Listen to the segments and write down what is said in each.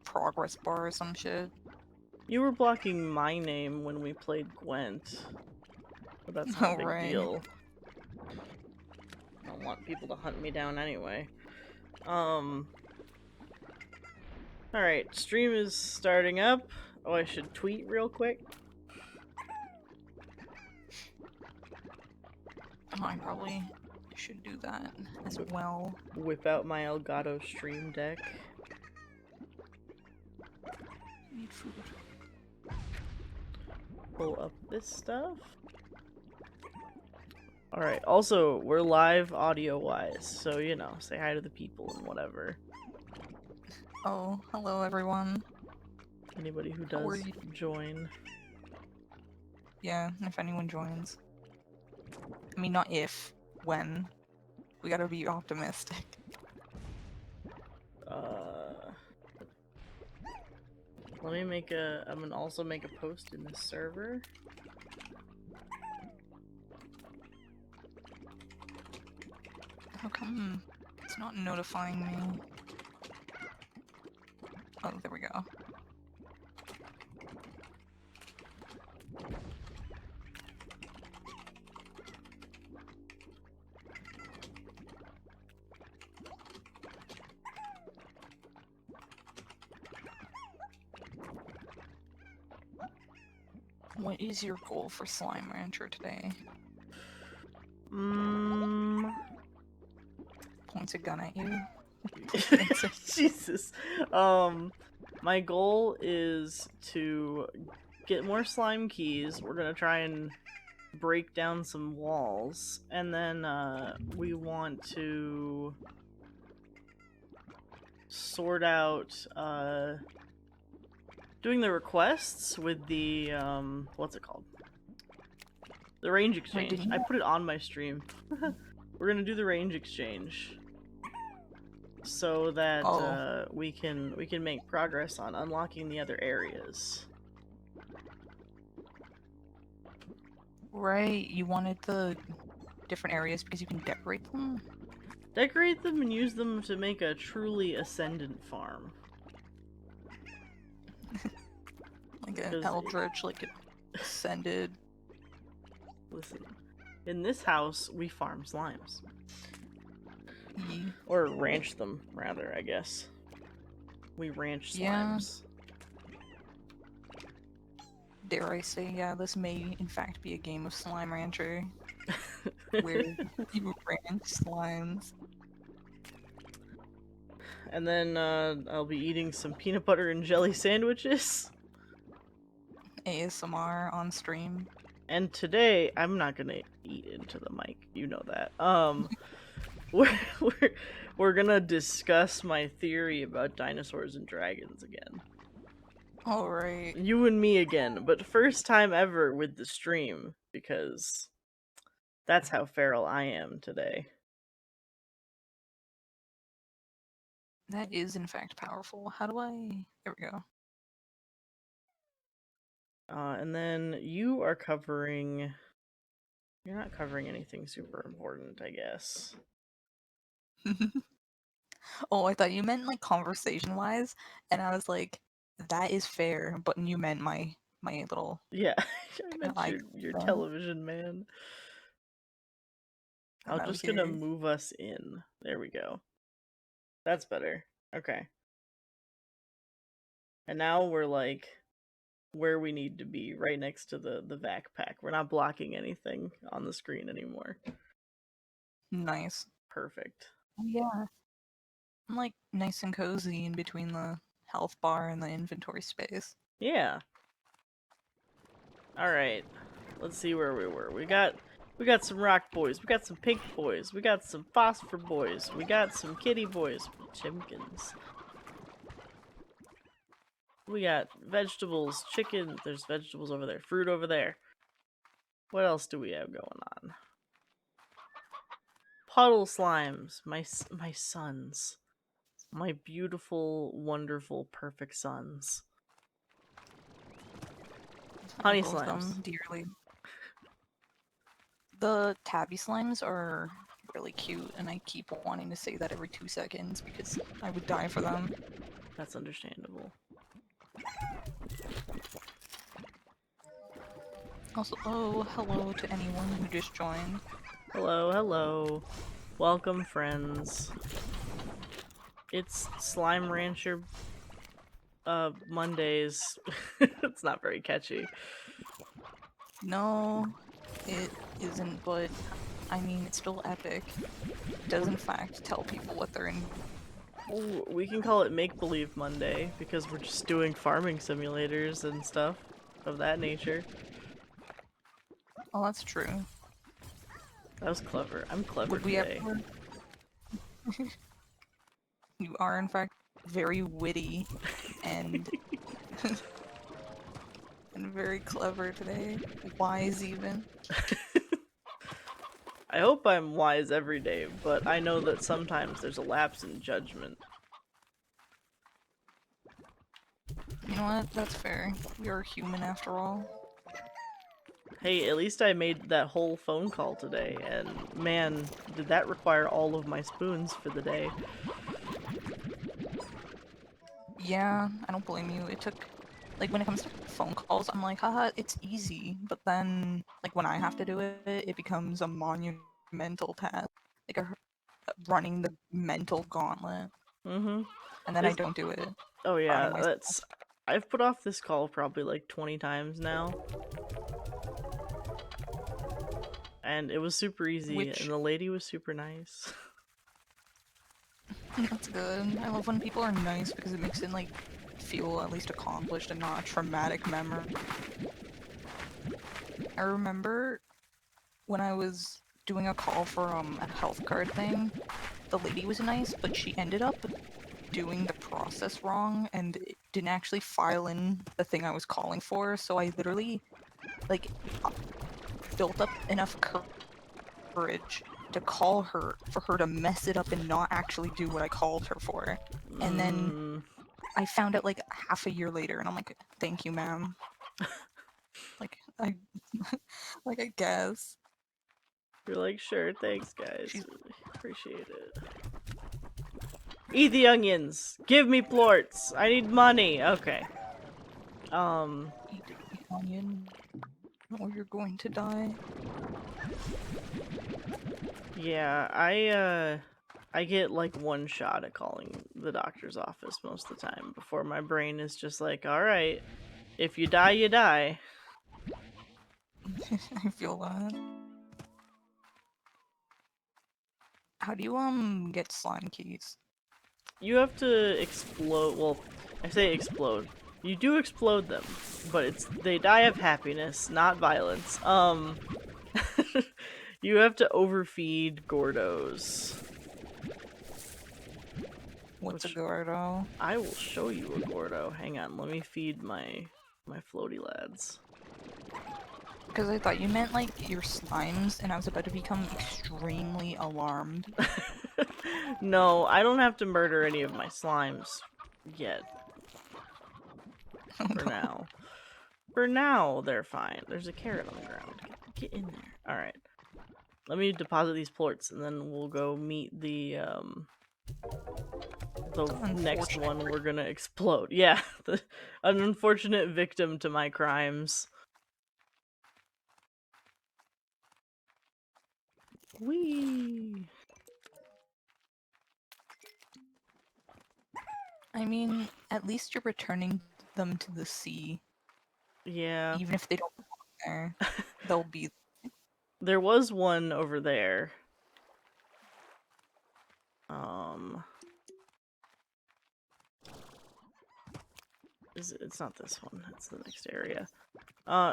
progress bar or some shit. You were blocking my name when we played Gwent. But that's not a big Right. deal. I don't want people to hunt me down anyway. Alright, stream is starting up. Oh, I should tweet real quick. I probably should do that as well. Whip out my Elgato stream deck. Need food. Pull up this stuff. Alright, also, we're live audio-wise, so, you know, say hi to the people and whatever. Oh, hello everyone. Anybody who does join. Yeah, if anyone joins. I mean, not if, when. We gotta be optimistic. Let me make I'm gonna also make a post in this server. How come it's not notifying me? Oh, there we go. What is your goal for Slime Rancher today? Points a gun at you. Jesus. My goal is to get more slime keys. We're gonna try and break down some walls, and then we want to sort out doing the requests with the what's it called? The range exchange. I put it on my stream. We're gonna do the range exchange so that we can make progress on unlocking the other areas. Right, you wanted the different areas because you can decorate them? Decorate them and use them to make a truly ascendant farm. Like an eldritch, like it ascended. Listen, in this house, we farm slimes. Yeah. Or ranch them, rather, I guess. We ranch slimes. Yeah. Dare I say, yeah, this may in fact be a game of Slime Rancher. Where you ranch slimes. And then I'll be eating some peanut butter and jelly sandwiches. ASMR on stream. And today, I'm not gonna eat into the mic, you know that. We're gonna discuss my theory about dinosaurs and dragons again. Alright. You and me again, but first time ever with the stream, because that's how feral I am today. That is in fact powerful. How do I... There we go. And then you are covering... You're not covering anything super important, I guess. Oh, I thought you meant like conversation-wise, and I was like, that is fair, but you meant my little... Yeah, I meant your television man. I'm just gonna move us in. There we go. That's better. Okay. And now we're like where we need to be, right next to the vac pack. We're not blocking anything on the screen anymore. Nice. Perfect. Oh, yeah. I'm like nice and cozy in between the health bar and the inventory space. Yeah. Alright. Let's see where we were. We got some rock boys, we got some pink boys, we got some phosphor boys, we got some kitty boys, chimkins. We got vegetables, chicken, there's vegetables over there, fruit over there. What else do we have going on? Puddle slimes, my sons. My beautiful, wonderful, perfect sons. Honey slimes. Them dearly. The tabby slimes are really cute, and I keep wanting to say that every 2 seconds because I would die for them. That's understandable. Also, oh, hello to anyone who just joined. Hello, hello. Welcome, friends. It's Slime Rancher Mondays. It's not very catchy. No, it isn't, but I mean, it's still epic. It does, in fact, tell people what they're in. Ooh, we can call it Make Believe Monday because we're just doing farming simulators and stuff of that nature. Oh, that's true. That was clever. I'm clever Would we today. ever... You are, in fact, very witty and... and very clever today. Wise, even. I hope I'm wise every day, but I know that sometimes there's a lapse in judgment. You know what? That's fair. We are human after all. Hey, at least I made that whole phone call today, and man, did that require all of my spoons for the day. Yeah, I don't blame you. It took... Like, when it comes to phone calls, I'm like, haha, it's easy. But then, like, when I have to do it, it becomes a monumental task. Like, running the mental gauntlet. Mm-hmm. And then I don't do it. Oh Proud yeah, of myself. I've put off this call probably like 20 times now. And it was super easy, and the lady was super nice. That's good. I love when people are nice because it makes it, like, feel at least accomplished and not a traumatic memory. I remember when I was doing a call for a health card thing, the lady was nice, but she ended up doing the process wrong and it didn't actually file in the thing I was calling for, so I literally, like, built up enough courage to call her for her to mess it up and not actually do what I called her for. And then I found out like half a year later and I'm like, thank you, ma'am. Like, I guess. You're like, sure, thanks guys. Really appreciate it. Eat the onions! Give me plorts! I need money! Okay. Eat the onion or you're going to die. Yeah, I get like one shot at calling the doctor's office most of the time before my brain is just like, alright, if you die, you die. I feel that. How do you get slime keys? You have to explode, well, I say explode. You do explode them, but they die of happiness, not violence. You have to overfeed Gordos. What's a Gordo? I will show you a Gordo. Hang on, let me feed my floaty lads. Because I thought you meant like your slimes, and I was about to become extremely alarmed. No, I don't have to murder any of my slimes yet. For now. For now, they're fine. There's a carrot on the ground. Get in there. Alright. Let me deposit these plorts, and then we'll go meet the next one we're gonna explode. Yeah, an unfortunate victim to my crimes. Whee! I mean, at least you're returning them to the sea. Yeah. Even if they don't belong there, they'll be. There was one over there. It's not this one. It's the next area.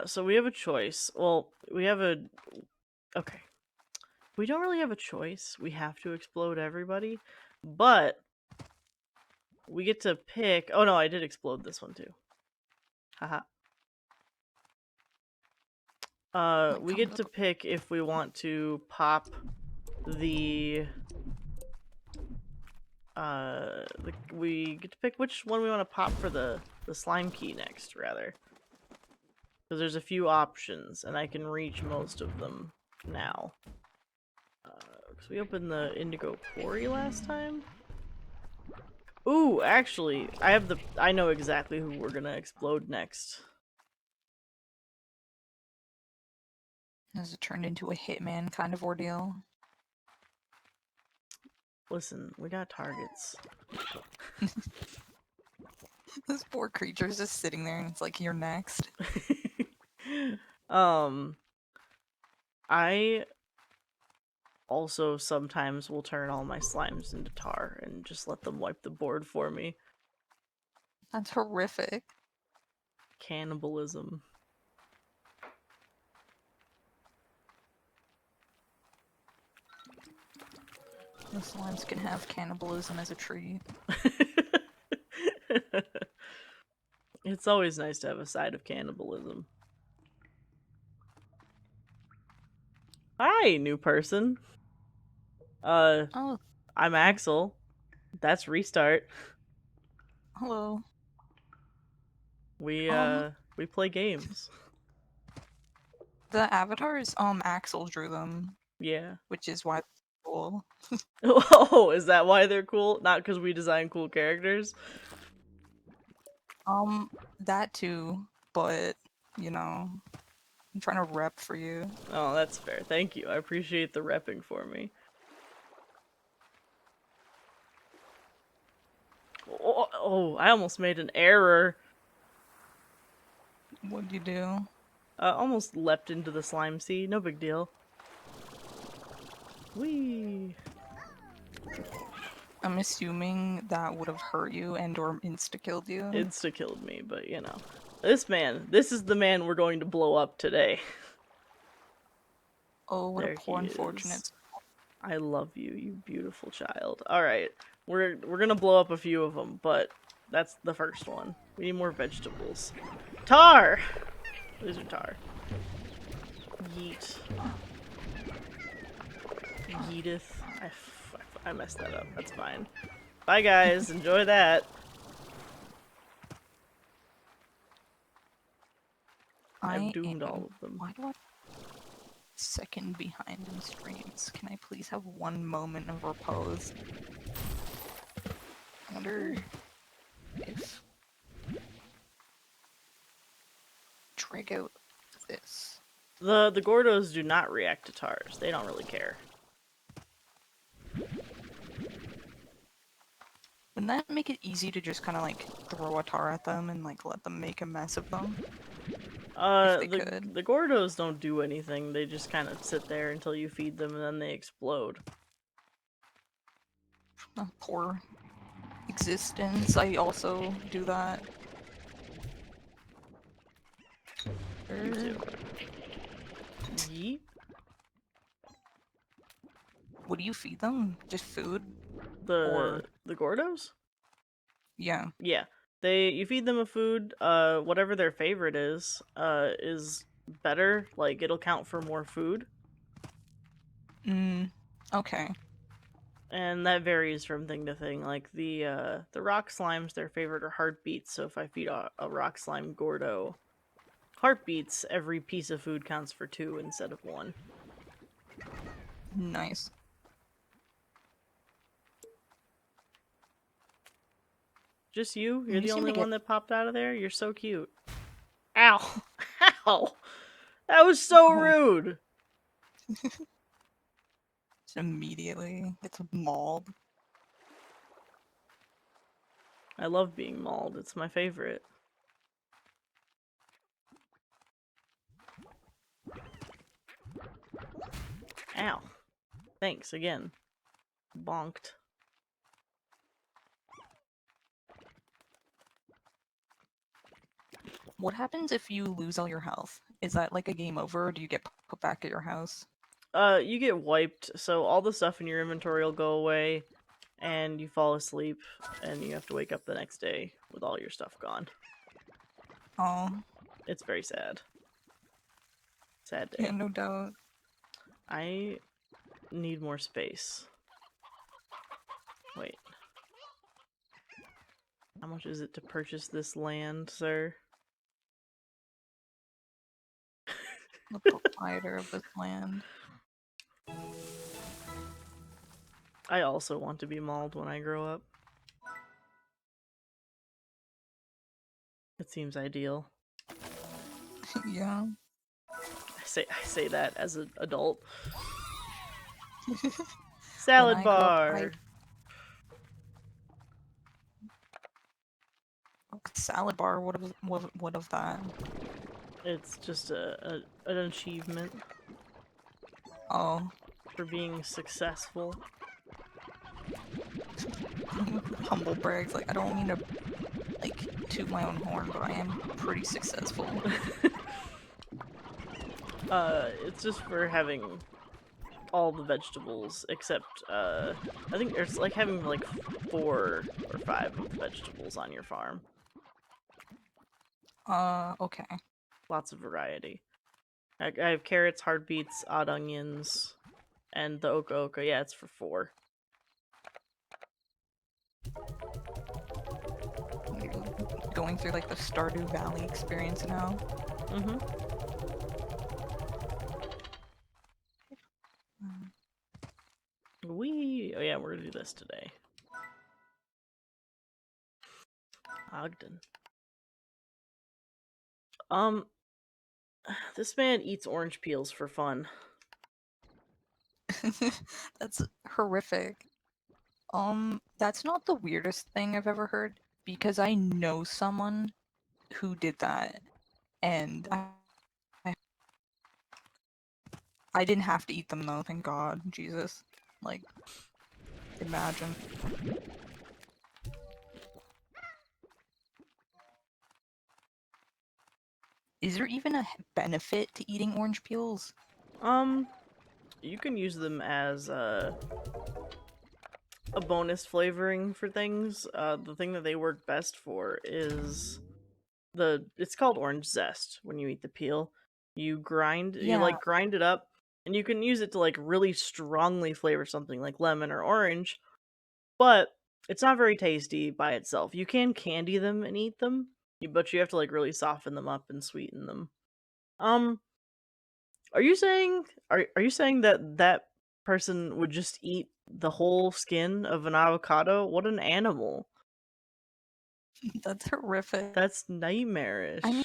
So we have a choice. Well, we have a... Okay. We don't really have a choice. We have to explode everybody. But we get to pick... Oh no, I did explode this one too. Haha. We get to pick if we want to pop the... we get to pick which one we want to pop for the slime key next, rather. Because there's a few options, and I can reach most of them now. Because we opened the Indigo Quarry last time? Ooh, actually, I know exactly who we're gonna explode next. Has it turned into a Hitman kind of ordeal? Listen, we got targets. This poor creature's just sitting there and it's like, you're next. I also sometimes will turn all my slimes into tar and just let them wipe the board for me. That's horrific. Cannibalism. The slimes can have cannibalism as a treat. It's always nice to have a side of cannibalism. Hi, new person. Oh, I'm Axel. That's Restart. hello. We play games. The avatars, Axel drew them, Yeah. which is why they're cool. Oh, is that why they're cool? Not because we design cool characters? That too, but, you know, I'm trying to rep for you. Oh, that's fair. Thank you. I appreciate the repping for me. Oh, I almost made an error. What'd you do? Almost leapt into the slime sea. No big deal. Whee! I'm assuming that would have hurt you and or insta-killed you. Insta-killed me, but you know. This is the man we're going to blow up today. Oh, what There a poor he unfortunate. is. I love you, you beautiful child. Alright, we're gonna blow up a few of them, but that's the first one. We need more vegetables. Tar! These are tar. Yeet. Yeeteth. I messed that up. That's fine. Bye guys, enjoy that. I've doomed all of them. Why do I second behind in streams? Can I please have one moment of repose? I wonder if drag out this. The Gordos do not react to tars. They don't really care. Wouldn't that make it easy to just kind of like throw a tar at them and like let them make a mess of them? If they could. The Gordos don't do anything. They just kind of sit there until you feed them and then they explode. A poor existence. I also do that. You too. Yeet. What do you feed them? Just food? The Gordos? Yeah. Yeah. You feed them a food, whatever their favorite is better. Like it'll count for more food. Okay. And that varies from thing to thing. Like the rock slimes, their favorite are heartbeats, so if I feed a rock slime Gordo heartbeats, every piece of food counts for 2 instead of 1. Nice. Just you? You're the seem only to one that popped out of there? You're so cute. Ow! Ow! That was so rude! Just immediately gets mauled. I love being mauled. It's my favorite. Ow. Thanks again. Bonked. What happens if you lose all your health? Is that like a game over, or do you get put back at your house? You get wiped, so all the stuff in your inventory will go away, and you fall asleep, and you have to wake up the next day with all your stuff gone. Oh. It's very sad. Sad day. Yeah, no doubt. I need more space. Wait. How much is it to purchase this land, sir? The proprietor of this land. I also want to be mauled when I grow up. It seems ideal. Yeah. I say that as an adult. When Salad I grew up, I bar. salad bar. What of that? It's just an achievement Oh, for being successful. humble brags. Like I don't mean to like toot my own horn, but I am pretty successful. It's just for having all the vegetables except I think it's like having like 4 or 5 of the vegetables on your farm. Okay. Lots of variety. I have carrots, hard beets, odd onions, and the oka oka. Yeah, it's for 4. Going through like the Stardew Valley experience now. Mm-hmm. Oh yeah, we're gonna do this today. Ogden. This man eats orange peels for fun. That's horrific. That's not the weirdest thing I've ever heard because I know someone who did that, and I didn't have to eat them though, thank God, Jesus. Like, imagine. Is there even a benefit to eating orange peels? You can use them as a bonus flavoring for things. The thing that they work best for is it's called orange zest when you eat the peel. You Yeah, grind it up, and you can use it to like really strongly flavor something like lemon or orange, but it's not very tasty by itself. You can candy them and eat them, but you have to like really soften them up and sweeten them. Um, are you saying that that person would just eat the whole skin of an avocado? What an animal. that's horrific. That's I mean, nightmarish.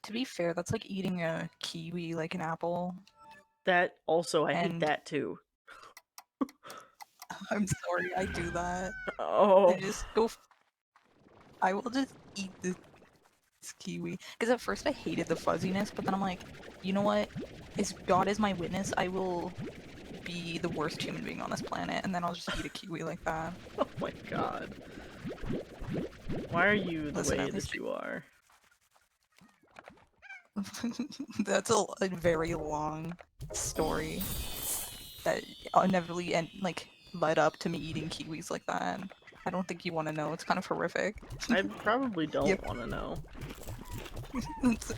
to be fair, that's like eating a kiwi like an apple. That also, I hate And that too. I'm sorry, I do that. I Oh, just go. I will just eat this kiwi because at first I hated the fuzziness, but then I'm like, you know what? As God is my witness, I will be the worst human being on this planet, and then I'll just eat a kiwi like that. oh my god. Why are you the Listen, way at least that you are? that's a very long story that inevitably and like led up to me eating kiwis like that. I don't think you want to know. It's kind of horrific. I probably Yep. don't want to know. it's,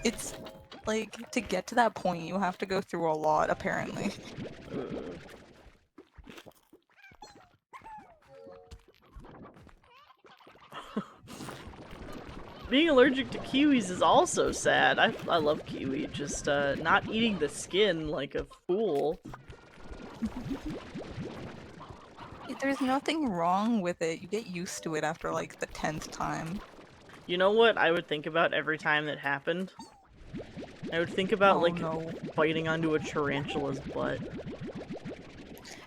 it's like to get to that point, you have to go through a lot, apparently. Ugh. Being allergic to kiwis is also sad. I love kiwi, just not eating the skin like a fool. There's nothing wrong with it. You get used to it after like the 10th time. You know what I would think about every time that happened? I would think about Oh like no. biting onto a tarantula's butt.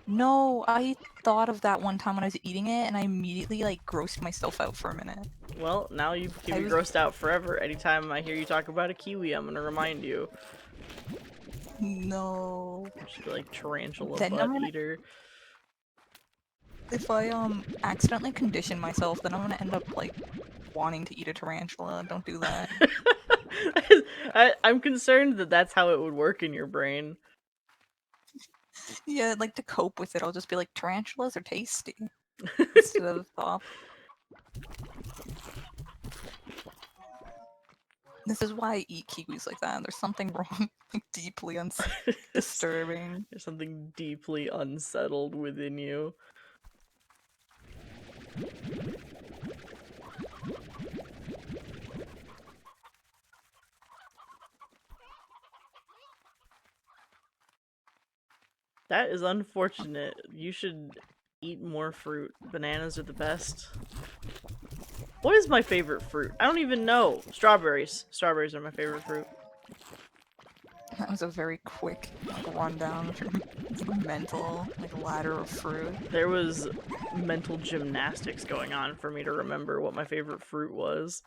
No, I thought of that one time when I was eating it and I immediately like grossed myself out for a minute. Well, now you can I be was grossed out forever. Anytime I hear you talk about a kiwi, I'm gonna remind you. no. Just be like tarantula Then I'm butt gonna eater. if I accidentally condition myself, then I'm gonna end up like wanting to eat a tarantula. Don't do that. I'm concerned that that's how it would work in your brain. Yeah, like to cope with it, I'll just be like tarantulas are tasty instead of This is why I eat kiwis like that. There's something wrong, like deeply disturbing. There's something deeply unsettled within you. That is unfortunate. You should eat more fruit. Bananas are the best. What is my favorite fruit? I don't even know. Strawberries. Strawberries are my favorite fruit. That was a very quick rundown of your mental ladder of fruit. There was mental gymnastics going on for me to remember what my favorite fruit was.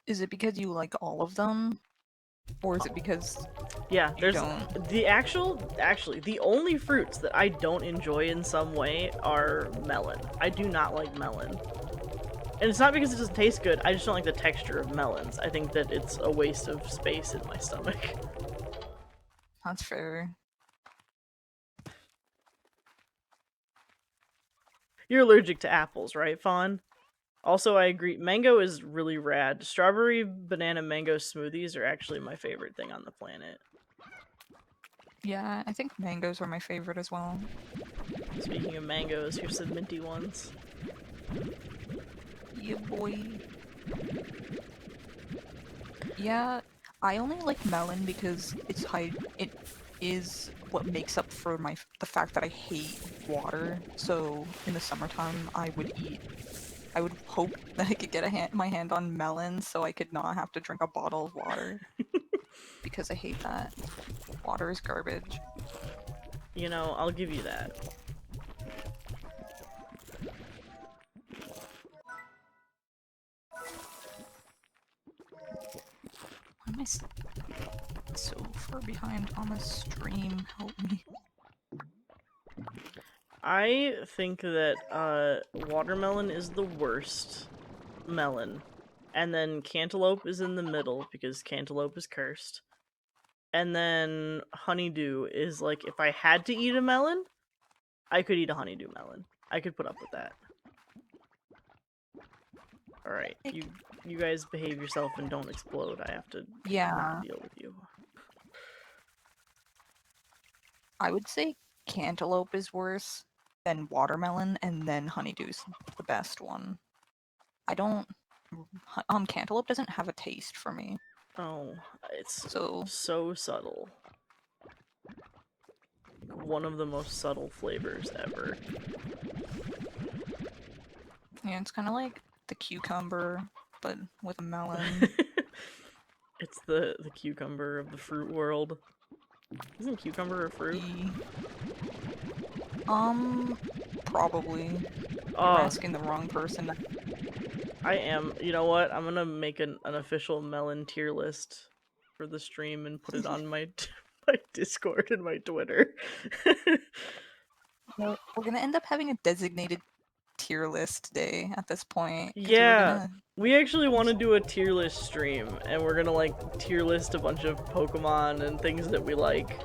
Is it because you like all of them? Or is it because yeah, you there's don't? actually the only fruits that I don't enjoy in some way are melon. I do not like melon. And it's not because it doesn't taste good, I just don't like the texture of melons. I think that it's a waste of space in my stomach. That's fair. You're allergic to apples, right, Fawn? Also, I agree. Mango is really rad. Strawberry, banana, mango smoothies are actually my favorite thing on the planet. Yeah, I think mangoes are my favorite as well. Speaking of mangoes, here's some minty ones. Yeah, boy. Yeah, I only like melon because it is what makes up for the fact that I hate water. So in the summertime, I would hope that I could get my hand on melon so I could not have to drink a bottle of water because I hate that. Water is garbage. You know, I'll give you that. Why am I so far behind on the stream? Help me. I think that watermelon is the worst melon. And then cantaloupe is in the middle because cantaloupe is cursed. And then honeydew is like, if I had to eat a melon, I could eat a honeydew melon. I could put up with that. Alright, you guys behave yourself and don't explode. I have to not deal with you. I would say cantaloupe is worse than watermelon, and then honeydew's the best one. I don't. Cantaloupe doesn't have a taste for me. Oh, it's So subtle. One of the most subtle flavors ever. yeah, it's kind of like the cucumber, but with a melon. It's the cucumber of the fruit world. Isn't cucumber a fruit? Probably. You're asking the wrong person. I am. You know what? I'm gonna make an official melon tier list for the stream and put it on my my Discord and my Twitter. Well, we're gonna end up having a designated tier list day at this point. Yeah, we actually want to do a tier list stream, and we're gonna like tier list a bunch of Pokemon and things that we like.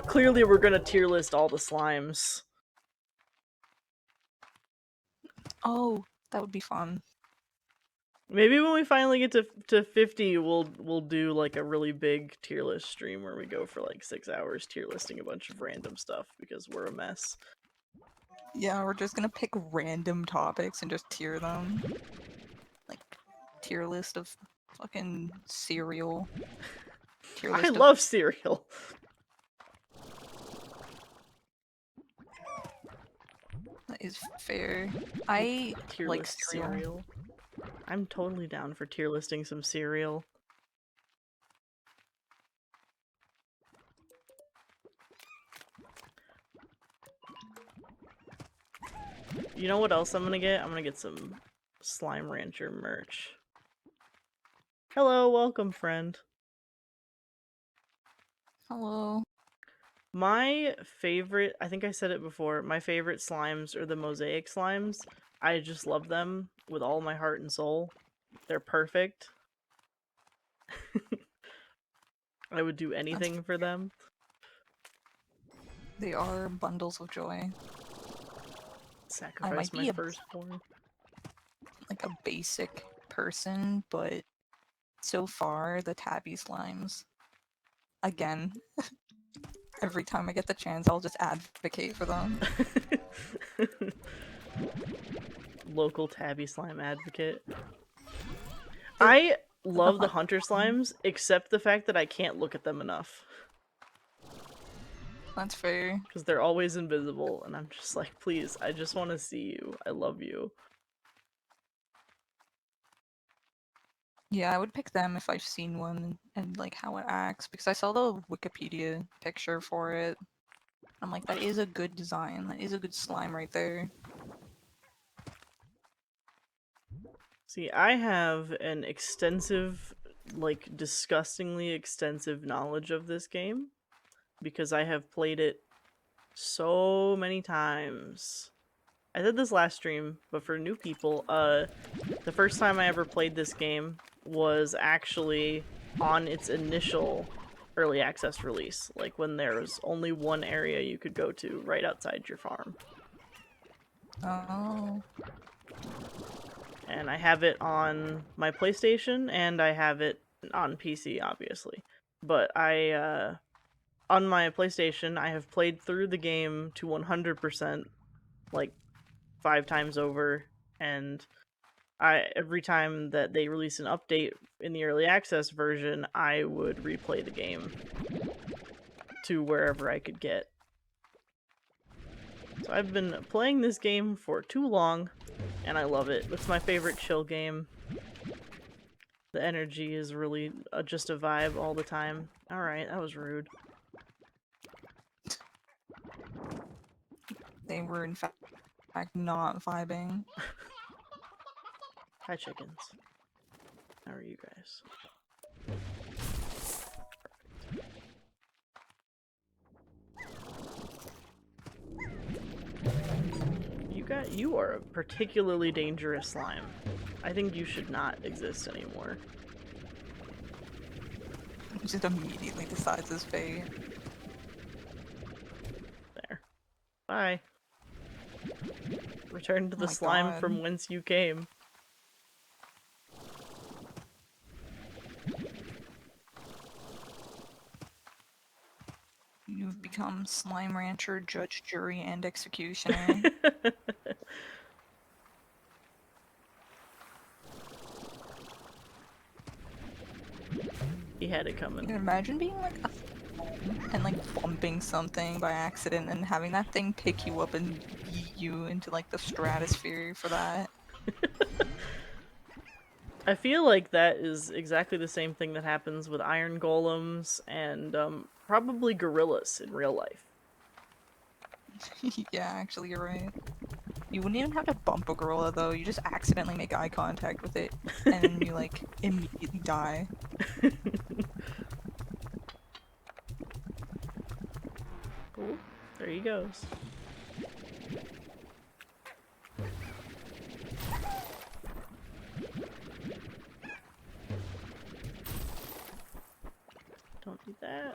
Clearly, we're gonna tier list all the slimes. Oh, that would be fun. Maybe when we finally get to 50, we'll do like a really big tier list stream where we go for like 6 hours tier listing a bunch of random stuff because we're a mess. Yeah, we're just gonna pick random topics and just tier them. Like, tier list of fucking cereal. I love cereal. That is fair. I tier like list cereal. I'm totally down for tier listing some cereal. You know what else I'm gonna get? I'm gonna get some Slime Rancher merch. Hello, welcome, friend. Hello. My favorite, I think I said it before, my favorite slimes are the Mosaic Slimes. I just love them with all my heart and soul. They're perfect. I would do anything for them. They are bundles of joy. Sacrifice my firstborn. Like a basic person, but so far the tabby slimes. Again, every time I get the chance, I'll just advocate for them. Local tabby slime advocate. I love the hunter slimes, except the fact that I can't look at them enough. That's fair. Because they're always invisible, and I'm just like, please, I just want to see you. I love you. Yeah, I would pick them if I've seen one and like how it acts because I saw the Wikipedia picture for it. I'm like, that is a good design. That is a good slime right there. See, I have an extensive, like disgustingly extensive knowledge of this game because I have played it so many times. I did this last stream, but for new people, the first time I ever played this game was actually on its initial early access release, like when there was only one area you could go to right outside your farm. Oh. And I have it on my PlayStation and I have it on PC, obviously. But on my PlayStation, I have played through the game to 100%, like 5 times over, and every time that they release an update in the early access version, I would replay the game to wherever I could get. So I've been playing this game for too long, and I love it. It's my favorite chill game. The energy is really just a vibe all the time. Alright, that was rude. They were in fact not vibing. Hi, chickens. How are you guys? You are a particularly dangerous slime. I think you should not exist anymore. He just immediately decides his fate. There. Bye. Return to Oh the my slime god. from whence you came. You've become slime rancher, judge, jury, and executioner. He had it coming. Imagine being like a and like bumping something by accident and having that thing pick you up and yeet you into like the stratosphere for that. I feel like that is exactly the same thing that happens with iron golems and probably gorillas in real life. Yeah, actually, you're right. You wouldn't even have to bump a gorilla though. You just accidentally make eye contact with it, and then you like immediately die. Oh, there he goes. Don't do that.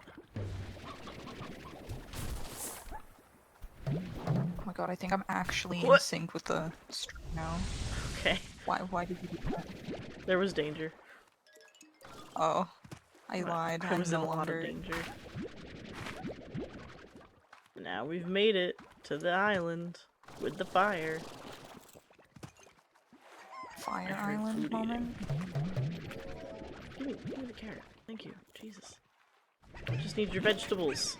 Oh my god, I think I'm actually in What? sync with the stream now. Okay. Why did you do that? There was danger. Oh, I lied. I I'm was in no a lot of longer. danger. Now we've made it to the island with the fire. Fire I heard Island food moment? Give me the carrot. Thank you. Jesus. I just need your vegetables.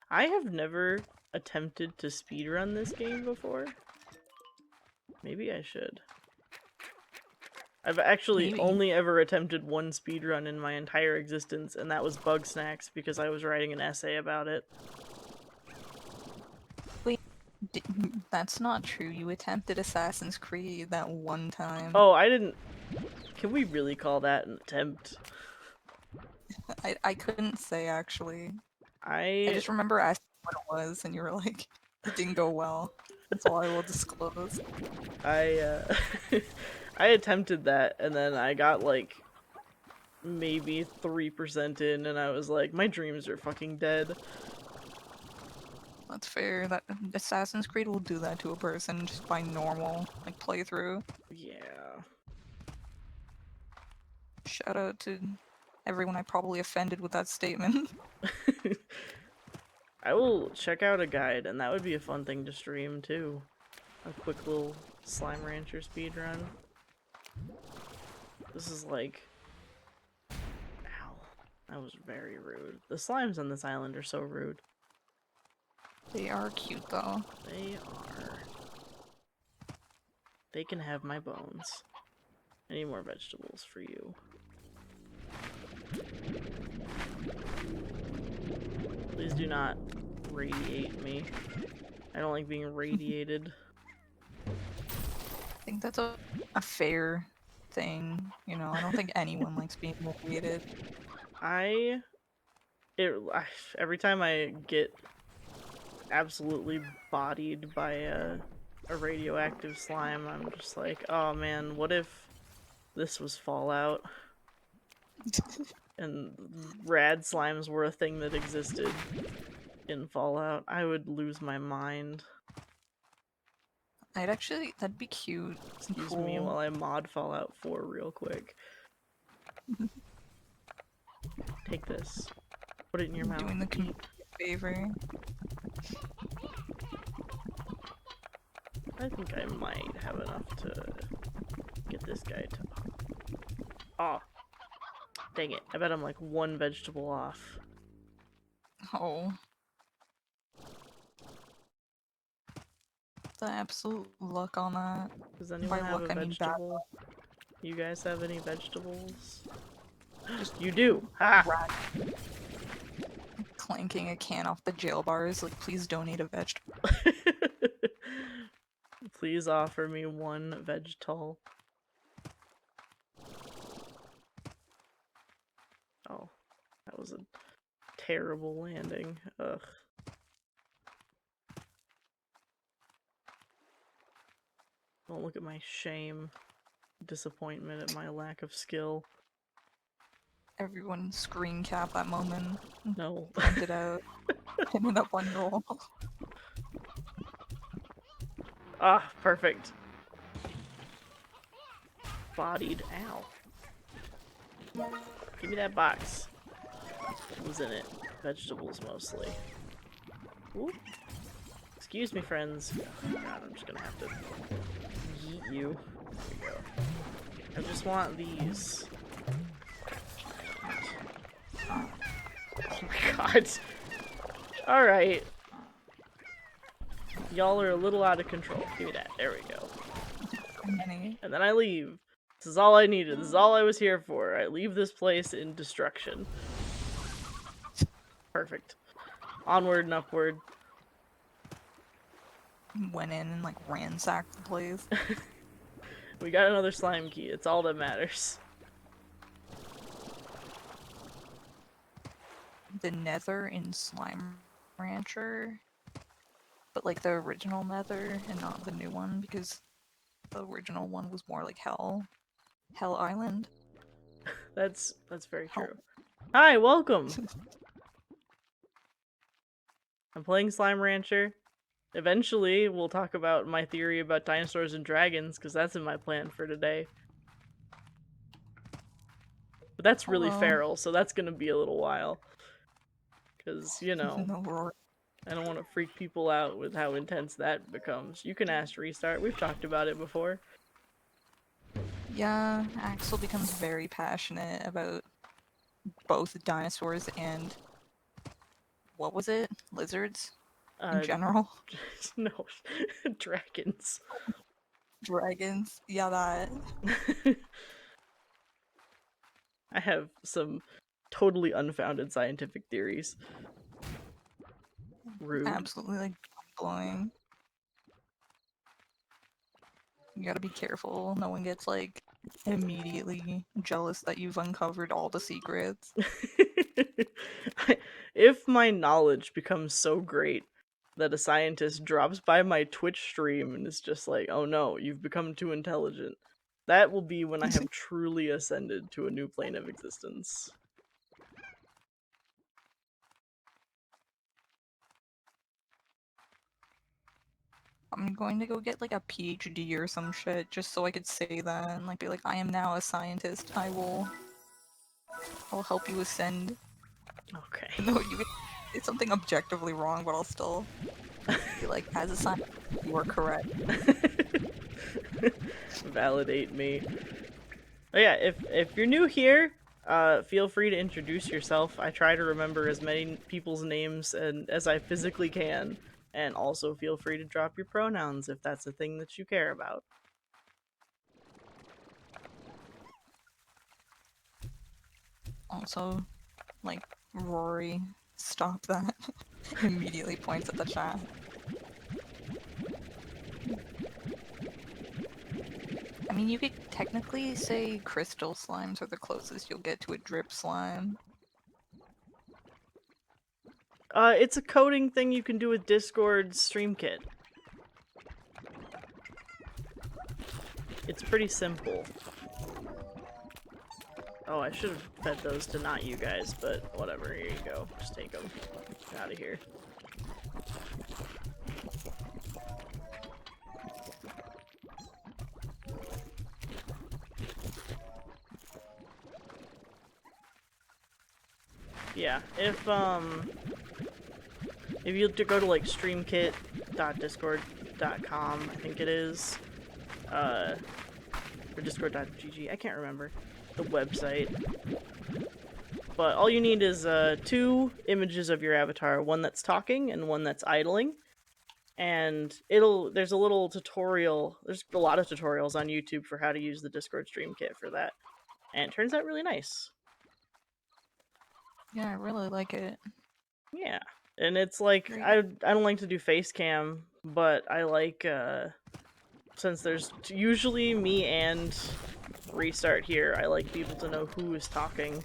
I have never attempted to speedrun this game before. Maybe I should. I've actually Maybe. only ever attempted one speedrun in my entire existence, and that was Bug Snacks because I was writing an essay about it. Wait, that's not true. You attempted Assassin's Creed that one time. Oh, I didn't... Can we really call that an attempt? I couldn't say actually. I I just remember asking what it was, and you were like, it didn't go well. That's all I will disclose. I I attempted that, and then I got like maybe 3% in, and I was like, my dreams are fucking dead. That's fair. That Assassin's Creed will do that to a person just by normal like playthrough. Yeah. Shout out to everyone I probably offended with that statement. I will check out a guide, and that would be a fun thing to stream too. A quick little Slime Rancher speedrun. This is like... Ow. That was very rude. The slimes on this island are so rude. They are cute though. They are. They can have my bones. I need more vegetables for you. Please do not radiate me. I don't like being radiated. I think that's a fair thing, you know. I don't think anyone likes being radiated. Every time I get absolutely bodied by a radioactive slime, I'm just like, oh man, what if this was Fallout? And rad slimes were a thing that existed in Fallout. I would lose my mind. That'd be cute. Excuse me while I mod Fallout 4 real quick. Take this. Put it in your mouth. Doing the community a favor. I think I might have enough to get this guy to... Oh. Dang it. I bet I'm like one vegetable off. Oh. The absolute luck on that. Does anyone have a vegetable? You guys have any vegetables? You do! Ha! Clanking a can off the jail bars, like, please donate a vegetable. Please offer me one vegetal. Oh, that was a terrible landing. Ugh. Don't look at my shame, disappointment at my lack of skill. Everyone screen cap that moment. No. Print it out. Pin it up on your wall. Ah, perfect. Bodied. Ow. Give me that box. What was in it? Vegetables mostly. Ooh. Excuse me, friends. Oh god, I'm just gonna have to yeet you. There we go. I just want these. Oh my god. Alright. Y'all are a little out of control. Give me that. There we go. And then I leave. This is all I needed. This is all I was here for. I leave this place in destruction. Perfect. Onward and upward. Went in and, like, ransacked the place. We got another slime key. It's all that matters. The nether in Slime Rancher, but like the original nether and not the new one, because the original one was more like Hell Island. That's very true. Hi, welcome! I'm playing Slime Rancher. Eventually, we'll talk about my theory about dinosaurs and dragons, because that's in my plan for today. But that's really feral, so that's gonna be a little while. Because, you know, I don't want to freak people out with how intense that becomes. You can ask Restart, we've talked about it before. Yeah, Axel becomes very passionate about both dinosaurs and... what was it? Lizards? In general? No, dragons. Dragons? Yeah, that. I have some totally unfounded scientific theories. Rude. Absolutely, like, blowing. You gotta be careful. No one gets, like, immediately jealous that you've uncovered all the secrets. If my knowledge becomes so great that a scientist drops by my Twitch stream and is just like, oh no, you've become too intelligent, that will be when I have truly ascended to a new plane of existence. I'm going to go get, like, a PhD or some shit, just so I could say that, and, like, be like, I am now a scientist. I'll help you ascend. Okay. No, it's something objectively wrong, but I'll still be like, as a scientist, you are correct. Validate me. But yeah, if you're new here, feel free to introduce yourself. I try to remember as many people's names as I physically can. And also feel free to drop your pronouns if that's a thing that you care about. Also, like, Rory, stop that. Immediately points at the chat. I mean, you could technically say crystal slimes are the closest you'll get to a drip slime. It's a coding thing you can do with Discord StreamKit. It's pretty simple. Oh, I should have fed those to not you guys, but whatever. Here you go. Just take them. Get out of here. Yeah, if you go to like streamkit.discord.com, I think it is, or discord.gg, I can't remember the website. But all you need is 2 images of your avatar, one that's talking and one that's idling. And there's a little tutorial, there's a lot of tutorials on YouTube for how to use the Discord Stream Kit for that. And it turns out really nice. Yeah, I really like it. Yeah. And it's like, I don't like to do face cam, but I like, since there's usually me and Restart here, I like people to know who is talking,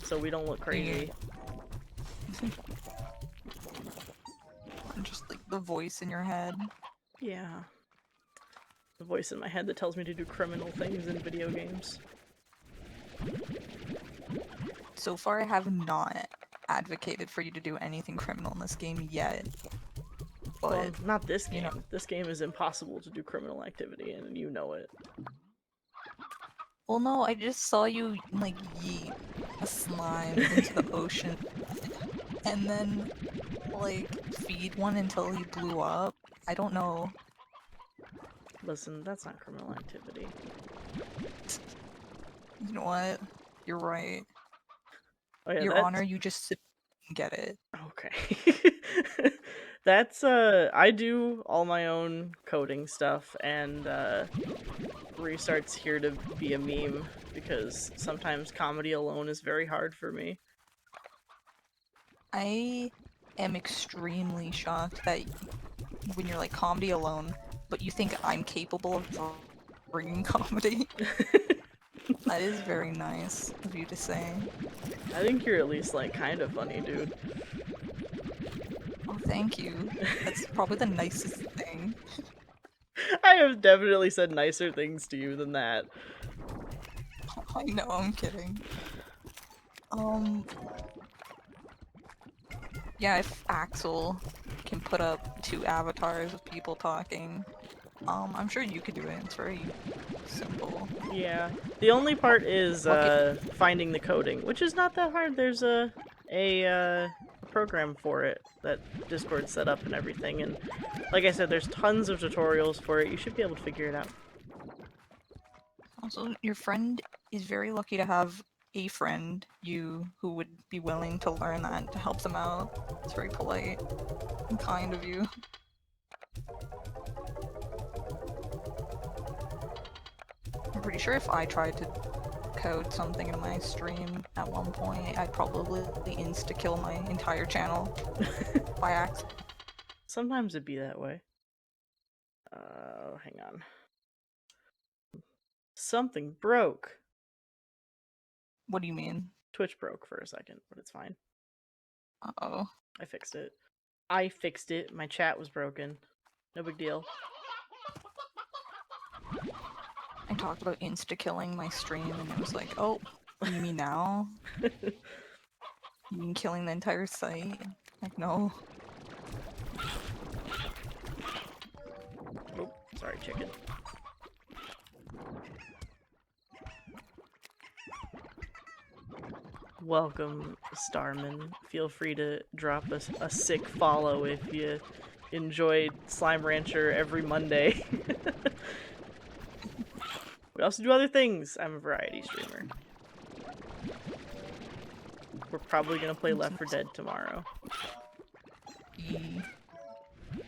so we don't look crazy. Yeah. Just like the voice in your head. Yeah. The voice in my head that tells me to do criminal things in video games. So far, I have not advocated for you to do anything criminal in this game yet. But, well, not this game. You know. This game is impossible to do criminal activity, and you know it. Well, no, I just saw you, like, yeet a slime into the ocean, and then, like, feed one until he blew up. I don't know. Listen, that's not criminal activity. You know what? You're right. Oh, yeah, Your Honor, you just sit and get it. Okay. That's, I do all my own coding stuff, and, Restart's here to be a meme, because sometimes comedy alone is very hard for me. I am extremely shocked that when you're like comedy alone, but you think I'm capable of bringing comedy. That is very nice of you to say. I think you're at least, like, kind of funny, dude. Oh, thank you. That's probably the nicest thing. I have definitely said nicer things to you than that. I know, I'm kidding. Yeah, if Axel can put up 2 avatars of people talking, I'm sure you could do it. It's very simple. Yeah. The only part is finding the coding, which is not that hard. There's a program for it that Discord set up and everything, and like I said, there's tons of tutorials for it. You should be able to figure it out. Also, your friend is very lucky to have a friend, who would be willing to learn that to help them out. It's very polite and kind of you. I'm pretty sure if I tried to code something in my stream at one point, I'd probably insta-kill my entire channel by accident. Sometimes it'd be that way. Hang on. Something broke. What do you mean? Twitch broke for a second, but it's fine. Uh-oh. I fixed it. I fixed it. My chat was broken. No big deal. I talked about insta-killing my stream, and it was like, oh, you mean now? You mean killing the entire site? Like, no. Oh, sorry, chicken. Welcome, Starman. Feel free to drop us a sick follow if you enjoyed Slime Rancher every Monday. We also do other things. I'm a variety streamer. We're probably gonna play Left 4 Dead tomorrow.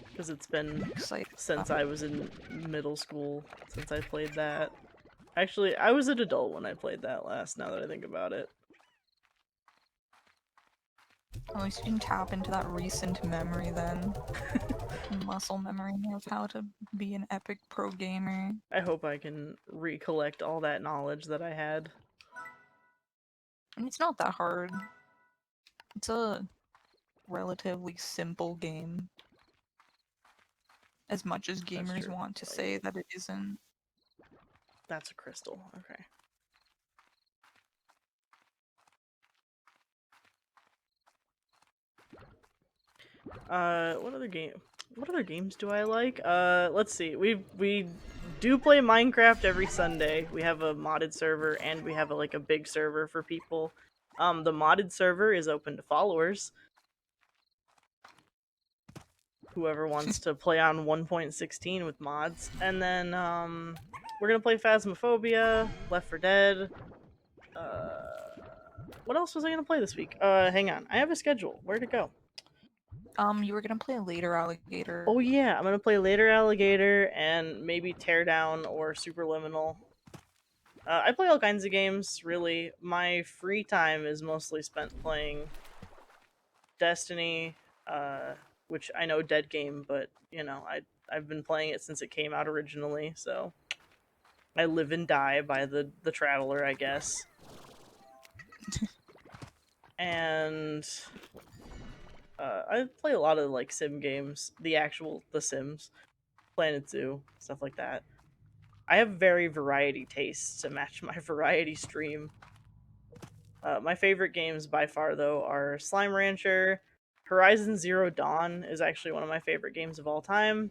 Because it's been since I was in middle school since I played that. Actually, I was an adult when I played that last, now that I think about it. At least you can tap into that recent memory then. Muscle memory of how to be an epic pro gamer. I hope I can recollect all that knowledge that I had. And it's not that hard. It's a relatively simple game. As much as gamers want to say that it isn't. That's a crystal, okay. What other games do I like? Let's see. We do play Minecraft every Sunday. We have a modded server and we have a big server for people. The modded server is open to followers. Whoever wants to play on 1.16 with mods. And then we're gonna play Phasmophobia, Left 4 Dead. What else was I gonna play this week? Hang on. I have a schedule. Where'd it go? You were gonna play Later Alligator. Oh yeah, I'm gonna play Later Alligator and maybe Teardown or Superliminal. I play all kinds of games, really. My free time is mostly spent playing Destiny, which I know dead game, but you know, I've been playing it since it came out originally, so I live and die by the Traveler, I guess. And I play a lot of sim games, the Sims, Planet Zoo, stuff like that. I have very variety tastes to match my variety stream. My favorite games by far, though, are Slime Rancher. Horizon Zero Dawn is actually one of my favorite games of all time.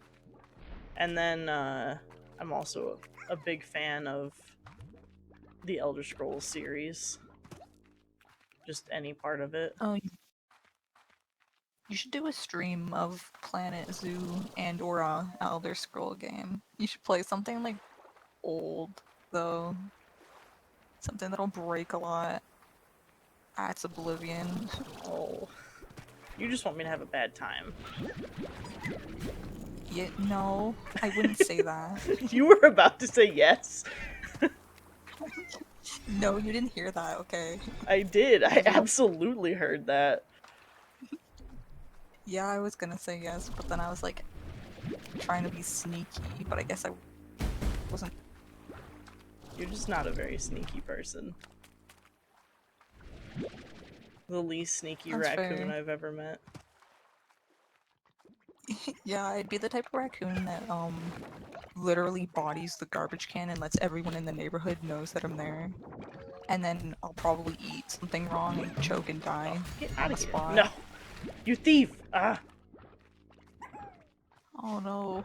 And then I'm also a big fan of the Elder Scrolls series. Just any part of it. Oh, you should do a stream of Planet Zoo and or a Elder Scroll game. You should play something old, though. Something that'll break a lot. That's Oblivion. Oh. You just want me to have a bad time. Yeah, no, I wouldn't say that. You were about to say yes. No, you didn't hear that, okay? I did. I absolutely heard that. Yeah, I was gonna say yes, but then I was trying to be sneaky, but I guess I wasn't. You're just not a very sneaky person. The least sneaky That's raccoon fair. I've ever met. Yeah, I'd be the type of raccoon that literally bodies the garbage can and lets everyone in the neighborhood knows that I'm there. And then I'll probably eat something wrong and choke and die Get on out the of here. spot. No! You thief! Ah! Oh no.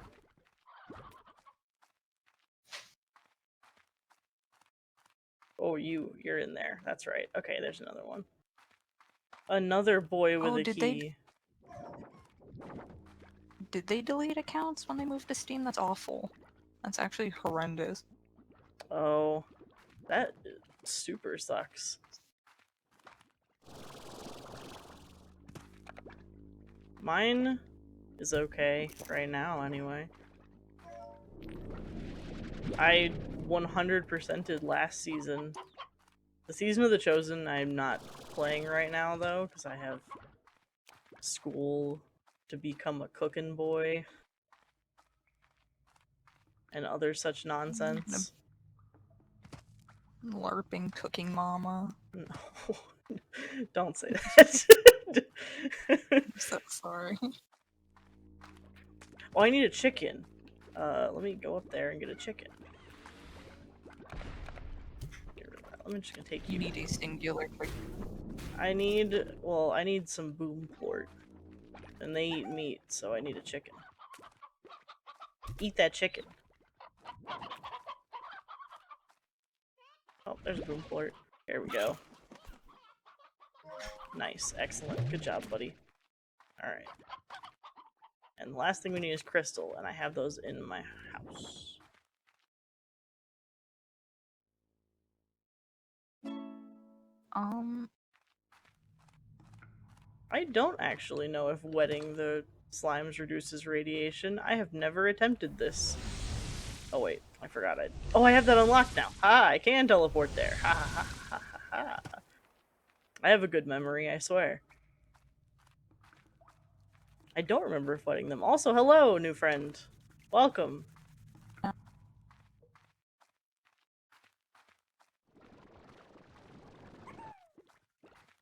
Oh, you're in there. That's right. Okay, there's another one. Another boy with a key. Did they delete accounts when they moved to Steam? That's awful. That's actually horrendous. Oh, that super sucks. Mine is okay right now, anyway. I 100%ed last season. The Season of the Chosen I'm not playing right now, though, because I have school to become a cooking boy and other such nonsense. LARPing cooking mama. No. Don't say that. I'm so sorry. Oh, I need a chicken. Let me go up there and get a chicken. Get rid of that. I'm just gonna take you. You need a singular quick. I need some boom port. And they eat meat, so I need a chicken. Eat that chicken. Oh, there's a boom port. Here we go. Nice. Excellent. Good job, buddy. Alright. And the last thing we need is crystal, and I have those in my house. I don't actually know if wetting the slimes reduces radiation. I have never attempted this. Oh wait, I forgot I have that unlocked now. Ha, I can teleport there. Ha ha ha ha ha. I have a good memory, I swear. I don't remember fighting them. Also, hello, new friend. Welcome.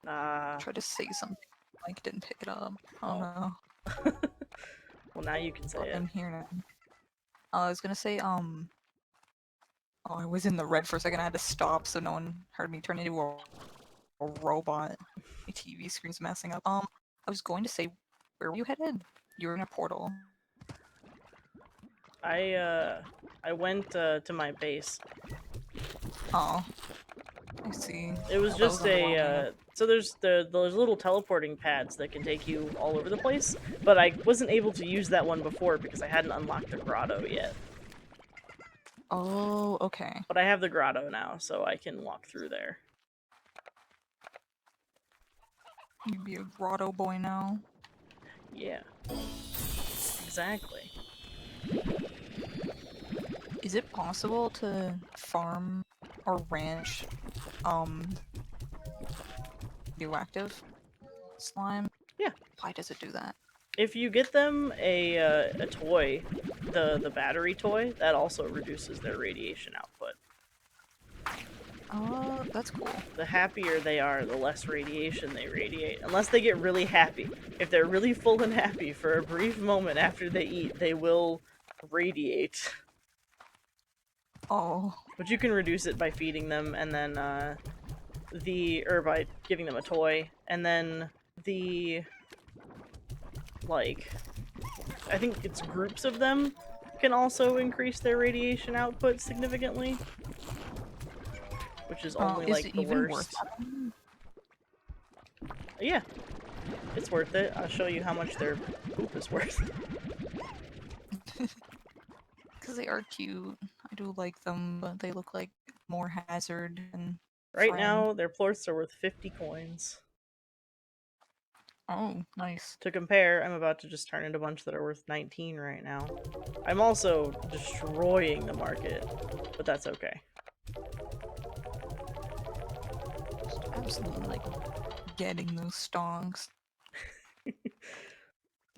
Try to say something. Mike didn't pick it up. Oh no. Well, now you can say But it. I'm here now. I was gonna say, oh, I was in the red for a second. I had to stop so no one heard me turn into a robot. My TV screen's messing up. I was going to say, where were you headed? You were in a portal. I went to my base. Oh, I see. It was Oh, that just underwhelming. so there's those little teleporting pads that can take you all over the place, but I wasn't able to use that one before because I hadn't unlocked the grotto yet. Oh, okay. But I have the grotto now, so I can walk through there. You'd be a grotto boy now. Yeah. Exactly. Is it possible to farm or ranch radioactive slime? Yeah. Why does it do that? If you get them a toy, the battery toy, that also reduces their radiation output. Oh, that's cool. The happier they are, the less radiation they radiate. Unless they get really happy. If they're really full and happy for a brief moment after they eat, they will radiate. Oh. But you can reduce it by feeding them, and then or by giving them a toy, and then I think it's groups of them can also increase their radiation output significantly. Which is only Is like it the even worst. worth Yeah, it's worth it. I'll show you how much their poop is worth. Because they are cute. I do like them, but they look like more hazard and Right friend. now, their plorths are worth 50 coins. Oh, nice. To compare, I'm about to just turn into a bunch that are worth 19 right now. I'm also destroying the market, but that's okay. Just absolutely like getting those stonks.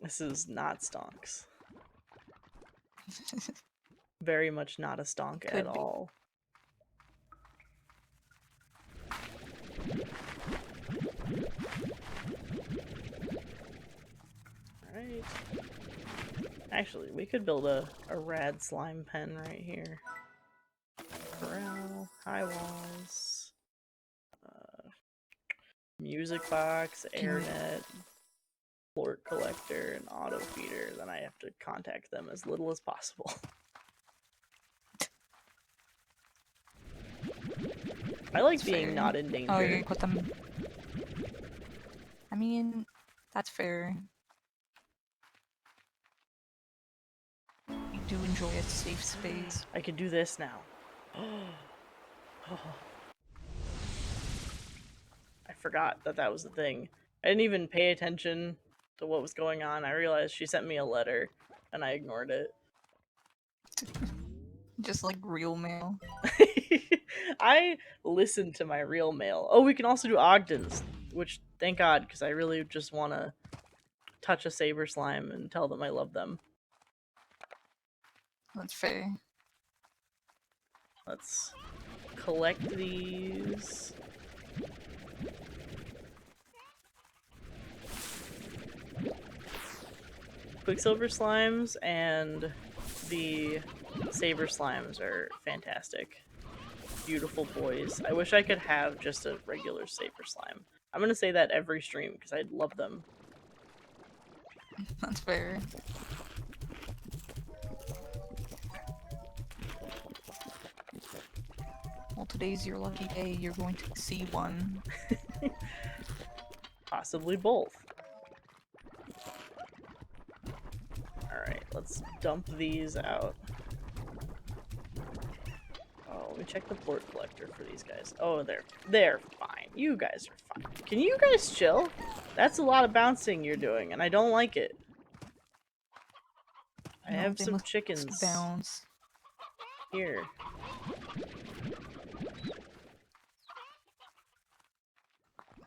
This is not stonks. Very much not a stonk at all. Alright. Actually, we could build a rad slime pen right here. Corral, high walls, music box, air net, plort collector, and auto feeder. Then I have to contact them as little as possible. I like That's being fair. not in danger. Oh, you're gonna put them. I mean, that's fair. You do enjoy a safe space. I can do this now. I forgot that that was the thing. I didn't even pay attention to what was going on. I realized she sent me a letter, and I ignored it. Just like real mail. I listen to my real mail. Oh, we can also do Ogdens, which, thank God, because I really just want to touch a saber slime and tell them I love them. That's fair. Let's collect these. Quicksilver slimes and the saber slimes are fantastic. Beautiful boys. I wish I could have just a regular saber slime. I'm gonna say that every stream because I love them. That's fair. Well, today's your lucky day. You're going to see one. Possibly both. Alright, let's dump these out. Oh, let me check the plort collector for these guys. Oh, they're fine. You guys are fine. Can you guys chill? That's a lot of bouncing you're doing, and I don't like it. I have some chickens. Bounce. Here.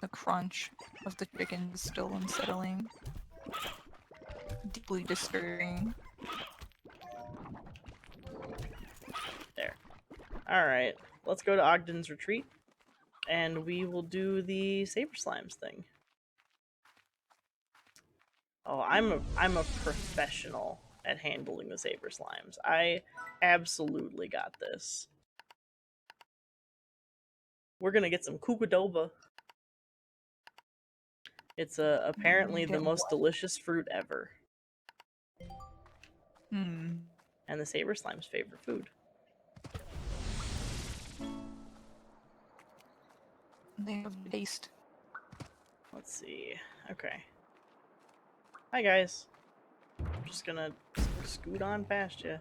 The crunch of the chicken is still unsettling. deeply disturbing. There. Alright, let's go to Ogden's Retreat, and we will do the Saber Slimes thing. Oh, I'm a professional at handling the Saber Slimes. I absolutely got this. We're gonna get some Kukudoba. It's apparently the most delicious fruit ever. Hmm. And the Saber Slime's favorite food. They have taste. Let's see. Okay. Hi, guys. I'm just gonna scoot on past you.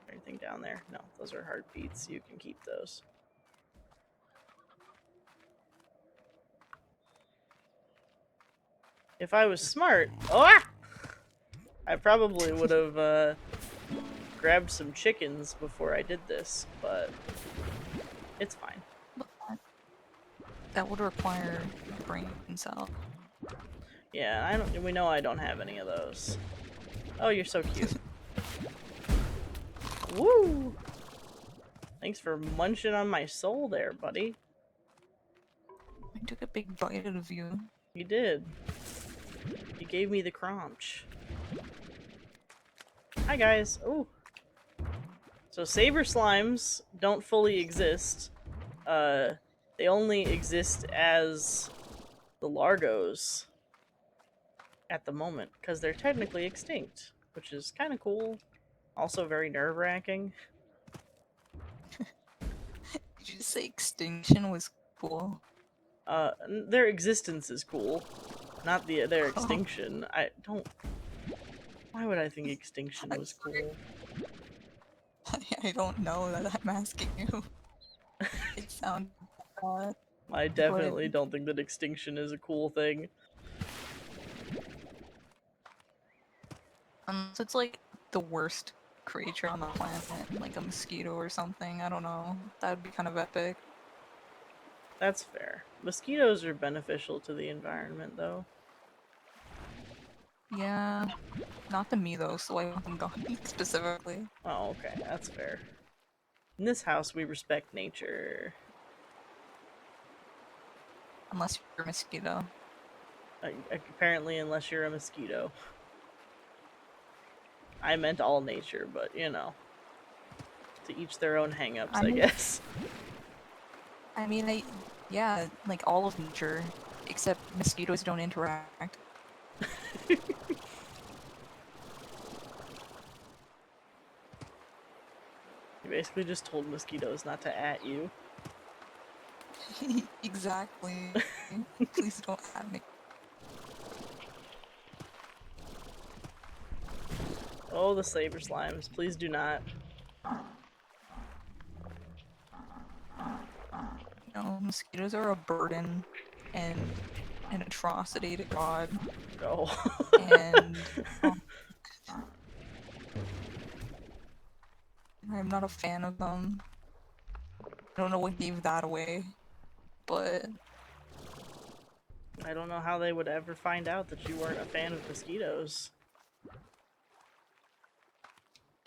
Anything down there? No, those are heartbeats. You can keep those. If I was smart... Oh! I probably would have grabbed some chickens before I did this, but it's fine. That would require a brain cell. Yeah, we know I don't have any of those. Oh, you're so cute. Woo! Thanks for munching on my soul there, buddy. I took a big bite out of you. You did. You gave me the crunch. Hi, guys. Oh. So Saber Slimes don't fully exist. They only exist as the Largos at the moment, because they're technically extinct, which is kind of cool. Also very nerve-wracking. Did you say extinction was cool? Their existence is cool, not their extinction. I don't... Why would I think extinction was cool? I don't know that I'm asking you. It sounds odd. I definitely don't think that extinction is a cool thing. Unless it's like the worst creature on the planet, like a mosquito or something. I don't know. That would be kind of epic. That's fair. Mosquitoes are beneficial to the environment, though. Yeah, not to me though, so I haven't gone specifically. Oh, okay, that's fair. In this house, we respect nature. Unless you're a mosquito. Apparently, unless you're a mosquito. I meant all nature, but, you know. To each their own hang-ups, I guess. I mean, yeah, like all of nature, except mosquitoes don't interact. You basically just told mosquitoes not to at you. Exactly. Please don't at me. Oh, the Saber Slimes. Please do not. No, mosquitoes are a burden and an atrocity to God. Oh. And I'm not a fan of them. I don't know what gave that away, but I don't know how they would ever find out that you weren't a fan of mosquitoes.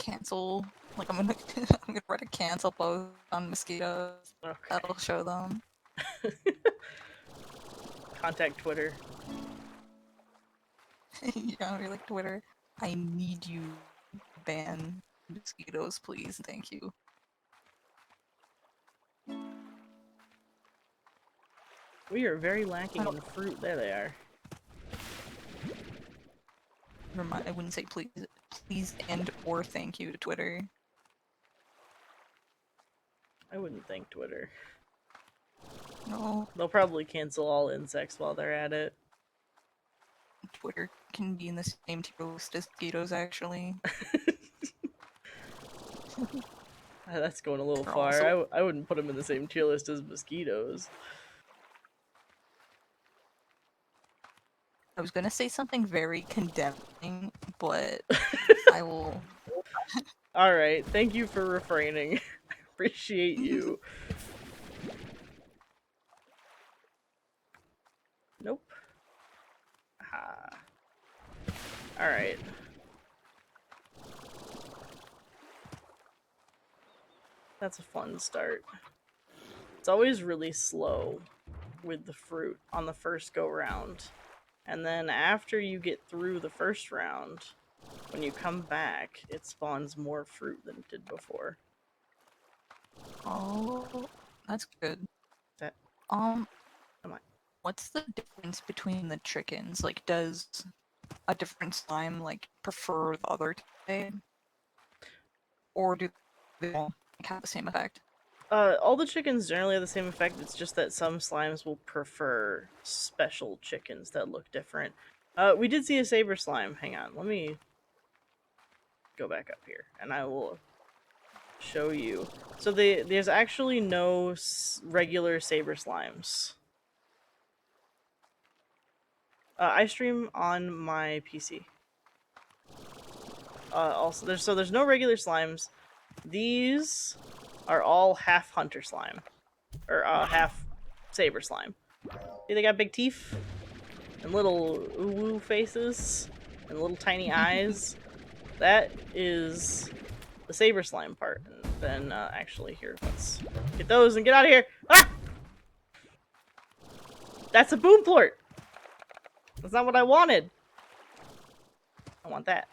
cancel. Like I'm gonna write a cancel post on mosquitoes. Okay. That'll show them. Contact Twitter. Yeah, you're like Twitter. I need you to ban mosquitoes, please. Thank you. We are very lacking in fruit. There they are. I wouldn't say please and or thank you to Twitter. I wouldn't thank Twitter. No. They'll probably cancel all insects while they're at it. Twitter can be in the same tier list as mosquitoes, actually. That's going a little They're far. also... I wouldn't put them in the same tier list as mosquitoes. I was gonna say something very condemning, but I will... Alright, thank you for refraining. I appreciate you. Nope. Ah. Alright. That's a fun start. It's always really slow with the fruit on the first go round. And then after you get through the first round, when you come back, it spawns more fruit than it did before. Oh, that's good. That Um, am I? what's the difference between the chickens? Like, does a different slime, like, prefer the other type? Or do they all have the same effect? All the chickens generally have the same effect. It's just that some slimes will prefer special chickens that look different. We did see a saber slime. Hang on, let me go back up here, and I will show you. So there's actually no regular saber slimes. I stream on my PC. Also, there's no regular slimes. These are all half hunter slime, or half saber slime. See, they got big teeth and little ooh faces and little tiny eyes. That is the saber slime part. And then actually, here, let's get those and get out of here. Ah! That's a boom plort. That's not what I wanted. I want that.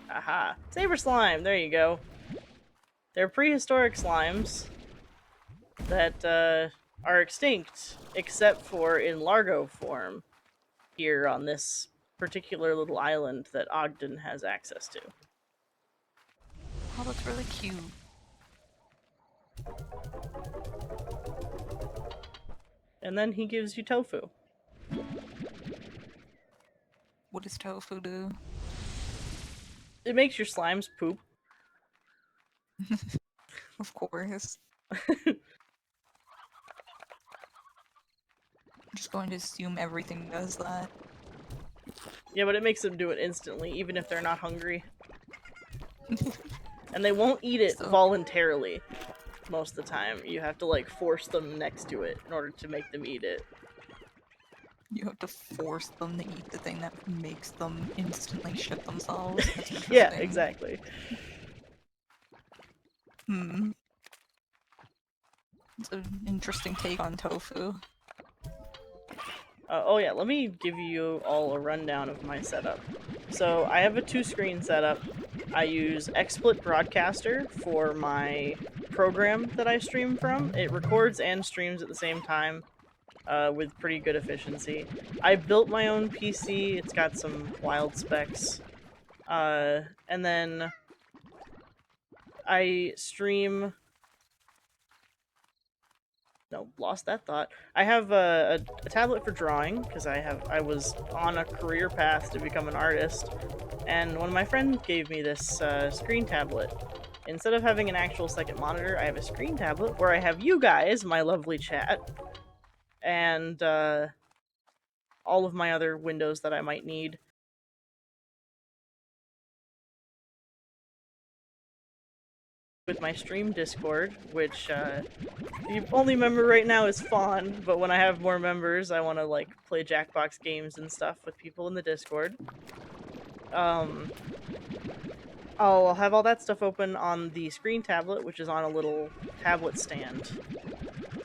Aha. Saber slime. There you go. They're prehistoric slimes that are extinct, except for in largo form here on this particular little island that Ogden has access to. Oh, that's really cute. And then he gives you tofu. What does tofu do? It makes your slimes poop. Of course. I'm just going to assume everything does that. Yeah, but it makes them do it instantly, even if they're not hungry. And they won't eat it voluntarily most of the time. You have to, like, force them next to it in order to make them eat it. You have to force them to eat the thing that makes them instantly shit themselves. That's interesting. Yeah, exactly. Hmm. It's an interesting take on tofu. Oh yeah, let me give you all a rundown of my setup. So I have a 2-screen setup. I use XSplit Broadcaster for my program that I stream from. It records and streams at the same time with pretty good efficiency. I built my own PC. It's got some wild specs. And then I stream... No, lost that thought. I have a tablet for drawing because I was on a career path to become an artist, and one of my friends gave me this screen tablet. Instead of having an actual second monitor, I have a screen tablet where I have you guys, my lovely chat, and all of my other windows that I might need. With my stream Discord, which the only member right now is Fawn, but when I have more members, I want to like play Jackbox games and stuff with people in the Discord. I'll have all that stuff open on the screen tablet, which is on a little tablet stand.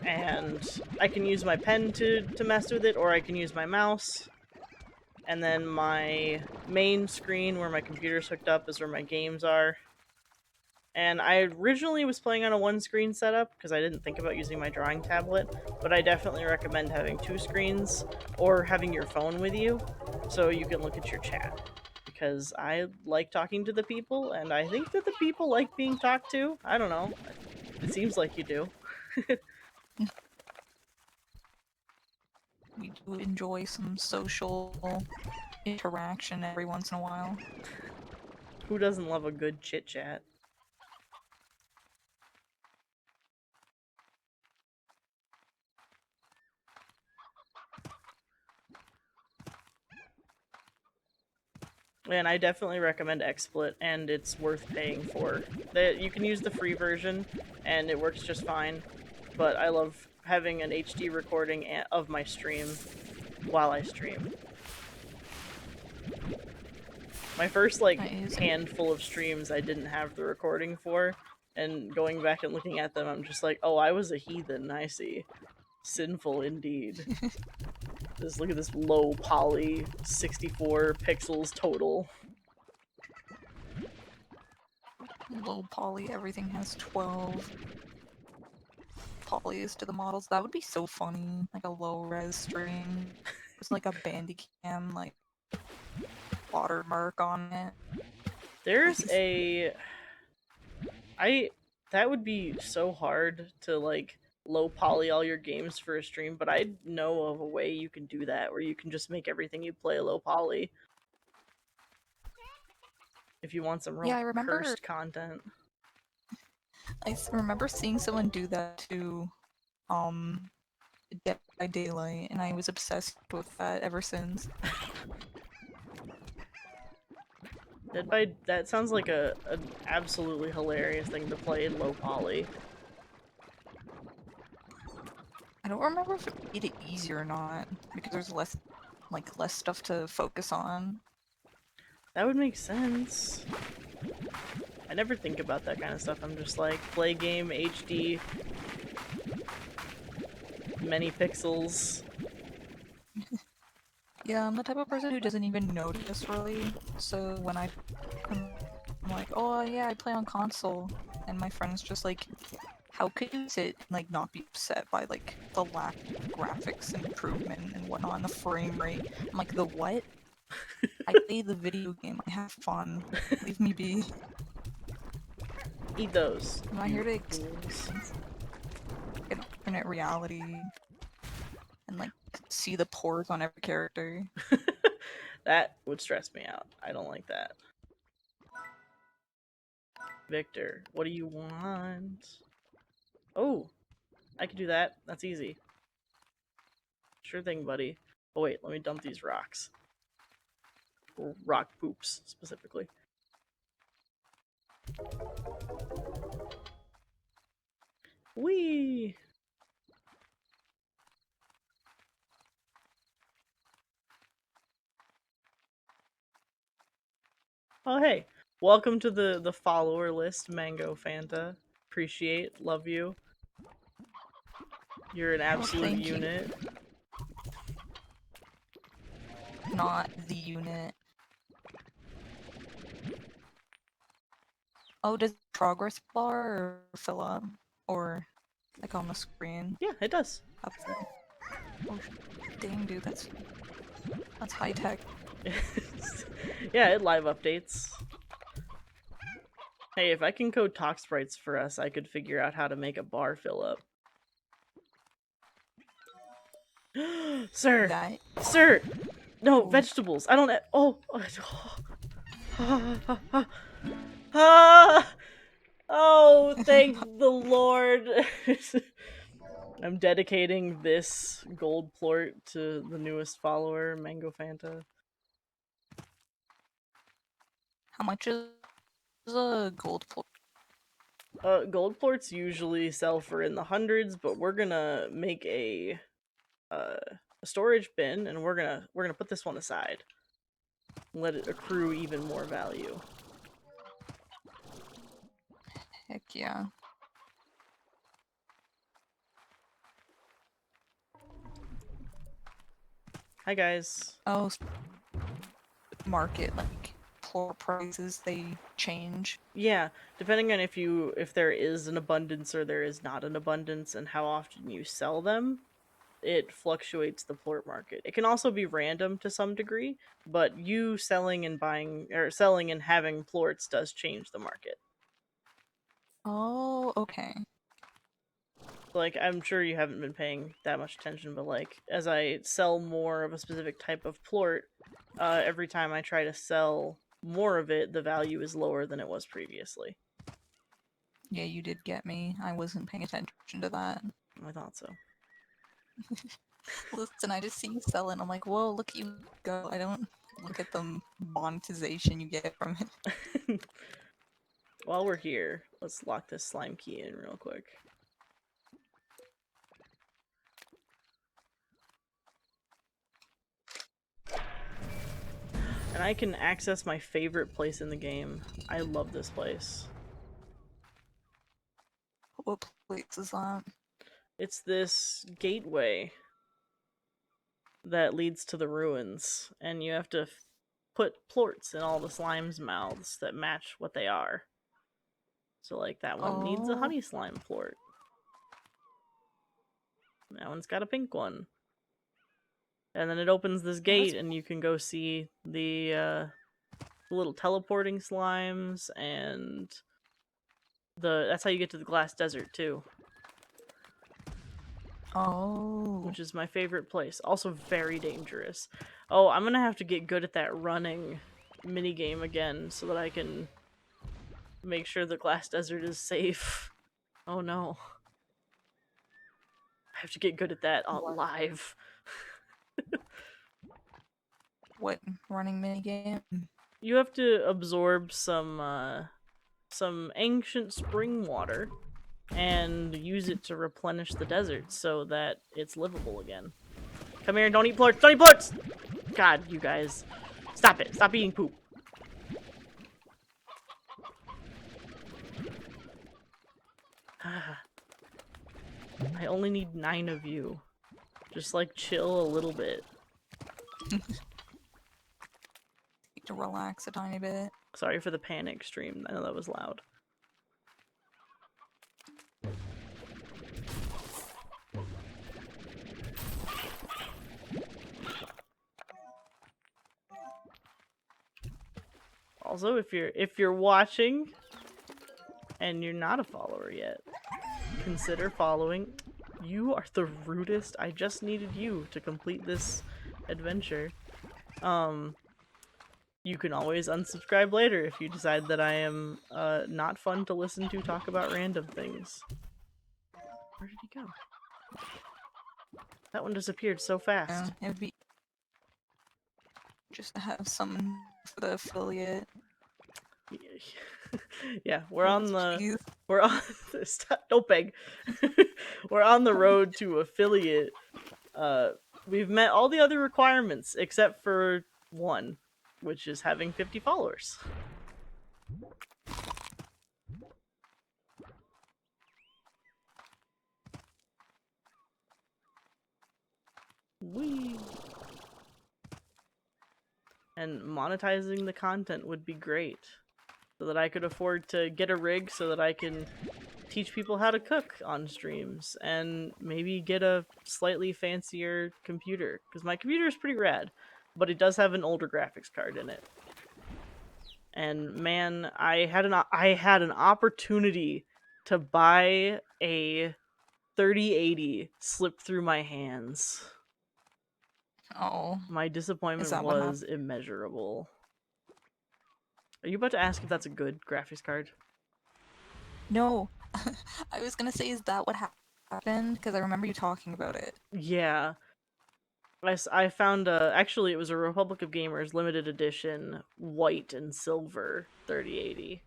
And I can use my pen to mess with it, or I can use my mouse. And then my main screen where my computer's hooked up is where my games are. And I originally was playing on a 1-screen setup because I didn't think about using my drawing tablet, but I definitely recommend having 2 screens or having your phone with you so you can look at your chat. Because I like talking to the people, and I think that the people like being talked to. I don't know. It seems like you do. We do enjoy some social interaction every once in a while. Who doesn't love a good chit-chat? And I definitely recommend XSplit, and it's worth paying for. You can use the free version, and it works just fine. But I love having an HD recording of my stream while I stream. My first, like, Nice. handful of streams I didn't have the recording for, and going back and looking at them, I'm just like, oh, I was a heathen, I see. Sinful indeed. Just look at this low poly, 64 pixels total. Low poly, everything has 12 polys to the models. That would be so funny. Like a low res stream. Just like a Bandicam, like, watermark on it. There's Please. that would be so hard to, like, low poly all your games for a stream, but I know of a way you can do that, where you can just make everything you play low poly. If you want some real Yeah, I remember. cursed content. I remember seeing someone do that to Dead by Daylight, and I was obsessed with that ever since. That sounds like an absolutely hilarious thing to play in low poly. I don't remember if it made it easier or not, because there's less stuff to focus on. That would make sense. I never think about that kind of stuff. I'm just like, play game, HD, many pixels. Yeah, I'm the type of person who doesn't even notice, really. So when I'm like, oh yeah, I play on console, and my friend's just like, how could you sit and like not be upset by like the lack of graphics and improvement and whatnot, and the frame rate? I'm like, the what? I play the video game. I have fun. Leave me be. Eat those. I'm not here to experience an alternate reality and like see the pores on every character. That would stress me out. I don't like that. Victor, what do you want? Oh, I can do that. That's easy. Sure thing, buddy. Oh wait, let me dump these rocks. Or rock poops, specifically. Whee! Oh hey, welcome to the follower list, Mango Fanta. Appreciate, love you. You're an absolute unit. Not the unit. Oh, does progress bar or fill up? Or like on the screen? Yeah, it does. Up there. Oh, dang, dude, that's high tech. Yeah, it live updates. Hey, if I can code talk sprites for us, I could figure out how to make a bar fill up. Sir! That. Sir! No, Oh. vegetables! I don't. Oh! Ah! Oh, thank the Lord! I'm dedicating this gold plort to the newest follower, Mango Fanta. How much is a gold plort? Gold plorts usually sell for in the hundreds, but we're gonna make a storage bin, and we're gonna put this one aside. Let it accrue even more value. Heck yeah. Hi guys. Oh, market, like, plort prices, they change. Yeah, depending on if there is an abundance or there is not an abundance and how often you sell them, it fluctuates the plort market. It can also be random to some degree, but you selling and having plorts does change the market. Oh, okay. Like, I'm sure you haven't been paying that much attention, but like, as I sell more of a specific type of plort, every time I try to sell more of it, the value is lower than it was previously. Yeah, you did get me. I wasn't paying attention to that. I thought so. Listen, I just see you selling. I'm like, whoa, look at you go. I don't look at the monetization you get from it. While we're here, let's lock this slime key in real quick. And I can access my favorite place in the game. I love this place. What place is that? It's this gateway that leads to the ruins, and you have to put plorts in all the slimes' mouths that match what they are. So, like, that one needs a honey slime plort. That one's got a pink one. And then it opens this gate, and you can go see the little teleporting slimes, and that's how you get to the glass desert, too. Oh. Which is my favorite place. Also very dangerous. Oh, I'm gonna have to get good at that running minigame again so that I can make sure the glass desert is safe. Oh no. I have to get good at that live. What running minigame? You have to absorb some ancient spring water and use it to replenish the desert so that it's livable again. Come here, don't eat plorts! Don't eat plorts! God, you guys. Stop it. Stop eating poop. I only need 9 of you. Just, like, chill a little bit. Need to relax a tiny bit. Sorry for the panic stream. I know that was loud. Also, if you're watching and you're not a follower yet, consider following. You are the rudest. I just needed you to complete this adventure. You can always unsubscribe later if you decide that I am not fun to listen to talk about random things. Where did he go? That one disappeared so fast. Yeah, it would be just to have someone for the affiliate. Yeah, we're on stop, don't beg. We're on the road to affiliate. We've met all the other requirements except for one, which is having 50 followers. Whee! And monetizing the content would be great, so that I could afford to get a rig so that I can teach people how to cook on streams, and maybe get a slightly fancier computer, because my computer is pretty rad, but it does have an older graphics card in it. And man, I had an opportunity to buy a 3080 slip through my hands. Oh. My disappointment was immeasurable. Are you about to ask if that's a good graphics card? No. I was gonna say, is that what happened? Because I remember you talking about it. Yeah. I found actually it was a Republic of Gamers limited edition white and silver 3080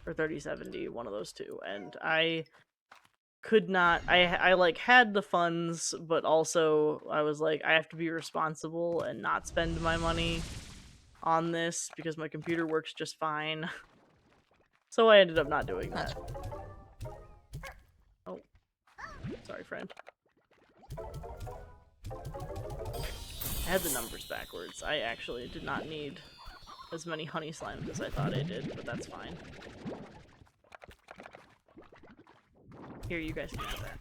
or 3070, one of those two, and I could not. I like had the funds, but also I was like, I have to be responsible and not spend my money on this because my computer works just fine. So I ended up not doing that. Oh, sorry, friend. I had the numbers backwards. I actually did not need as many honey slimes as I thought I did, but that's fine. Here, you guys can have that.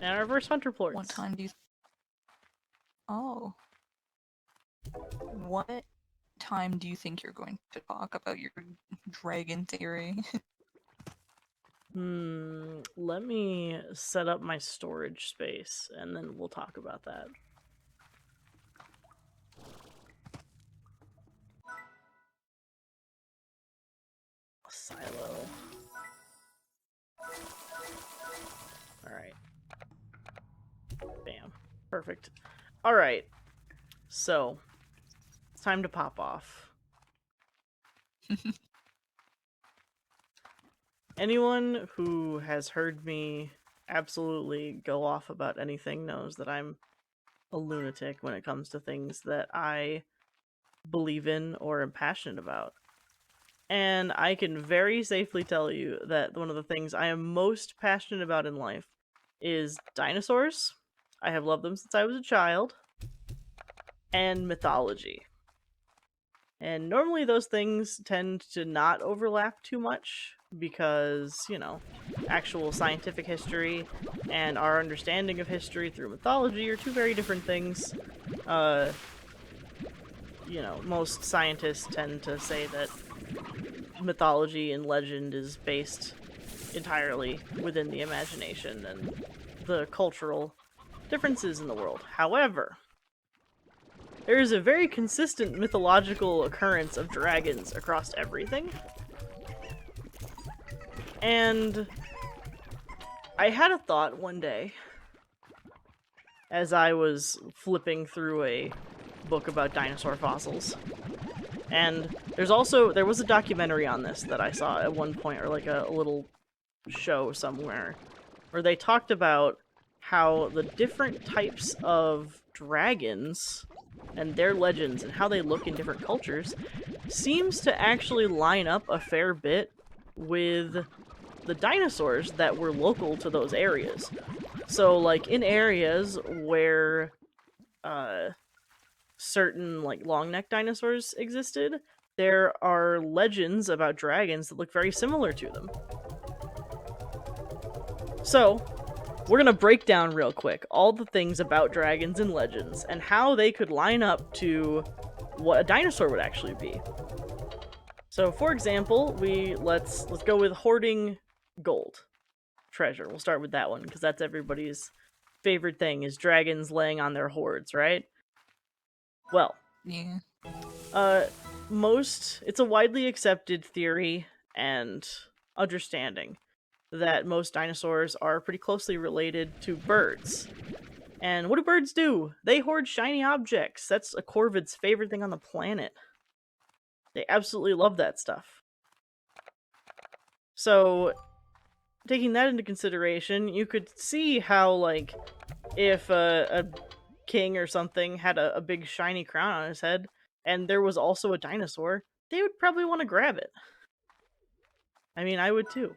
And our reverse hunter plorts. What time do you... Oh. What time do you think you're going to talk about your dragon theory? Let me set up my storage space, and then we'll talk about that. Silo. Alright. Bam. Perfect. Alright. So, it's time to pop off. Anyone who has heard me absolutely go off about anything knows that I'm a lunatic when it comes to things that I believe in or am passionate about. And I can very safely tell you that one of the things I am most passionate about in life is dinosaurs. I have loved them since I was a child. And mythology. And normally those things tend to not overlap too much because, you know, actual scientific history and our understanding of history through mythology are two very different things. You know, most scientists tend to say that mythology and legend is based entirely within the imagination and the cultural differences in the world. However, there is a very consistent mythological occurrence of dragons across everything. And I had a thought one day as I was flipping through a book about dinosaur fossils. And there was a documentary on this that I saw at one point, or like a little show somewhere, where they talked about how the different types of dragons and their legends and how they look in different cultures seems to actually line up a fair bit with the dinosaurs that were local to those areas. So, like, in areas where certain, like, long-necked dinosaurs existed, there are legends about dragons that look very similar to them. So, we're gonna break down real quick all the things about dragons and legends and how they could line up to what a dinosaur would actually be. So, for example, let's go with hoarding gold treasure. We'll start with that one because that's everybody's favorite thing is dragons laying on their hoards, right? Well, Yeah. it's a widely accepted theory and understanding that most dinosaurs are pretty closely related to birds. And what do birds do? They hoard shiny objects. That's a corvid's favorite thing on the planet. They absolutely love that stuff. So, taking that into consideration, you could see how, like, if a king or something had a big shiny crown on his head, and there was also a dinosaur, they would probably want to grab it. I mean, I would too.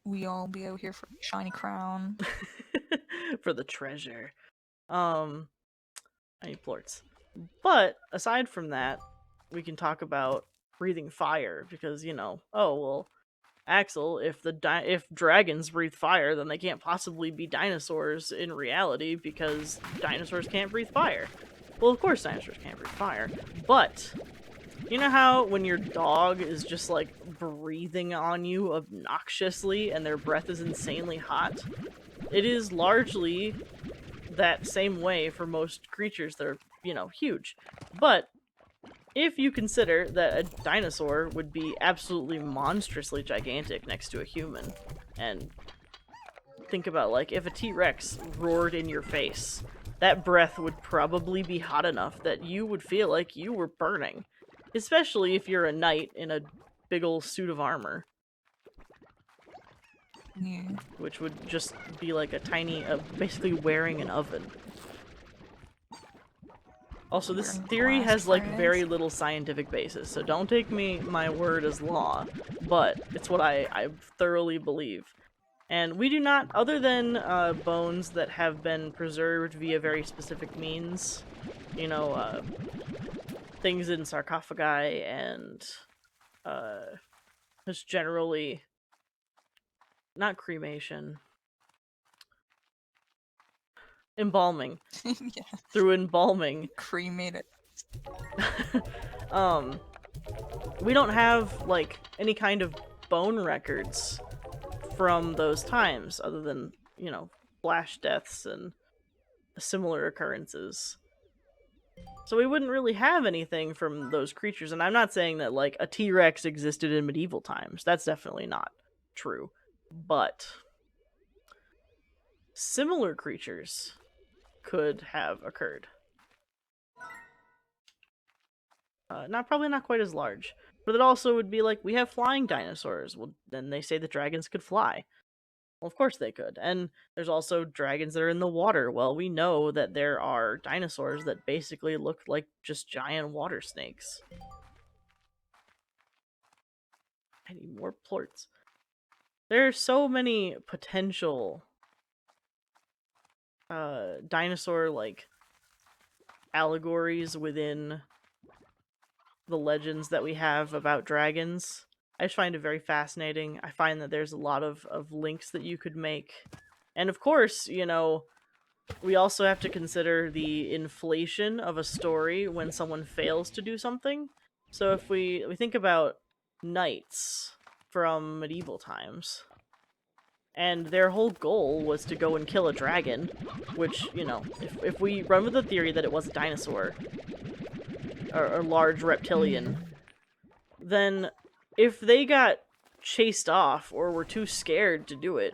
We all be out here for shiny crown. For the treasure. I need plorts. But, aside from that, we can talk about breathing fire, because, you know, oh, well, Axel, if dragons breathe fire, then they can't possibly be dinosaurs in reality, because dinosaurs can't breathe fire. Well, of course dinosaurs can't breathe fire, but you know how when your dog is just, like, breathing on you obnoxiously and their breath is insanely hot? It is largely that same way for most creatures that are, you know, huge. But if you consider that a dinosaur would be absolutely monstrously gigantic next to a human, and think about, like, if a T-Rex roared in your face, that breath would probably be hot enough that you would feel like you were burning. Especially if you're a knight in a big ol' suit of armor. Yeah. Which would just be like a tiny, basically wearing an oven. Also, this theory has, like, very little scientific basis, so don't take my word as law, but it's what I thoroughly believe. And we do not, other than bones that have been preserved via very specific means, you know, things in sarcophagi and just generally, not cremation, embalming. Yeah. Through embalming. Cremated. We don't have, like, any kind of bone records from those times, other than, you know, flash deaths and similar occurrences. So we wouldn't really have anything from those creatures, and I'm not saying that, like, a T-Rex existed in medieval times. That's definitely not true. But similar creatures could have occurred. Probably not quite as large. But it also would be like, we have flying dinosaurs. Well, then they say the dragons could fly. Well, of course they could. And there's also dragons that are in the water. Well, we know that there are dinosaurs that basically look like just giant water snakes. I need more plorts. There are so many potential dinosaur like allegories within the legends that we have about dragons. I just find it very fascinating. I find that there's a lot of links that you could make. And of course, you know, we also have to consider the inflation of a story when someone fails to do something. So if we think about knights from medieval times, and their whole goal was to go and kill a dragon, which, you know, if we run with the theory that it was a dinosaur, or a large reptilian, then if they got chased off or were too scared to do it,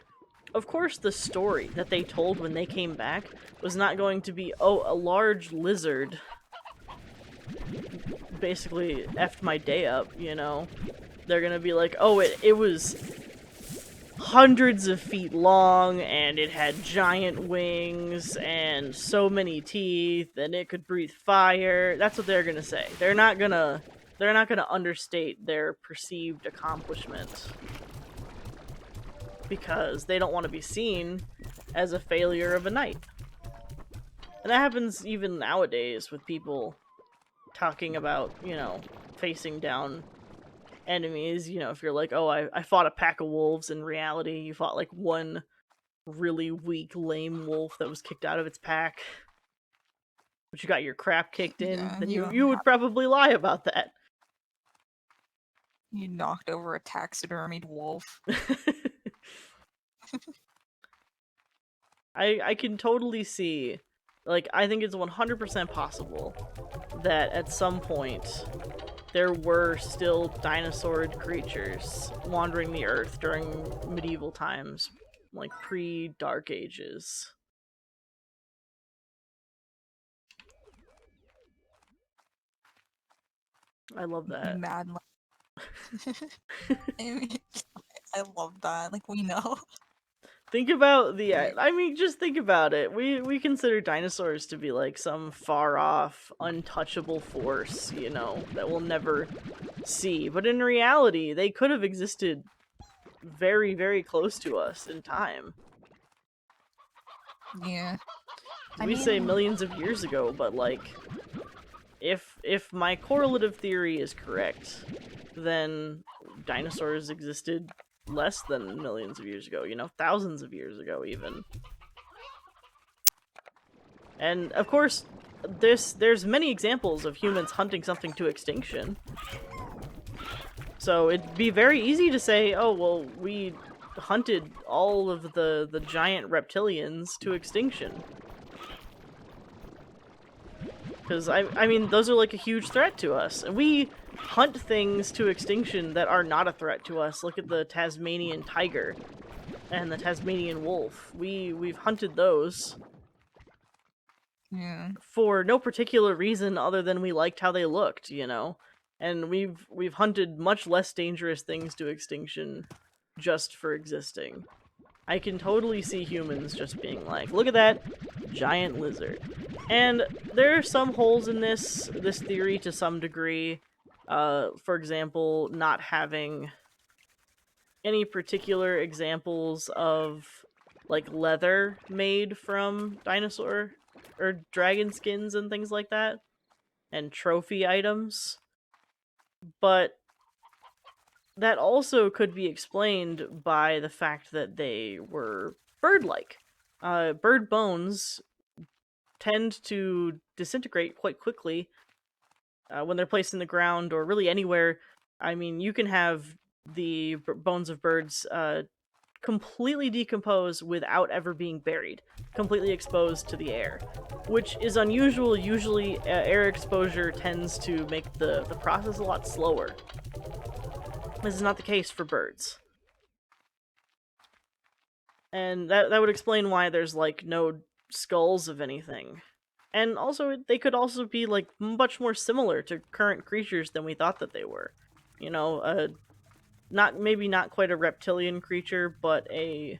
of course the story that they told when they came back was not going to be, oh, a large lizard basically effed my day up, you know? They're gonna be like, oh, it was hundreds of feet long, and it had giant wings, and so many teeth, and it could breathe fire. That's what they're gonna say. They're not gonna understate their perceived accomplishment. Because they don't want to be seen as a failure of a knight. And that happens even nowadays with people talking about, you know, facing down enemies. You know, if you're like, oh, I fought a pack of wolves, in reality you fought like one really weak, lame wolf that was kicked out of its pack. But you got your crap kicked in, Yeah, then you would probably lie about that. You knocked over a taxidermied wolf. I can totally see, like, I think it's 100% possible that at some point there were still dinosaurid creatures wandering the earth during medieval times, like pre-Dark Ages. I love that. Mad. I love that. Like, we know. Think about the, I mean, just think about it. We consider dinosaurs to be like some far off, untouchable force, you know, that we'll never see. But in reality, they could have existed very, very close to us in time. Yeah. We say millions of years ago, but like, if my correlative theory is correct, then dinosaurs existed less than millions of years ago, you know, thousands of years ago even. And of course, there's many examples of humans hunting something to extinction. So it'd be very easy to say, oh, well, we hunted all of the giant reptilians to extinction. Because, I mean, those are like a huge threat to us. And we hunt things to extinction that are not a threat to us. Look at the Tasmanian tiger and the Tasmanian wolf. We've hunted those. Yeah. For no particular reason other than we liked how they looked, you know? And we've hunted much less dangerous things to extinction just for existing. I can totally see humans just being like, look at that giant lizard. And there are some holes in this theory to some degree. For example, not having any particular examples of like leather made from dinosaur or dragon skins and things like that, and trophy items. But that also could be explained by the fact that they were bird-like. Bird bones tend to disintegrate quite quickly when they're placed in the ground or really anywhere. I mean, you can have the bones of birds completely decompose without ever being buried, completely exposed to the air, which is unusual. Usually air exposure tends to make the process a lot slower. This is not the case for birds. And that would explain why there's like no skulls of anything. And also, they could also be like much more similar to current creatures than we thought that they were. You know, maybe not quite a reptilian creature, but a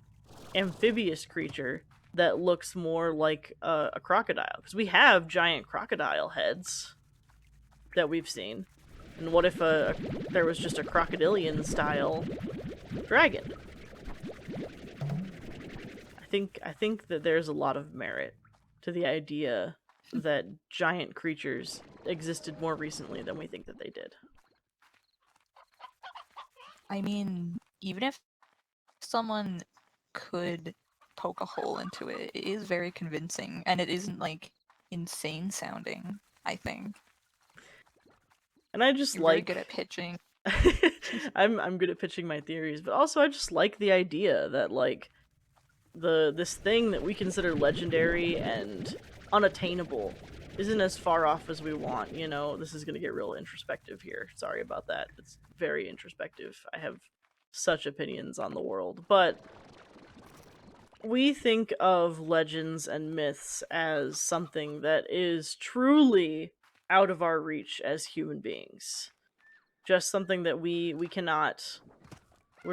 amphibious creature that looks more like a crocodile? Because we have giant crocodile heads that we've seen. And what if there was just a crocodilian style dragon? I think that there's a lot of merit to the idea that giant creatures existed more recently than we think that they did. I mean, even if someone could poke a hole into it, it is very convincing, and it isn't like insane sounding, I think. And I just You're very good at pitching. I'm good at pitching my theories, but also I just like the idea that like this thing that we consider legendary and unattainable isn't as far off as we want, you know. This is going to get real introspective here. Sorry about that. It's very introspective. I have such opinions on the world, but we think of legends and myths as something that is truly out of our reach as human beings. Just something that we're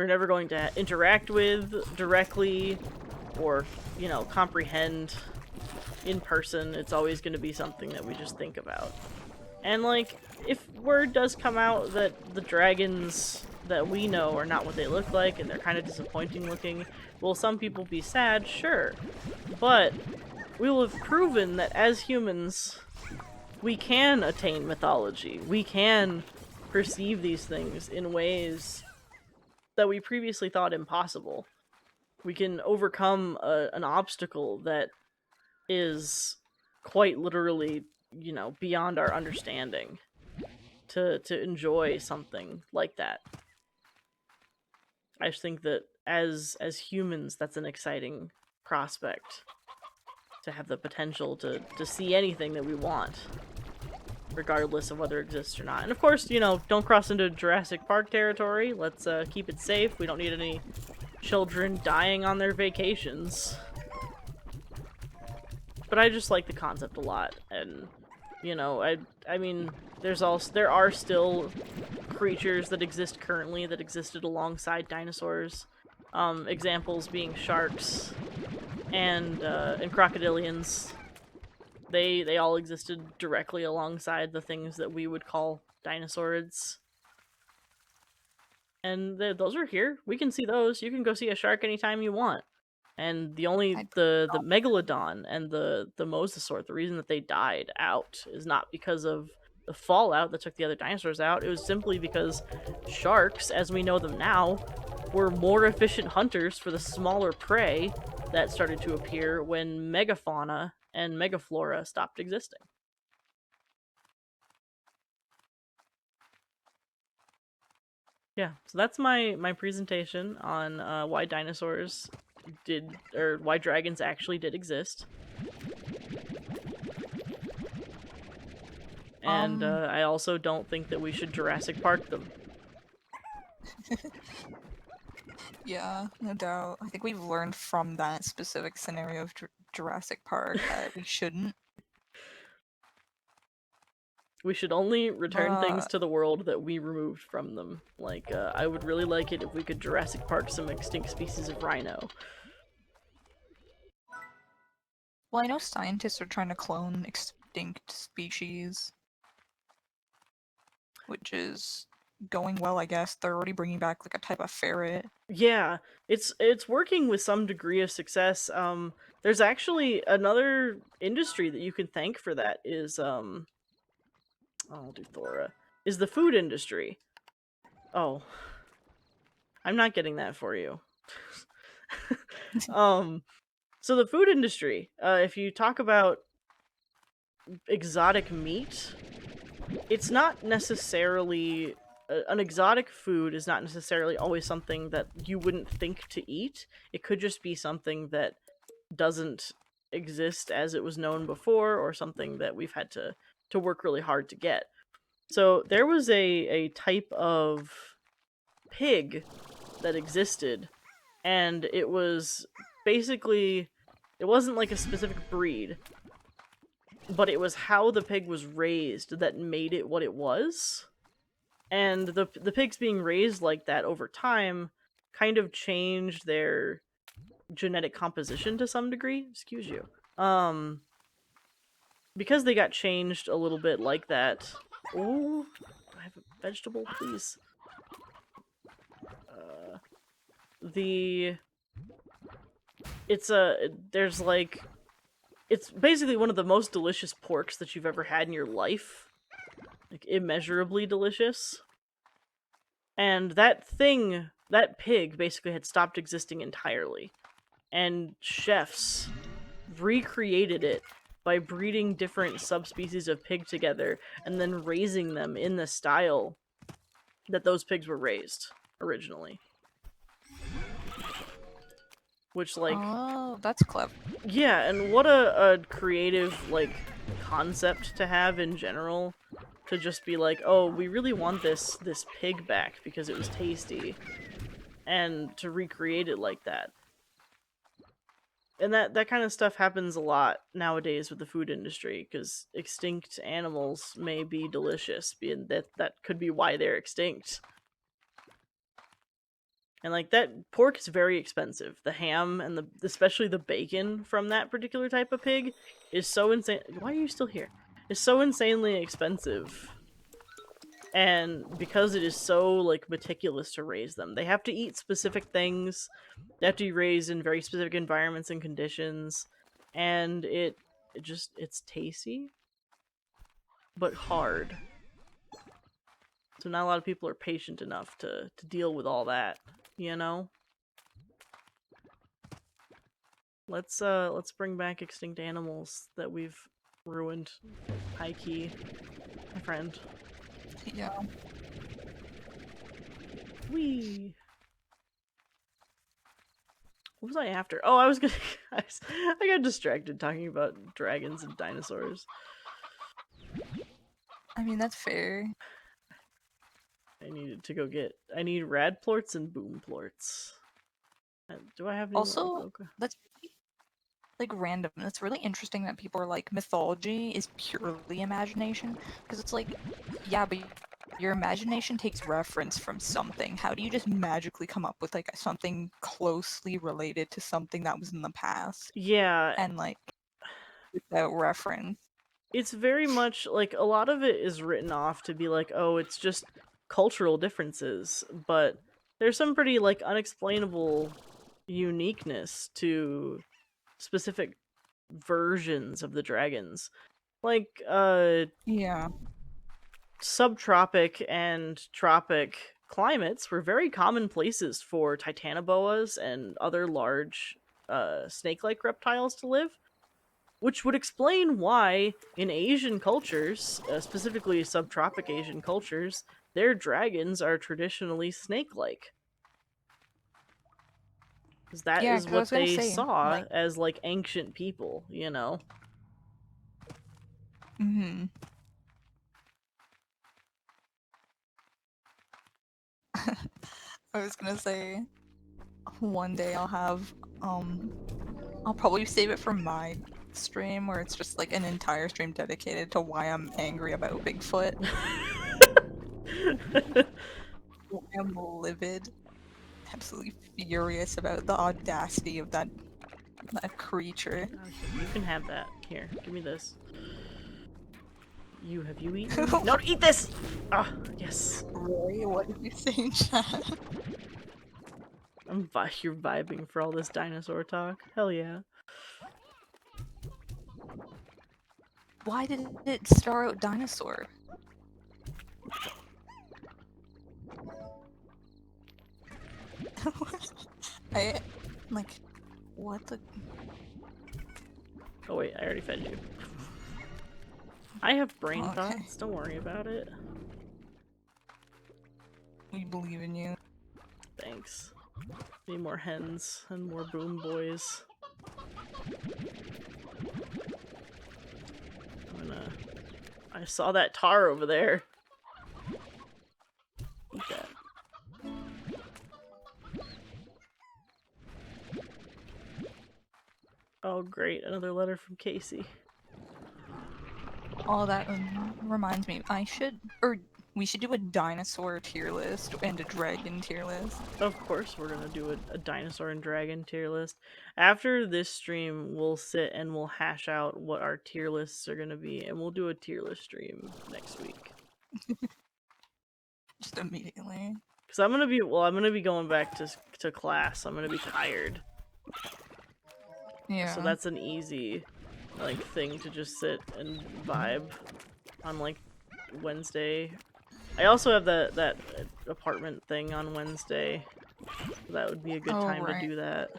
never going to interact with directly or, you know, comprehend in person. It's always going to be something that we just think about. And like, if word does come out that the dragons that we know are not what they look like and they're kind of disappointing looking, will some people be sad? Sure. But we will have proven that as humans, we can attain mythology. We can perceive these things in ways that we previously thought impossible. We can overcome an obstacle that is quite literally, you know, beyond our understanding to enjoy something like that. I just think that as humans, that's an exciting prospect, to have the potential to see anything that we want, regardless of whether it exists or not. And of course, you know, don't cross into Jurassic Park territory. Let's keep it safe. We don't need any children dying on their vacations. But I just like the concept a lot, and you know, I mean, there are still creatures that exist currently that existed alongside dinosaurs. Examples being sharks and crocodilians. They all existed directly alongside the things that we would call dinosaurs. And those are here. We can see those. You can go see a shark anytime you want. And the megalodon and the mosasaur, the reason that they died out is not because of the fallout that took the other dinosaurs out. It was simply because sharks, as we know them now, were more efficient hunters for the smaller prey that started to appear when megafauna and megaflora stopped existing. Yeah, so that's my presentation on why dinosaurs why dragons actually did exist. And I also don't think that we should Jurassic Park them. Yeah, no doubt. I think we've learned from that specific scenario of Jurassic Park that we shouldn't. We should only return things to the world that we removed from them. Like, I would really like it if we could Jurassic Park some extinct species of rhino. Well, I know scientists are trying to clone extinct species, which is going well, I guess. They're already bringing back like a type of ferret. Yeah, it's working with some degree of success. There's actually another industry that you can thank for that is I'll do Thora, is the food industry. Oh, I'm not getting that for you. So the food industry, if you talk about exotic meat, it's not necessarily an exotic food is not necessarily always something that you wouldn't think to eat. It could just be something that doesn't exist as it was known before, or something that we've had to work really hard to get. So there was a type of pig that existed, and it was basically, it wasn't like a specific breed, but it was how the pig was raised that made it what it was. And the pigs being raised like that over time kind of changed their genetic composition to some degree. Excuse you. Because they got changed a little bit like that. Oh, I have a vegetable, please. There's like, it's basically one of the most delicious porks that you've ever had in your life. Like, immeasurably delicious. And that pig basically had stopped existing entirely. And chefs recreated it by breeding different subspecies of pig together and then raising them in the style that those pigs were raised originally. Which, like... Oh, that's clever. Yeah, and what a creative, like, concept to have in general. To just be like, oh, we really want this pig back because it was tasty. And to recreate it like that. And that kind of stuff happens a lot nowadays with the food industry, because extinct animals may be delicious, and that could be why they're extinct. And like, that pork is very expensive. The ham and especially the bacon from that particular type of pig is so insane. Why are you still here? It's so insanely expensive. And because it is so, like, meticulous to raise them, they have to eat specific things. They have to be raised in very specific environments and conditions. And it's tasty, but hard. So not a lot of people are patient enough to deal with all that, you know? Let's bring back extinct animals that we've ruined. High key, my friend. Yeah. Whee! What was I after? Oh, I was gonna... I got distracted talking about dragons and dinosaurs. I mean, that's fair. I needed to go get... I need radplorts and boomplorts. Do I have any Also, more? Okay. that's really, like, random. It's really interesting that people are like, mythology is purely imagination. Because it's like, yeah, but your imagination takes reference from something. How do you just magically come up with, like, something closely related to something that was in the past? Yeah. And, like, without reference. It's very much, like, a lot of it is written off to be like, oh, it's just cultural differences. But there's some pretty, like, unexplainable uniqueness to specific versions of the dragons. Like, Yeah. subtropic and tropic climates were very common places for titanoboas and other large snake-like reptiles to live, which would explain why in Asian cultures, specifically subtropic Asian cultures, their dragons are traditionally snake-like. Because that is what they saw, like, as, like, ancient people, you know? Mm-hmm. I was gonna say, one day I'll have, I'll probably save it for my stream, where it's just like an entire stream dedicated to why I'm angry about Bigfoot. I'm livid, absolutely furious about the audacity of that creature. You can have that. Here, give me this. Have you eaten? No, eat this! Ah, yes. Roy, what did you say in chat? You're vibing for all this dinosaur talk? Hell yeah. Why did it start out dinosaur? What the... Oh wait, I already fed you. I have brain Okay. thoughts, don't worry about it. We believe in you. Thanks. Need more hens and more boom boys. I saw that tar over there. Eat that. Oh great, another letter from Casey. Oh, that reminds me. I should... Or We should do a dinosaur tier list and a dragon tier list. Of course, we're gonna do a dinosaur and dragon tier list. After this stream, we'll sit and we'll hash out what our tier lists are gonna be, and we'll do a tier list stream next week. Just immediately. Because I'm gonna be going back to class. I'm gonna be tired. Yeah. So that's an easy, like, thing to just sit and vibe on, like, Wednesday. I also have that apartment thing on Wednesday. So that would be a good time to do that.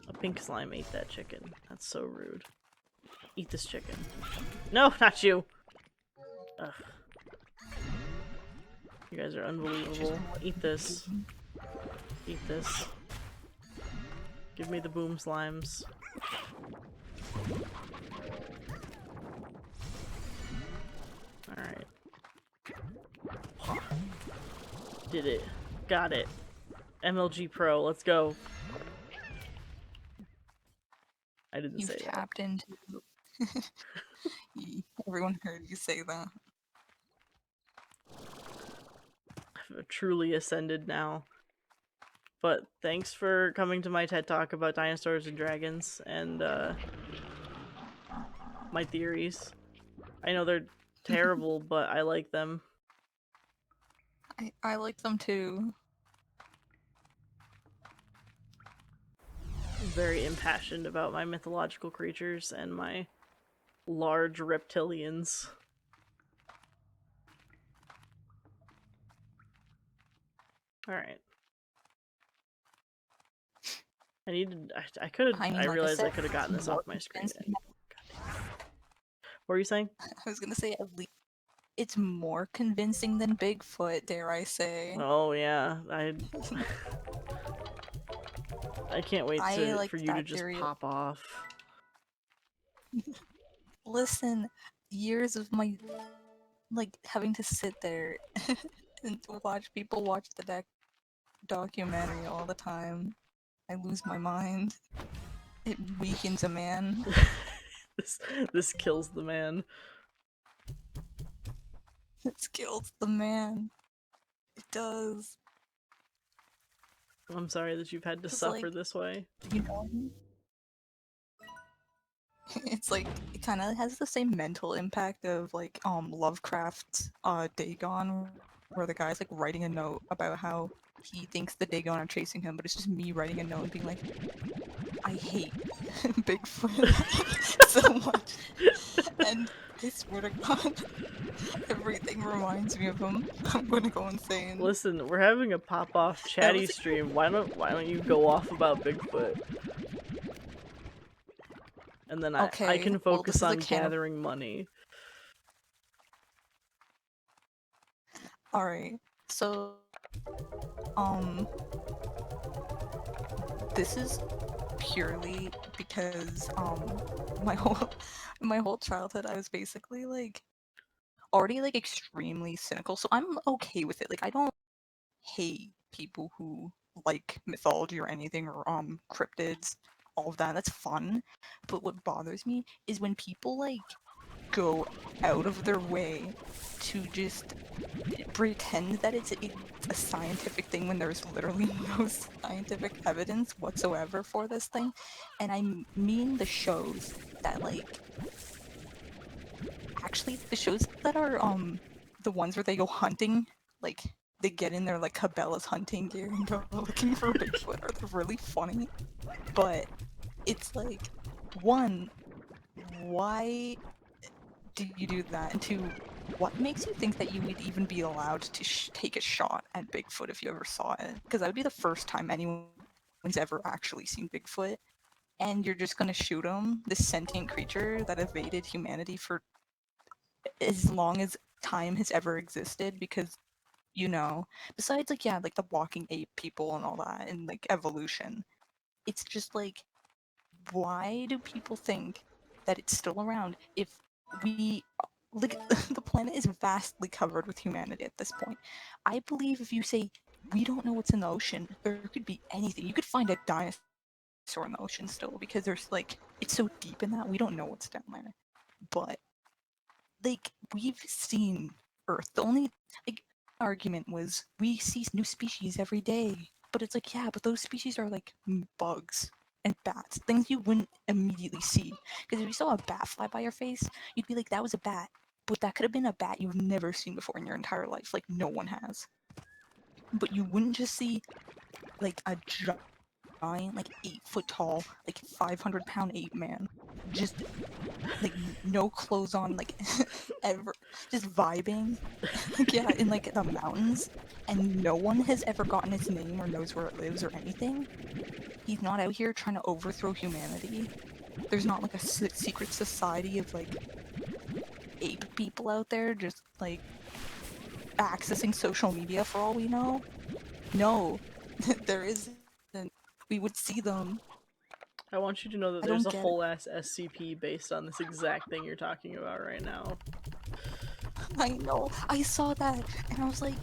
A pink slime ate that chicken. That's so rude. Eat this chicken. No, not you! Ugh. You guys are unbelievable. Eat this. Eat this. Give me the boom slimes. Alright. Did it. Got it. MLG Pro, let's go. I didn't say that. You've tapped into... Everyone heard you say that. I've truly ascended now. But thanks for coming to my TED Talk about dinosaurs and dragons and my theories. I know they're terrible, but I like them. I like them too. I'm very impassioned about my mythological creatures and my large reptilians. Alright. I realized I could have gotten this off my screen. What were you saying? I was gonna say, at least it's more convincing than Bigfoot, dare I say. Oh yeah, I can't wait for you to just pop off. Listen, years of my, like, having to sit there and watch people watch the documentary all the time. I lose my mind. It weakens a man. This kills the man. It kills the man. It does. I'm sorry that you've had to suffer this way. You know, it's like, it kind of has the same mental impact of, like, Lovecraft's Dagon, where the guy's, like, writing a note about how he thinks the Dagon are chasing him, but it's just me writing a note and being like, I hate Bigfoot so much. And I swear to God, everything reminds me of him. I'm gonna go insane. Listen, we're having a pop-off chatty stream. Why don't you go off about Bigfoot? And then I can focus on gathering money. Alright, so this is purely because my whole childhood I was basically like already like extremely cynical, so I'm okay with it. Like, I don't hate people who like mythology or anything, or cryptids, all of that. That's fun. But what bothers me is when people like go out of their way to just pretend that it's a scientific thing when there's literally no scientific evidence whatsoever for this thing. And I mean the shows that like, actually the shows that are the ones where they go hunting, like they get in their like Cabela's hunting gear and go looking for Bigfoot, are they're really funny. But it's like, one, why do you do that? And two, what makes you think that you would even be allowed to take a shot at Bigfoot if you ever saw it? Because that would be the first time anyone's ever actually seen Bigfoot, and you're just gonna shoot him, this sentient creature that evaded humanity for as long as time has ever existed, because, you know, besides like, yeah, like the walking ape people and all that, and like evolution, it's just like, why do people think that it's still around if we, like, the planet is vastly covered with humanity at this point? I believe if you say we don't know what's in the ocean, there could be anything. You could find a dinosaur in the ocean still, because there's like, it's so deep in that we don't know what's down there. But like, we've seen Earth. The only, like, argument was we see new species every day. But it's like, yeah, but those species are like bugs and bats, things you wouldn't immediately see. Because if you saw a bat fly by your face, you'd be like, that was a bat. But that could have been a bat you've never seen before in your entire life. Like, no one has. But you wouldn't just see, like, a giant, like, 8 foot tall, like, 500-pound ape man. Just, like, no clothes on, like, ever. Just vibing. Like, yeah, in, like, the mountains. And no one has ever gotten its name or knows where it lives or anything. He's not out here trying to overthrow humanity. There's not, like, a secret society of, like, ape people out there just, like, accessing social media for all we know. No, there isn't. We would see them. I want you to know that I there's don't a get it. whole ass SCP based on this exact thing you're talking about right now. I know. I saw that and I was like,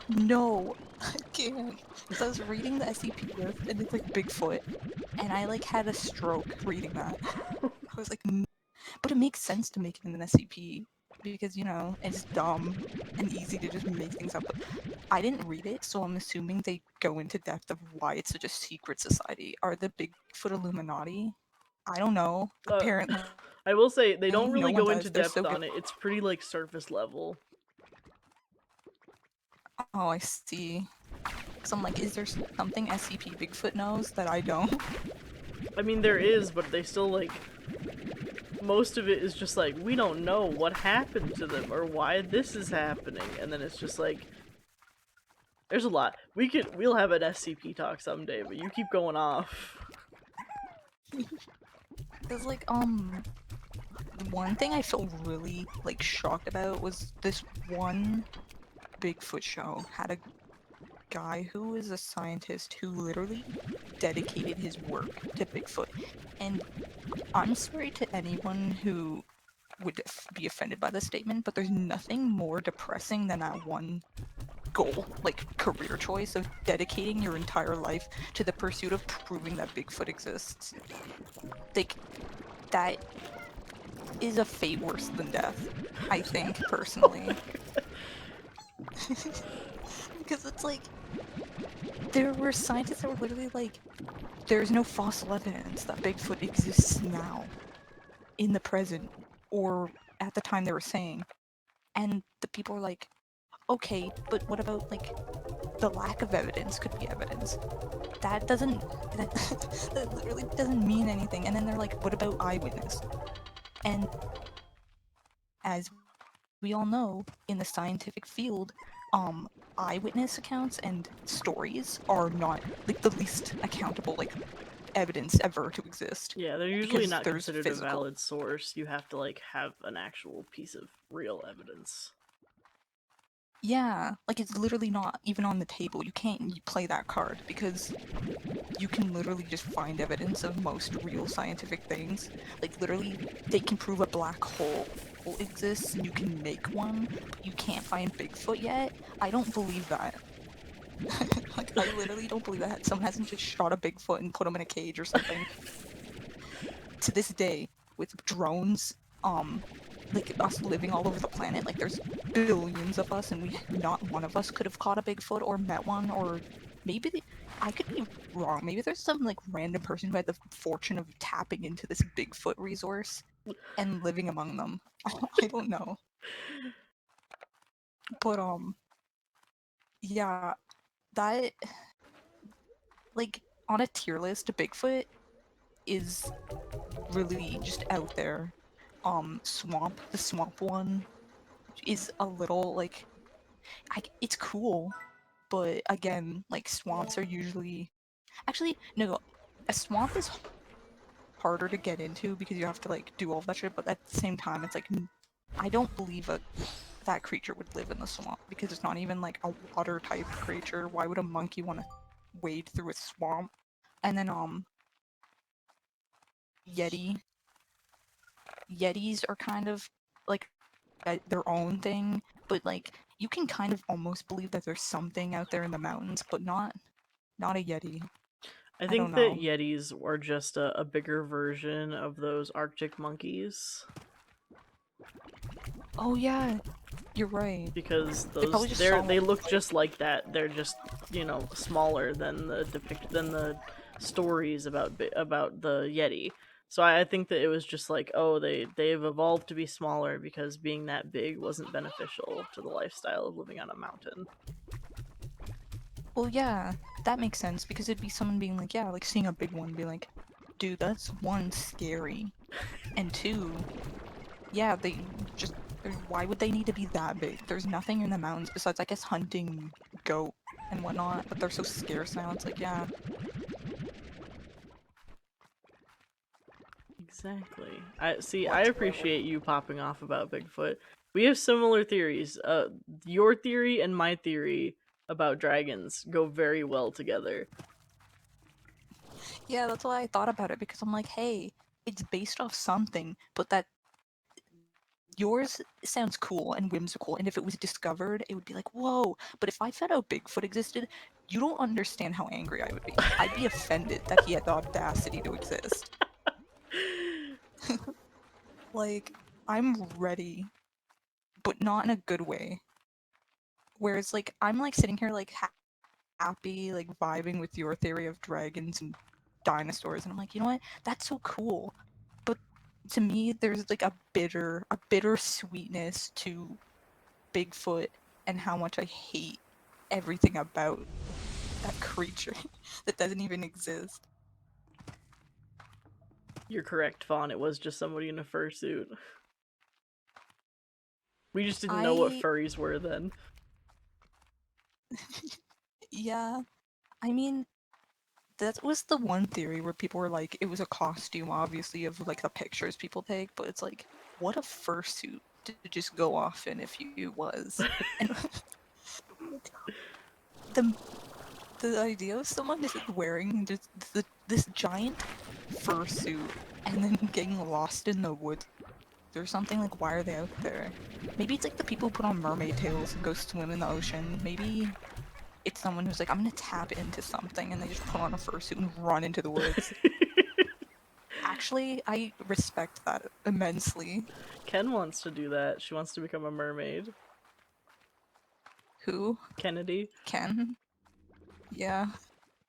no, I can't. Because I was reading the SCP list and it's like Bigfoot, and I like had a stroke reading that. I was like, but it makes sense to make it in an SCP because, you know, it's dumb and easy to just make things up. But I didn't read it, so I'm assuming they go into depth of why it's such a secret society. Are the Bigfoot Illuminati? I don't know. Uh, Apparently, I will say they don't no really one go does. into They're so depth good. on it. It's pretty like surface level. Oh, I see. Because I'm like, is there something SCP Bigfoot knows that I don't? I mean, there is, but they still like most of it is just like we don't know what happened to them or why this is happening, and then it's just like there's a lot. We'll have an SCP talk someday, but you keep going off. Because, like, the one thing I felt really, like, shocked about was this one Bigfoot show had a guy who is a scientist who literally dedicated his work to Bigfoot. And I'm sorry to anyone who would be offended by this statement, but there's nothing more depressing than that one goal, like career choice of dedicating your entire life to the pursuit of proving that Bigfoot exists. Like, that is a fate worse than death, I think, personally. Because it's like, there were scientists that were literally like, there's no fossil evidence that Bigfoot exists now, in the present, or at the time they were saying. And the people were like, okay, but what about, like, the lack of evidence could be evidence? That doesn't, that literally doesn't mean anything. And then they're like, what about eyewitness? And as we all know, in the scientific field, eyewitness accounts and stories are not, like, the least accountable, like, evidence ever to exist. Yeah, they're usually Because not there's considered a physical. valid source. You have to like have an actual piece of real evidence. Yeah, like, it's literally not even on the table. You can't play that card because you can literally just find evidence of most real scientific things. Like, literally, they can prove a black hole exists and you can make one, but you can't find Bigfoot yet. I don't believe that. Like, I literally don't believe that someone hasn't just shot a Bigfoot and put him in a cage or something. To this day, with drones, like, us living all over the planet, like, there's billions of us, and not one of us could have caught a Bigfoot or met one, or maybe I could be wrong. Maybe there's some, like, random person who had the fortune of tapping into this Bigfoot resource and living among them. I don't know. But, yeah, that, like, on a tier list, Bigfoot is really just out there. The swamp one is a little, like, it's cool, but again, like, swamps are usually, actually, no, a swamp is harder to get into because you have to, like, do all that shit, but at the same time, it's like, I don't believe that creature would live in the swamp because it's not even, like, a water type creature. Why would a monkey want to wade through a swamp? And then, Yeti. Yetis are kind of, like, their own thing, but, like, you can kind of almost believe that there's something out there in the mountains, but not a Yeti. I I don't think that know. Yetis are just a bigger version of those Arctic monkeys. Oh yeah, you're right. Because They those probably just saw they one. look just like that. They're just, you know, smaller than the stories about the Yeti. So I think that it was just like, oh, they've evolved to be smaller because being that big wasn't beneficial to the lifestyle of living on a mountain. Well, yeah, that makes sense because it'd be someone being like, yeah, like seeing a big one, be like, dude, that's one scary, and two, yeah, they just why would they need to be that big? There's nothing in the mountains besides, I guess, hunting goat and whatnot, but they're so scarce now. It's like, yeah, Exactly. I see. I whatsoever. appreciate you popping off about Bigfoot. We have similar theories. Your theory and my theory about dragons go very well together. Yeah, that's why I thought about it because I'm like, hey, it's based off something, but that yours sounds cool and whimsical, and if it was discovered, it would be like, whoa. But if I found out Bigfoot existed, you don't understand how angry I would be. I'd be offended that he had the audacity to exist. Like, I'm ready, but not in a good way. Whereas, like, I'm like sitting here, like, happy, like, vibing with your theory of dragons and dinosaurs, and I'm like, you know what? That's so cool. But to me, there's like a bitter sweetness to Bigfoot and how much I hate everything about that creature that doesn't even exist. You're correct, Fawn. It was just somebody in a fursuit. We just didn't know what I, furries were then. yeah, I mean, that was the one theory where people were like, it was a costume, obviously, of like the pictures people take, but it's like, what a fursuit to just go off in if you was. And the the idea of someone just wearing just this giant fursuit and then getting lost in the woods or something, like, why are they out there? Maybe it's like the people who put on mermaid tails and go swim in the ocean. Maybe it's someone who's like, I'm gonna tap into something, and they just put on a fursuit and run into the woods. Actually, I respect that immensely. Ken wants to do that. She wants to become a mermaid. Who? Kennedy. Ken? Yeah,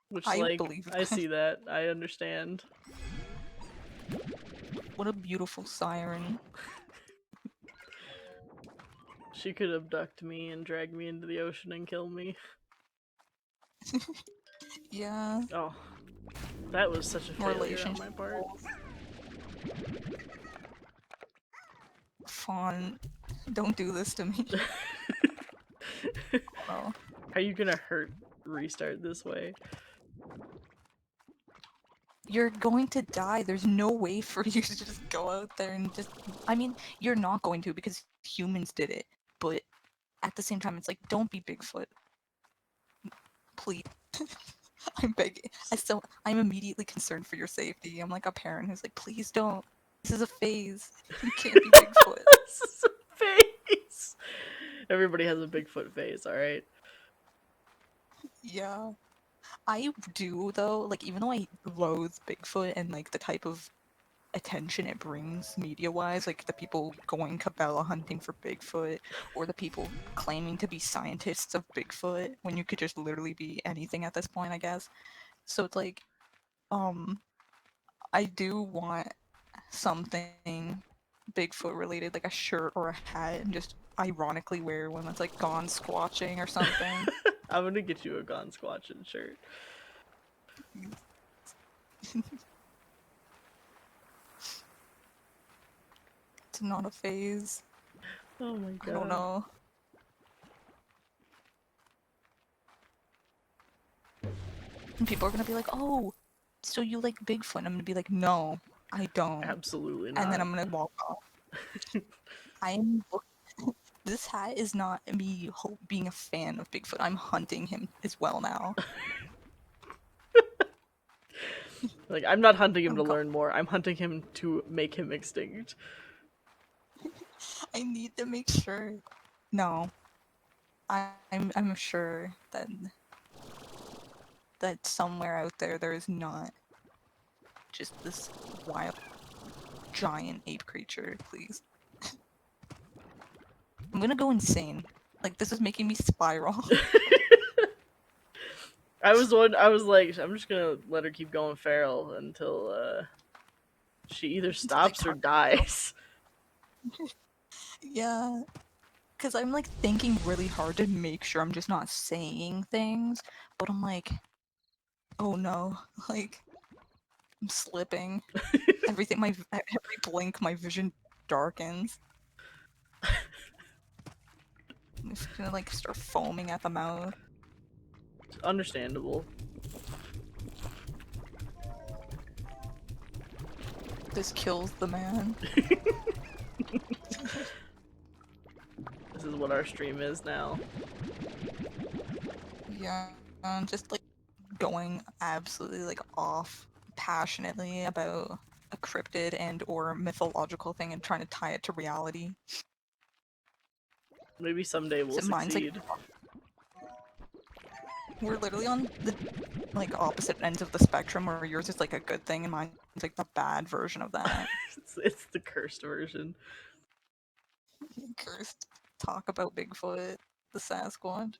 Which, I like, believe I that. see that. I understand. What a beautiful siren. She could abduct me and drag me into the ocean and kill me. Yeah, Oh, that was such a failure on relationship my part. goals. Fawn, don't do this to me. Oh, Are you gonna hurt Restart this way? you're going to die. There's no way for you to just go out there and just. I mean, you're not going to because humans did it. But at the same time, it's like, don't be Bigfoot. Please. I'm begging. I'm immediately concerned for your safety. I'm like a parent who's like, please don't. This is a phase. You can't be Bigfoot. This is a face. Everybody has a Bigfoot face, alright? Yeah. I do though, like even though I loathe Bigfoot and like the type of attention it brings media wise, like the people going Cabela hunting for Bigfoot, or the people claiming to be scientists of Bigfoot when you could just literally be anything at this point, I guess. So it's like, um, I do want something Bigfoot related, like a shirt or a hat, and just ironically wear one that's like gone squatching or something. I'm gonna get you a Gone Squatchin' shirt. It's not a phase. Oh my I don't god. know. And people are gonna be like, "Oh, so you like Bigfoot?" And I'm gonna be like, "No, I don't." Absolutely And then not. I'm gonna walk off. I am. This hat is not me being a fan of Bigfoot. I'm hunting him as well now. Like, I'm not hunting him I'm to go- learn more, I'm hunting him to make him extinct. I need to make sure. No, I'm sure that somewhere out there is not just this wild giant ape creature. Please. I'm gonna go insane. Like, this is making me spiral. I was like, I'm just gonna let her keep going feral until she either Until I stops or talk. dies. Yeah. Because I'm like thinking really hard to make sure I'm just not saying things, but I'm like, oh no, like I'm slipping. Everything, every blink, my vision darkens. I'm just gonna like start foaming at the mouth. It's understandable. This kills the man. This is what our stream is now. Yeah, just like going absolutely like off passionately about a cryptid and or mythological thing and trying to tie it to reality. Maybe someday we'll So mine's like succeed. we're literally on the like opposite ends of the spectrum, where yours is like a good thing and mine's like the bad version of that. It's the cursed version. Cursed. Talk about Bigfoot, the Sasquatch.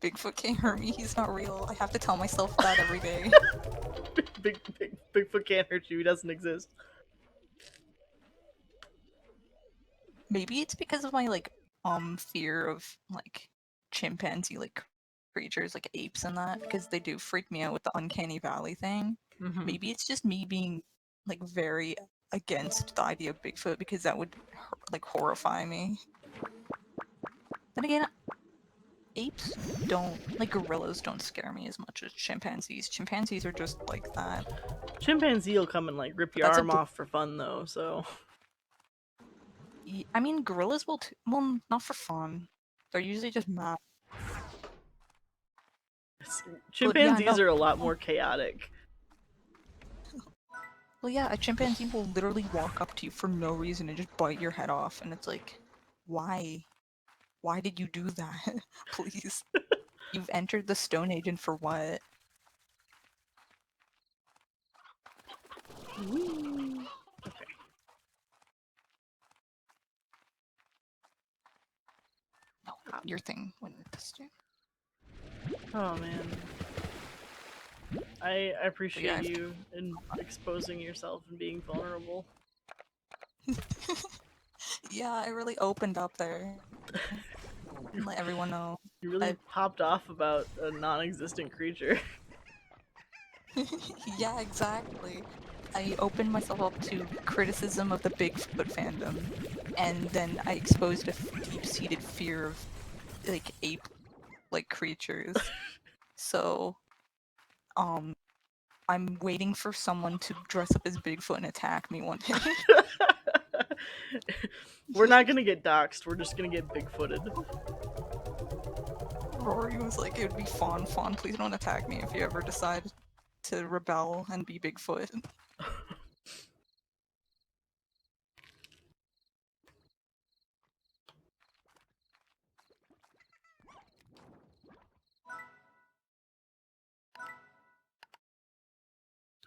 Bigfoot can't hurt me. He's not real. I have to tell myself that every day. Bigfoot can't hurt you. He doesn't exist. Maybe it's because of my like fear of like chimpanzee like creatures like apes and that, because they do freak me out with the uncanny valley thing. Mm-hmm. Maybe it's just me being like very against the idea of Bigfoot because that would like horrify me. Then again, apes don't like gorillas don't scare me as much as chimpanzees. Chimpanzees are just like that. Chimpanzee will come and like rip But your that's arm off for fun though. So I mean, gorillas will well, not for fun. They're usually just mad. But yeah, chimpanzees no. are a lot more chaotic. Well, yeah, a chimpanzee will literally walk up to you for no reason and just bite your head off, and it's like, why? Why did you do that? Please. You've entered the Stone Age, and for what? Whee! Okay. No, your thing went this stream. Oh man. I Yeah, appreciate you in exposing yourself and being vulnerable. yeah, I really opened up there and let everyone know. You really I popped off about a non-existent creature. yeah, exactly. I opened myself up to criticism of the Bigfoot fandom, and then I exposed a deep-seated fear of like ape-like creatures. So, um, I'm waiting for someone to dress up as Bigfoot and attack me one day. We're not gonna get doxxed, we're just gonna get bigfooted. Rory was like, "It would be fun, please don't attack me if you ever decide to rebel and be Bigfoot."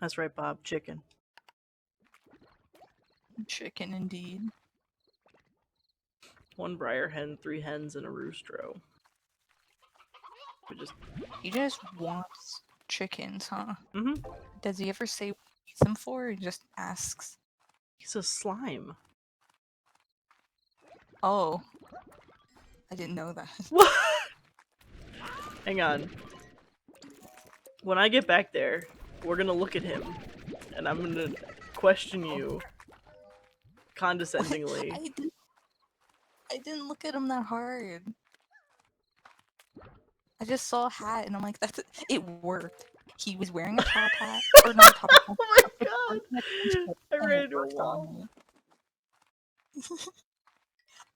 That's right, Bob. Chicken. Chicken, indeed. One briar hen, 3 hens, and a roostro. We just. He just wants chickens, huh? Mm-hmm. Does he ever say what he eats them for, or he just asks? He's a slime. Oh, I didn't know that. What? Hang on. When I get back there, we're gonna look at him, and I'm gonna question you condescendingly. I didn't look at him that hard. I just saw a hat and I'm like, that's it worked. He was wearing a top hat, or not a top hat. Oh my god! I ran into a wall.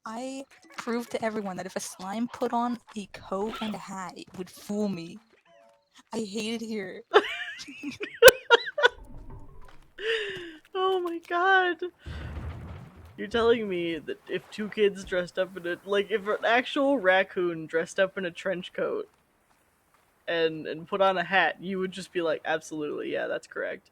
I proved to everyone that if a slime put on a coat and a hat, it would fool me. I hate it here. Oh my god! You're telling me that if 2 kids dressed up in a if an actual raccoon dressed up in a trench coat and put on a hat, you would just be like, absolutely, yeah, that's correct.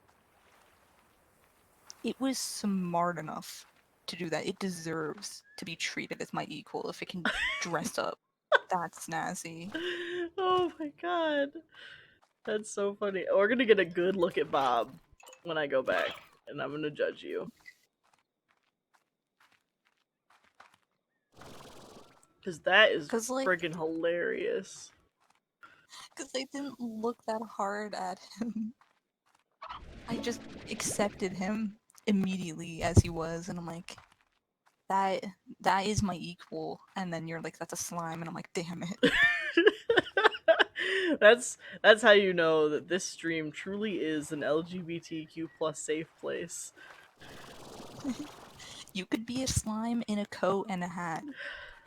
It was smart enough to do that. It deserves to be treated as my equal if it can dress up. That's snazzy. Oh my god. That's so funny. We're gonna get a good look at Bob when I go back, and I'm gonna judge you. Because that is friggin' hilarious. Because I didn't look that hard at him. I just accepted him immediately as he was, and I'm like, that is my equal. And then you're like, that's a slime, and I'm like, damn it. That's how you know that this stream truly is an LGBTQ plus safe place. You could be a slime in a coat and a hat,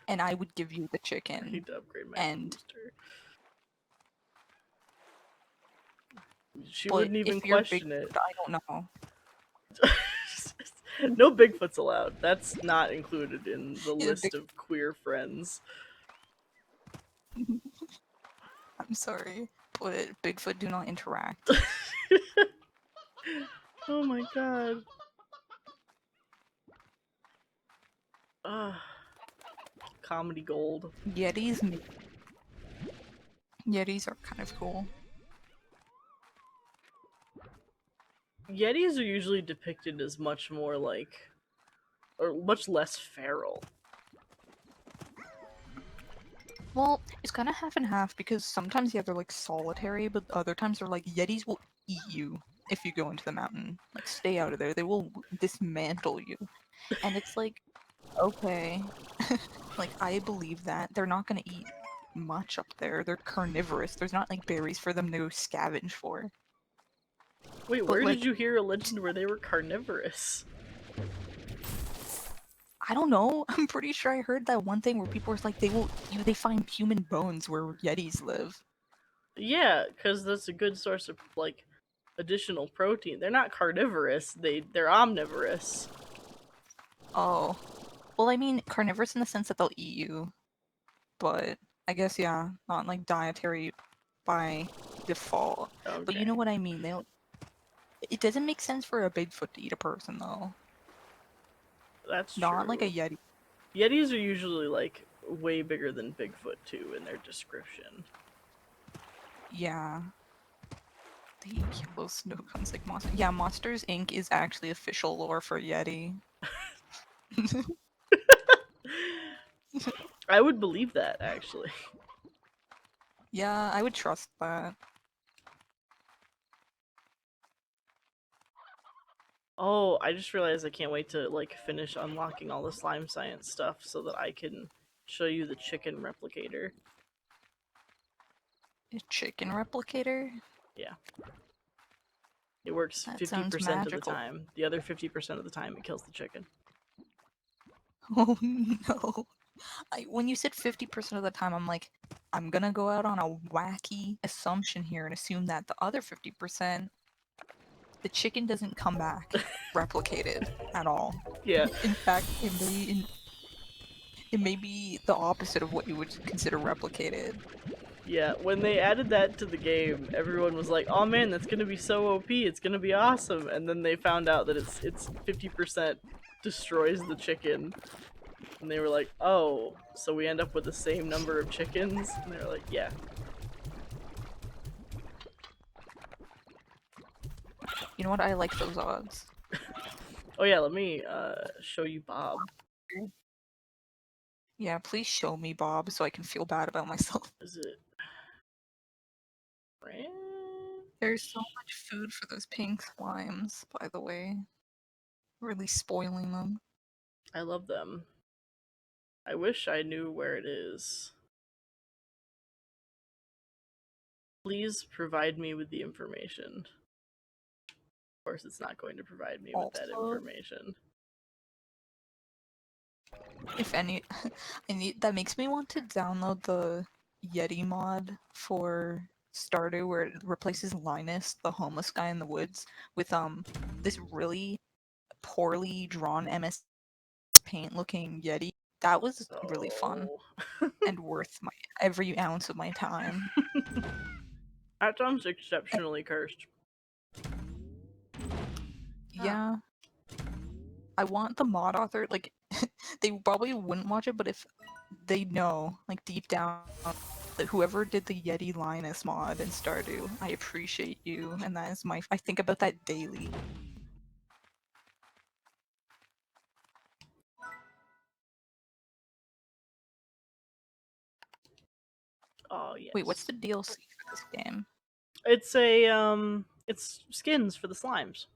and I would give you the chicken. I need to upgrade my booster. She wouldn't even question Bigfoot, it. I don't know. No Bigfoot's allowed. That's not included in the list of queer friends. I'm sorry, but Bigfoot do not interact. Oh my god. Comedy gold. Yetis are kind of cool. Yetis are usually depicted as much more like, or much less feral. Well, it's kind of half and half because sometimes, yeah, they're like solitary, but other times they're like, Yetis will eat you if you go into the mountain. Like, stay out of there. They will dismantle you. And it's like, okay. Like, I believe that. They're not gonna eat much up there. They're carnivorous. There's not like berries for them to go scavenge for. Wait, where did you hear a legend where they were carnivorous? I don't know. I'm pretty sure I heard that one thing where people were like, they find human bones where Yetis live. Yeah, because that's a good source of like additional protein. They're not carnivorous. They're omnivorous. Oh, well, I mean carnivorous in the sense that they'll eat you, but I guess yeah, not like dietary by default. Okay. But you know what I mean. It doesn't make sense for a Bigfoot to eat a person though. That's not true. Like a Yeti. Yetis are usually like way bigger than Bigfoot too in their description. Yeah. They eat yellow snow cones like monsters. Yeah, Monsters Inc. is actually official lore for Yeti. I would believe that, actually. Yeah, I would trust that. Oh, I just realized I can't wait to like finish unlocking all the slime science stuff so that I can show you the chicken replicator. A chicken replicator? Yeah. It works 50% of the time. The other 50% of the time it kills the chicken. Oh no. When you said 50% of the time, I'm like, I'm gonna go out on a wacky assumption here and assume that the other 50%, the chicken doesn't come back replicated at all. Yeah. In fact, it may be the opposite of what you would consider replicated. Yeah, when they added that to the game, everyone was like, "Oh man, that's gonna be so OP! It's gonna be awesome!" And then they found out that it's 50% destroys the chicken, and they were like, "Oh, so we end up with the same number of chickens?" And they were like, "Yeah." You know what? I like those odds. Oh yeah, let me show you Bob. Yeah, please show me Bob so I can feel bad about myself. Is it? There's so much food for those pink slimes, by the way. Really spoiling them. I love them. I wish I knew where it is. Please provide me with the information. Of course, it's not going to provide me with that information. If any, that makes me want to download the Yeti mod for Stardew, where it replaces Linus, the homeless guy in the woods, with this really poorly drawn MS Paint looking Yeti. That was really fun and worth every ounce of my time. That sounds exceptionally cursed. Yeah. I want the mod author, like, they probably wouldn't watch it, but if they know, like, deep down, that whoever did the Yeti Lioness mod in Stardew, I appreciate you, and that is I think about that daily. Oh yes. Wait, what's the DLC for this game? It's skins for the slimes.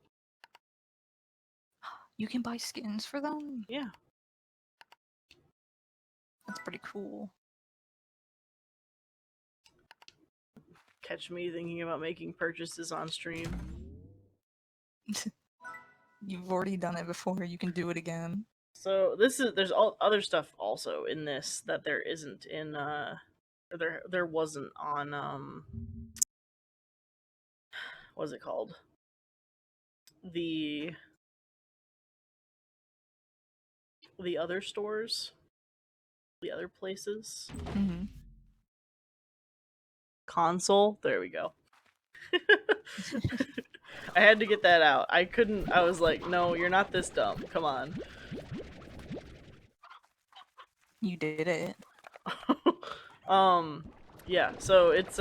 You can buy skins for them? Yeah. That's pretty cool. Catch me thinking about making purchases on stream. You've already done it before, you can do it again. So there's all other stuff also in this that there isn't in or there wasn't on what's it called? The other stores, the other places. Mm-hmm. Console. There we go. I had to get that out. I couldn't. I was like, no, you're not this dumb. Come on. You did it. Yeah. So it's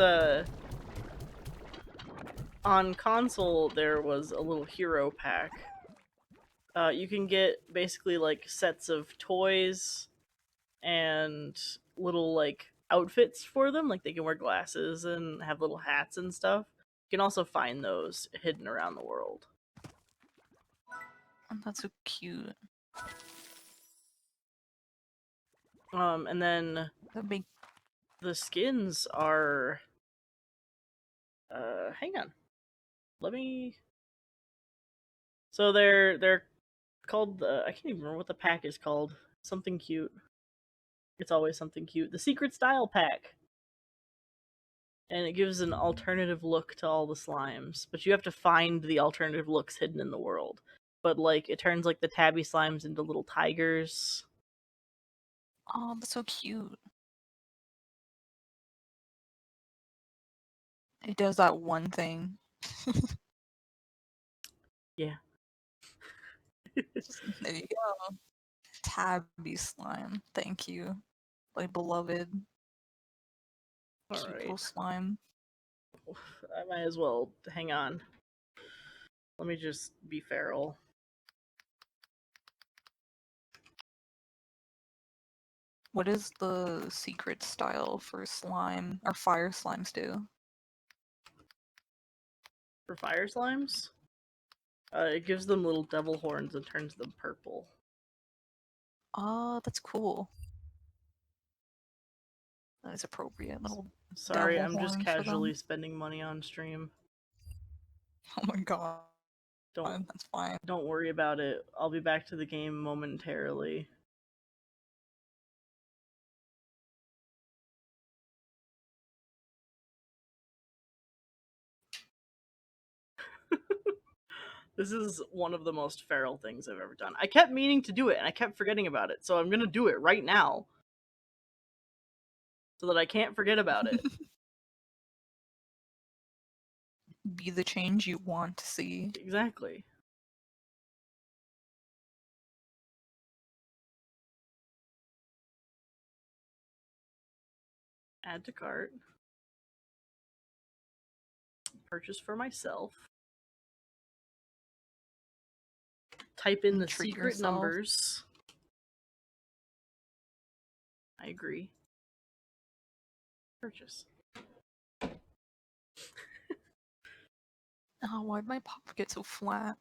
on console there was a little hero pack. You can get basically like sets of toys and little like outfits for them, like they can wear glasses and have little hats and stuff. You can also find those hidden around the world. Oh, that's so cute. And then the skins are hang on. Let me So they're called I can't even remember what the pack is called. Something cute. It's always something cute. The Secret Style pack. And it gives an alternative look to all the slimes, but you have to find the alternative looks hidden in the world. But like it turns like the tabby slimes into little tigers. Oh, that's so cute. It does that one thing. Yeah. There you go. Tabby slime. Thank you. My beloved cute Alright. little slime. I might as well hang on. Let me just be feral. What is the secret style for slime or fire slimes do? For fire slimes, it gives them little devil horns and turns them purple. Oh, that's cool. That is appropriate. Little Sorry, devil I'm just horns for casually them. spending money on stream. Oh my god. Don't That's fine. don't worry about it. I'll be back to the game momentarily. This is one of the most feral things I've ever done. I kept meaning to do it and I kept forgetting about it, so I'm gonna do it right now. So that I can't forget about it. Be the change you want to see. Exactly. Add to cart. Purchase for myself. Type in the Treat secret yourself. numbers. I agree. Purchase. Oh, why'd my pop get so flat?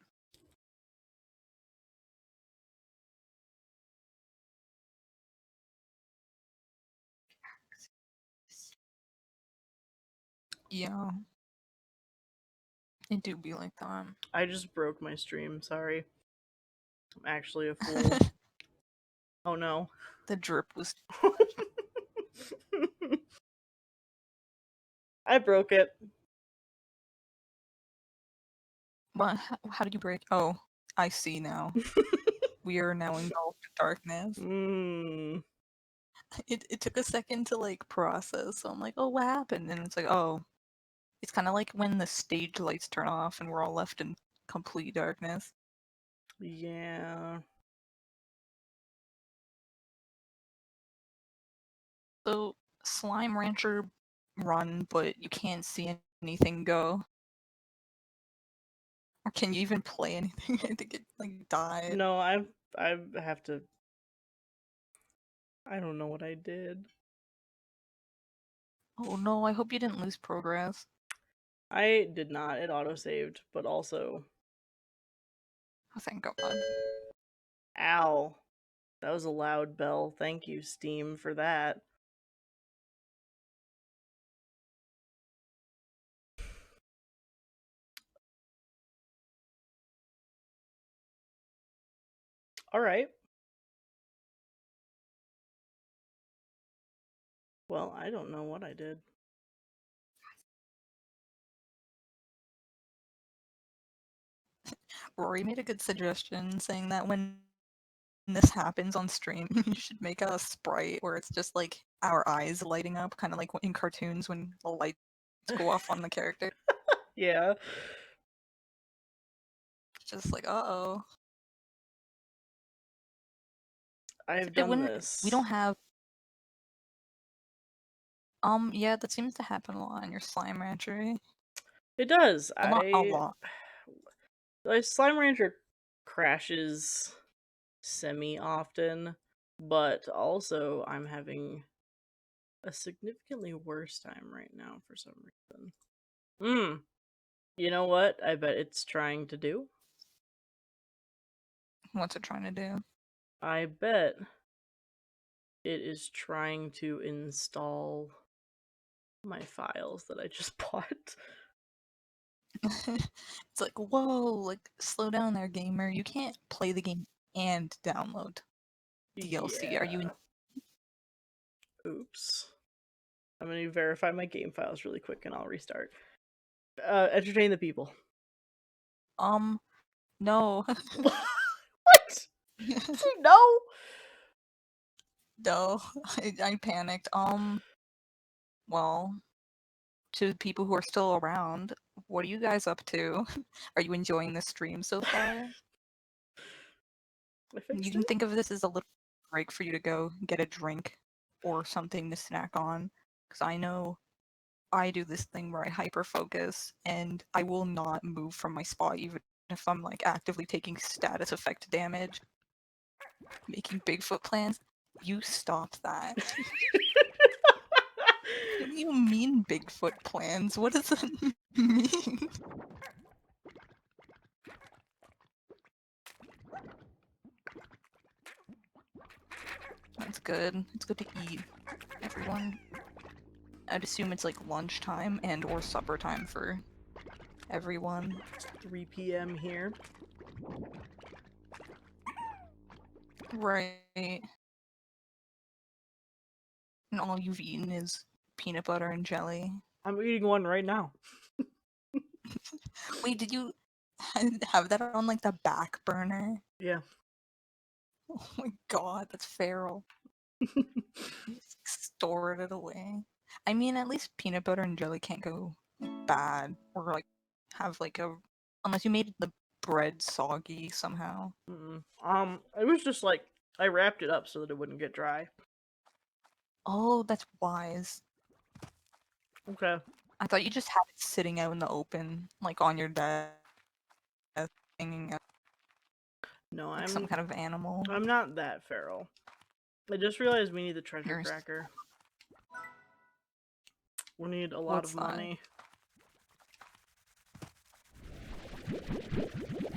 Yeah. It do be like that. I just broke my stream, sorry. I'm actually a fool. Oh no. The drip was. I broke it. But how did you break? Oh, I see now. We are now engulfed in darkness. Mm. It took a second to like process. So I'm like, oh, what happened? And it's like, oh, it's kind of like when the stage lights turn off and we're all left in complete darkness. Yeah. So, Slime Rancher run, but you can't see anything go. Or can you even play anything? I think it like died. No, I have to. I don't know what I did. Oh no, I hope you didn't lose progress. I did not. It autosaved, but also. Oh, thank God. Ow. That was a loud bell. Thank you, Steam, for that. Alright. Well, I don't know what I did. Rory made a good suggestion saying that when this happens on stream, you should make a sprite where it's just like our eyes lighting up, kind of like in cartoons when the lights go off on the character. Yeah. Just like, uh-oh. I've It done wouldn't. We don't this. have. Yeah, that seems to happen a lot in your Slime Rancher. Eh? It does. Well, not a lot. My Slime Rancher crashes semi-often, but also I'm having a significantly worse time right now for some reason. You know what? I bet it's trying to do? What's it trying to do? I bet it is trying to install my files that I just bought. It's like, whoa, like, slow down there, gamer. You can't play the game and download DLC. Are you Yeah. Oops. I'm gonna verify my game files really quick and I'll restart. Entertain the people. No. What? Say no? No. I panicked. Well, to the people who are still around, what are you guys up to? Are you enjoying the stream so far? I You fixed can it? think of this as a little break for you to go get a drink or something to snack on. Because I know I do this thing where I hyper focus and I will not move from my spot even if I'm like actively taking status effect damage, making Bigfoot plans. You stop that. What do you mean Bigfoot plans? What does that mean? That's good. It's good to eat, everyone. I'd assume it's like lunchtime and or supper time for everyone. 3 p.m. here. Right. And all you've eaten is peanut butter and jelly. I'm eating one right now. Wait, did you have that on like the back burner? Yeah. Oh my god, that's feral. You just stored it away. I mean, at least peanut butter and jelly can't go bad or like have like a unless you made the bread soggy somehow. It was just like I wrapped it up so that it wouldn't get dry. Oh, that's wise. Okay. I thought you just had it sitting out in the open, like on your desk, hanging out No, like some kind of animal. I'm not that feral. I just realized we need the treasure You're... cracker. We need a lot What's of that? money.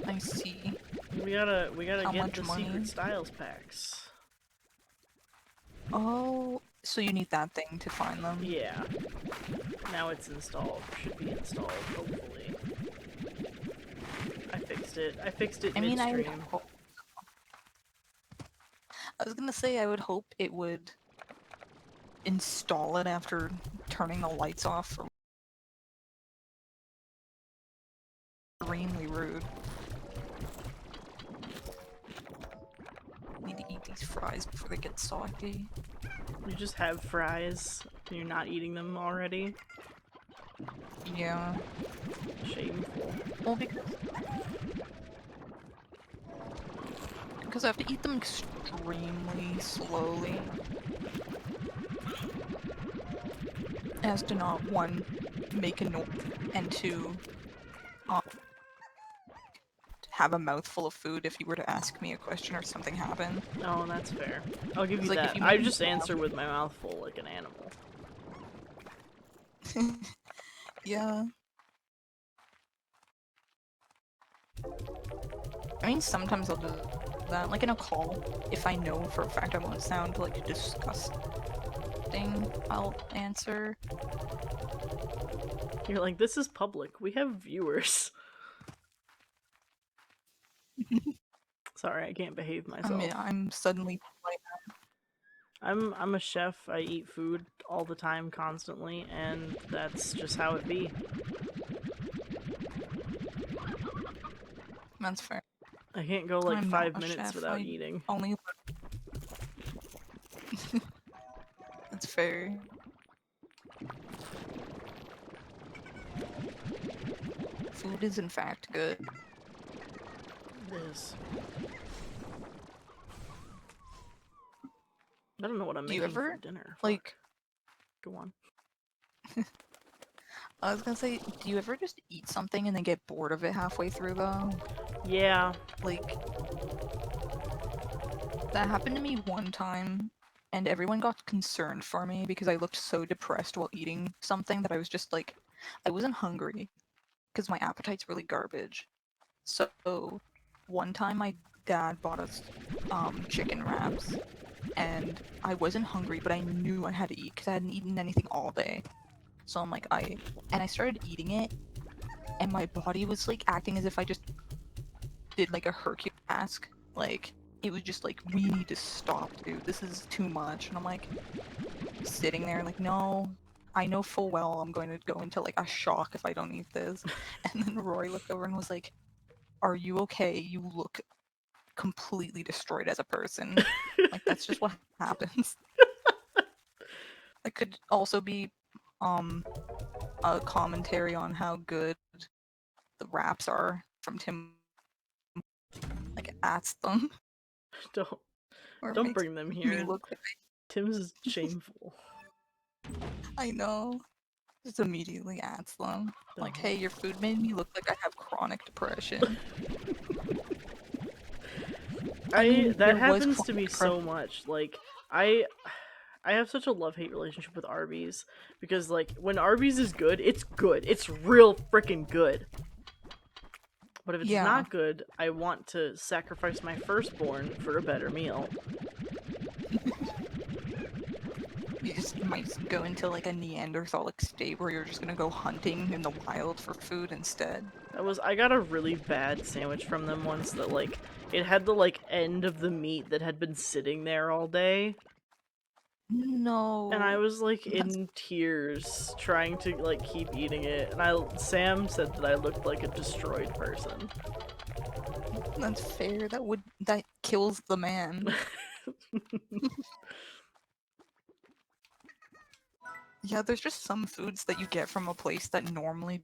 I see. We gotta How get much the money? secret styles packs. Oh, so you need that thing to find them? Yeah. Now it's installed. Should be installed, hopefully. I fixed it. I fixed it I mean, midstream. I was gonna say I would hope it would install it after turning the lights off. Extremely rude. Need to eat these fries before they get soggy. You just have fries and you're not eating them already. Yeah. Shameful. Well, because Because I have to eat them extremely slowly. As to not, one, make a noise, and two, uh, have a mouthful of food if you were to ask me a question or something happened. Oh, that's fair. I'll give you Like, if that. you I make me just answer with my mouth full like an animal. yeah. I mean, sometimes I'll do that. Like in a call, if I know for a fact I won't sound like disgusting, I'll answer. You're like, this is public. We have viewers. Sorry, I can't behave I myself. mean, I'm suddenly like, I'm a chef. I eat food all the time, constantly, and that's just how it be. that's fair. I can't go like I'm not 5 a minutes chef. without I eating. only. That's fair. Food is in fact good. It is. I don't know what I'm Do you making for ever dinner. like? Fuck. Go on. I was gonna say, do you ever just eat something and then get bored of it halfway through though? Yeah. Like, that happened to me one time, and everyone got concerned for me because I looked so depressed while eating something that I was just like, I wasn't hungry because my appetite's really garbage. So, one time my dad bought us chicken wraps, and I wasn't hungry, but I knew I had to eat because I hadn't eaten anything all day. So I'm like, I started eating it, and my body was like acting as if I just did like a Hercules task. Like, it was just like, we need to stop, dude. This is too much. And I'm like, sitting there, like, no, I know full well I'm going to go into like a shock if I don't eat this. And then Rory looked over and was like, are you okay? You look completely destroyed as a person. Like, that's just what happens. That could also be a commentary on how good the wraps are from Tim, like at them, Don't or don't makes bring them me here. look like Tim's is shameful. I know. Just immediately adds them. Like, No. hey, your food made me look like I have chronic depression. I mean, That there was happens to chronic me depression. so much. Like I I have such a love-hate relationship with Arby's because like when Arby's is good, it's good. It's real freaking good. But if it's Yeah, not good, I want to sacrifice my firstborn for a better meal. you just might go into like a Neanderthalic state where you're just gonna go hunting in the wild for food instead. I got a really bad sandwich from them once that like it had the like end of the meat that had been sitting there all day. And I No, was like that's in tears trying to like keep eating it. And Sam said that I looked like a destroyed person. that's fair. That kills the man. Yeah, there's just some foods that you get from a place that normally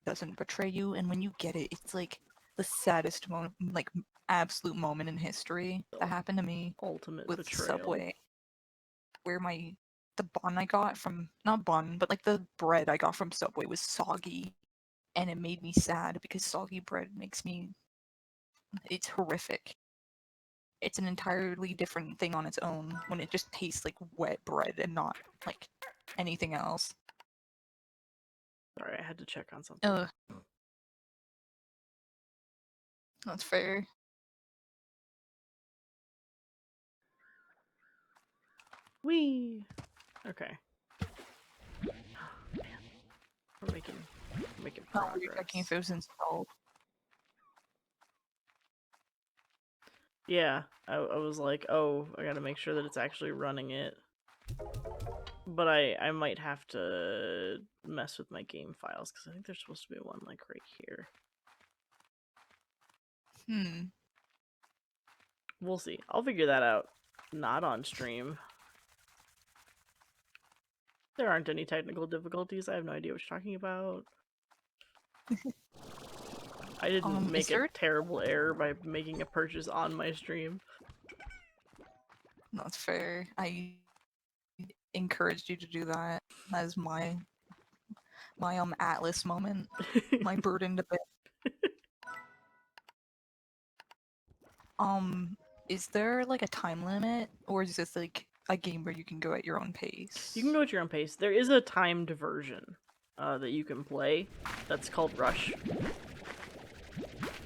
doesn't betray you, and when you get it, it's like the saddest moment, like absolute moment in history. That happened to me Ultimate with betrayal. Subway, where the bun I got from, not bun, but like the bread I got from Subway was soggy, and it made me sad because soggy bread makes me, it's horrific. It's an entirely different thing on its own when it just tastes like wet bread and not like anything else. Sorry, I had to check on something. Ugh, that's fair. Whee! Okay. Man, we're making Oh, were you checking if progress. it was installed? Yeah, I was like, oh, I gotta make sure that it's actually running it. But I might have to mess with my game files because I think there's supposed to be one like right here. We'll see. I'll figure that out. Not on stream. There aren't any technical difficulties. I have no idea what you're talking about. I didn't Is make a there? terrible error by making a purchase on my stream. That's fair. I encouraged you to do that as my Atlas moment, my burden to bear. Um, is there like a time limit, or is this like a game where you can go at your own pace? You can go at your own pace. There is a timed version that you can play. That's called Rush.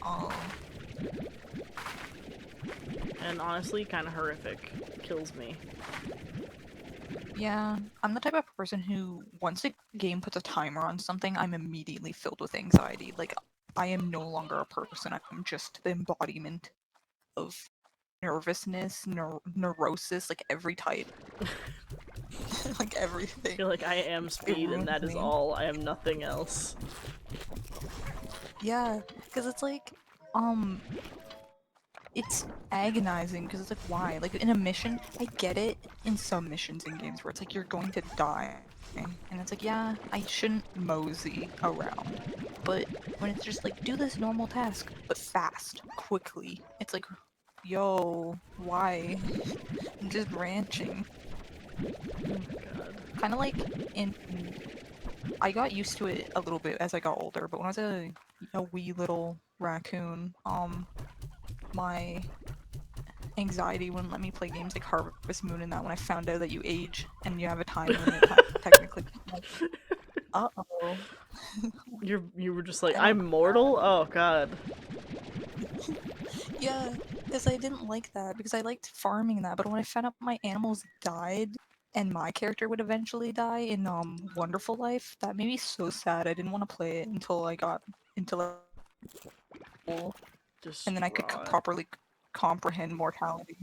Oh, And honestly, kind of horrific. Kills me. yeah. I'm the type of person who, once a game puts a timer on something, I'm immediately filled with anxiety. Like, I am no longer a person. I'm just the embodiment of nervousness, neurosis, like every type, like I everything. feel like I am It speed, and ruins that is me. all. I am nothing else. Yeah, because it's like, um, it's agonizing because it's like, why? Like in a mission, I get it in some missions in games where it's like you're going to die, and it's like, yeah, I shouldn't mosey around. But when it's just like, do this normal task, but fast, quickly, it's like, yo, why? I'm just ranching. Oh my god. Kind of like in. I got used to it a little bit as I got older, but when I was a wee little raccoon, my anxiety wouldn't let me play games like Harvest Moon and that when I found out that you age and you have a time limit technically. Like, uh-oh. You were just like, I don't I'm mortal? Oh god. Yeah, because I didn't like that because I liked farming that, but when I found out my animals died and my character would eventually die in Wonderful Life, that made me so sad. I didn't want to play it until I got into level, and then I could Distraught. properly comprehend mortality.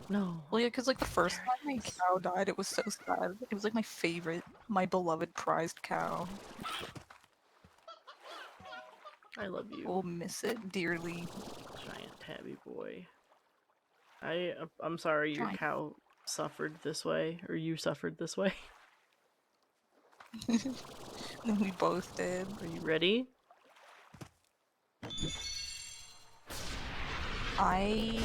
No. Well, yeah, because like the first time my Berries. cow died, it was so sad. It was like my favorite, my beloved prized cow. I love We'll you, miss it dearly. giant tabby boy. I'm sorry your Giant. cow suffered this way, or you suffered this way. We both did. Are you ready? I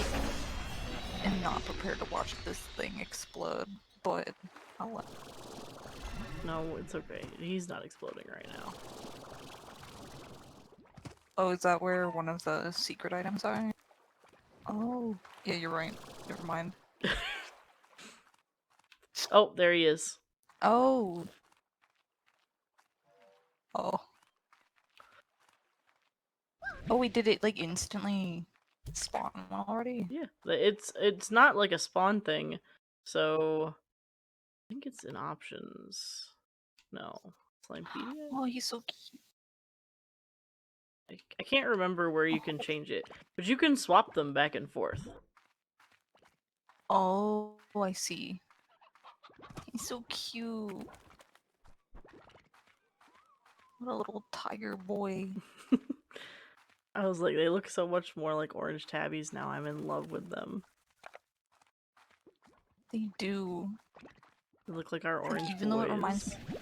am not prepared to watch this thing explode, but I'll let. No, it's okay. He's not exploding right now. Oh, is that where one of the secret items are? Oh, yeah, you're right. Never mind. Oh, there he is. Oh. Oh. Oh, we did it like instantly spawn one already? Yeah, it's not like a spawn thing, so I think it's in options. No, Slimepedia. Oh, he's so cute. I can't remember where you can change it, but you can swap them back and forth. Oh, I see. He's so cute. What a little tiger boy. I was like, they look so much more like orange tabbies now. I'm in love with them. They do. They look like our Like, orange even though it reminds me. boys.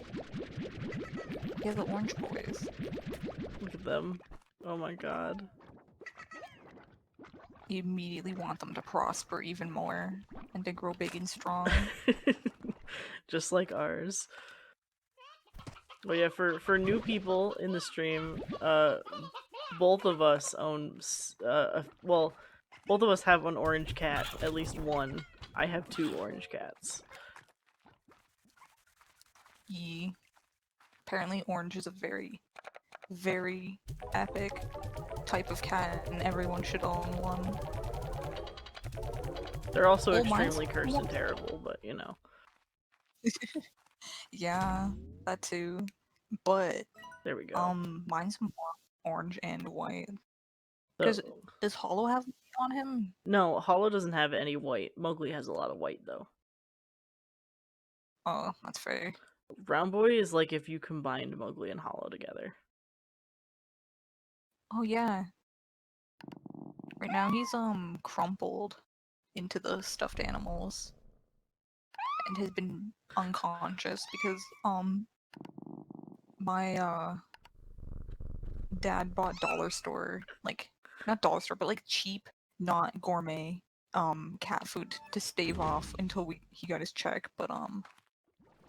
Yeah, the orange boys. Look at them. Oh my god. You immediately want them to prosper even more and to grow big and strong. Just like ours. Well, yeah, for new people in the stream, both of us own, well, both of us have an orange cat, at least one. I have 2 orange cats. Yee. Apparently, orange is a very, very epic type of cat, and everyone should own one. They're also Well, mine's extremely cursed and terrible, but you know. yeah, that too. But There we go. mine's more orange and white. Because So, does Hollow have white on him? no, Hollow doesn't have any white. Mowgli has a lot of white, though. Oh, that's fair. Brown Boy is like if you combined Mowgli and Hollow together. Oh yeah. Right now he's crumpled into the stuffed animals and has been unconscious because My dad bought dollar store, like not dollar store, but like cheap, not gourmet cat food to stave off until he got his check. But